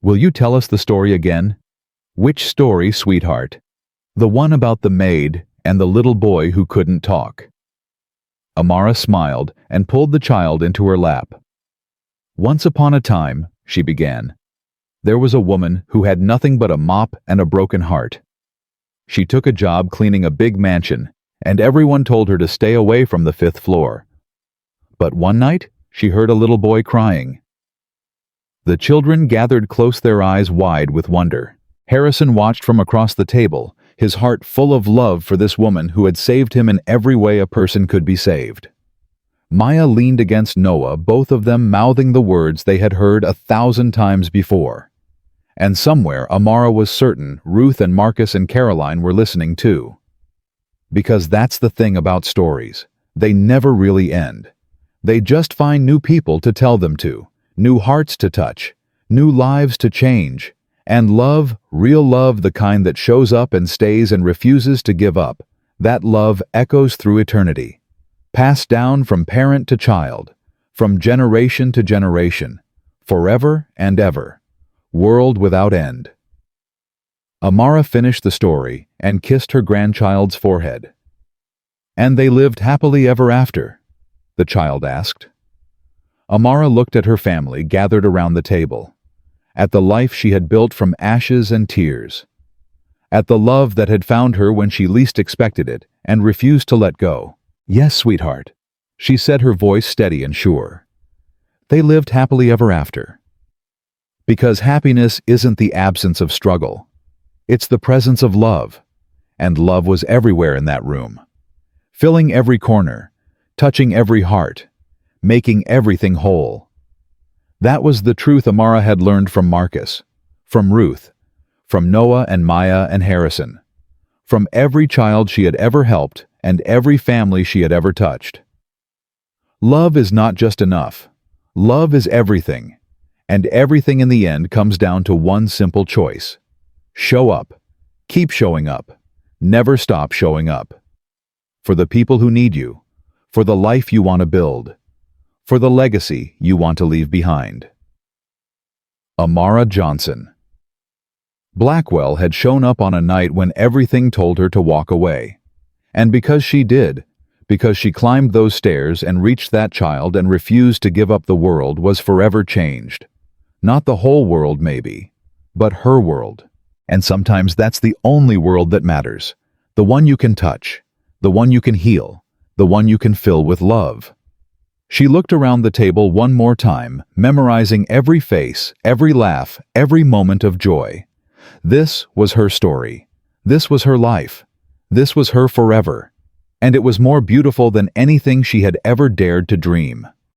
[SPEAKER 1] Will you tell us the story again? Which story, sweetheart? The one about the maid and the little boy who couldn't talk. Amara smiled and pulled the child into her lap. Once upon a time, she began, there was a woman who had nothing but a mop and a broken heart. She took a job cleaning a big mansion, and everyone told her to stay away from the 5th floor. But one night, she heard a little boy crying. The children gathered close, their eyes wide with wonder. Harrison watched from across the table, his heart full of love for this woman who had saved him in every way a person could be saved. Maya leaned against Noah, both of them mouthing the words they had heard 1,000 times before. And somewhere Amara was certain Ruth and Marcus and Caroline were listening too. Because that's the thing about stories. They never really end. They just find new people to tell them to, new hearts to touch, new lives to change. And love, real love, the kind that shows up and stays and refuses to give up, that love echoes through eternity, passed down from parent to child, from generation to generation, forever and ever, world without end. Amara finished the story and kissed her grandchild's forehead. And they lived happily ever after? The child asked. Amara looked at her family gathered around the table. At the life she had built from ashes and tears, at the love that had found her when she least expected it and refused to let go. Yes, sweetheart, she said, her voice steady and sure. They lived happily ever after. Because happiness isn't the absence of struggle. It's the presence of love. And love was everywhere in that room, filling every corner, touching every heart, making everything whole. That was the truth Amara had learned from Marcus, from Ruth, from Noah and Maya and Harrison, from every child she had ever helped and every family she had ever touched. Love is not just enough. Love is everything, and everything in the end comes down to one simple choice. Show up. Keep showing up. Never stop showing up. For the people who need you, for the life you want to build, for the legacy you want to leave behind. Amara Johnson. Blackwell had shown up on a night when everything told her to walk away. And because she did, because she climbed those stairs and reached that child and refused to give up, the world was forever changed. Not the whole world maybe, but her world. And sometimes that's the only world that matters. The one you can touch, the one you can heal, the one you can fill with love. She looked around the table one more time, memorizing every face, every laugh, every moment of joy. This was her story. This was her life. This was her forever. And it was more beautiful than anything she had ever dared to dream.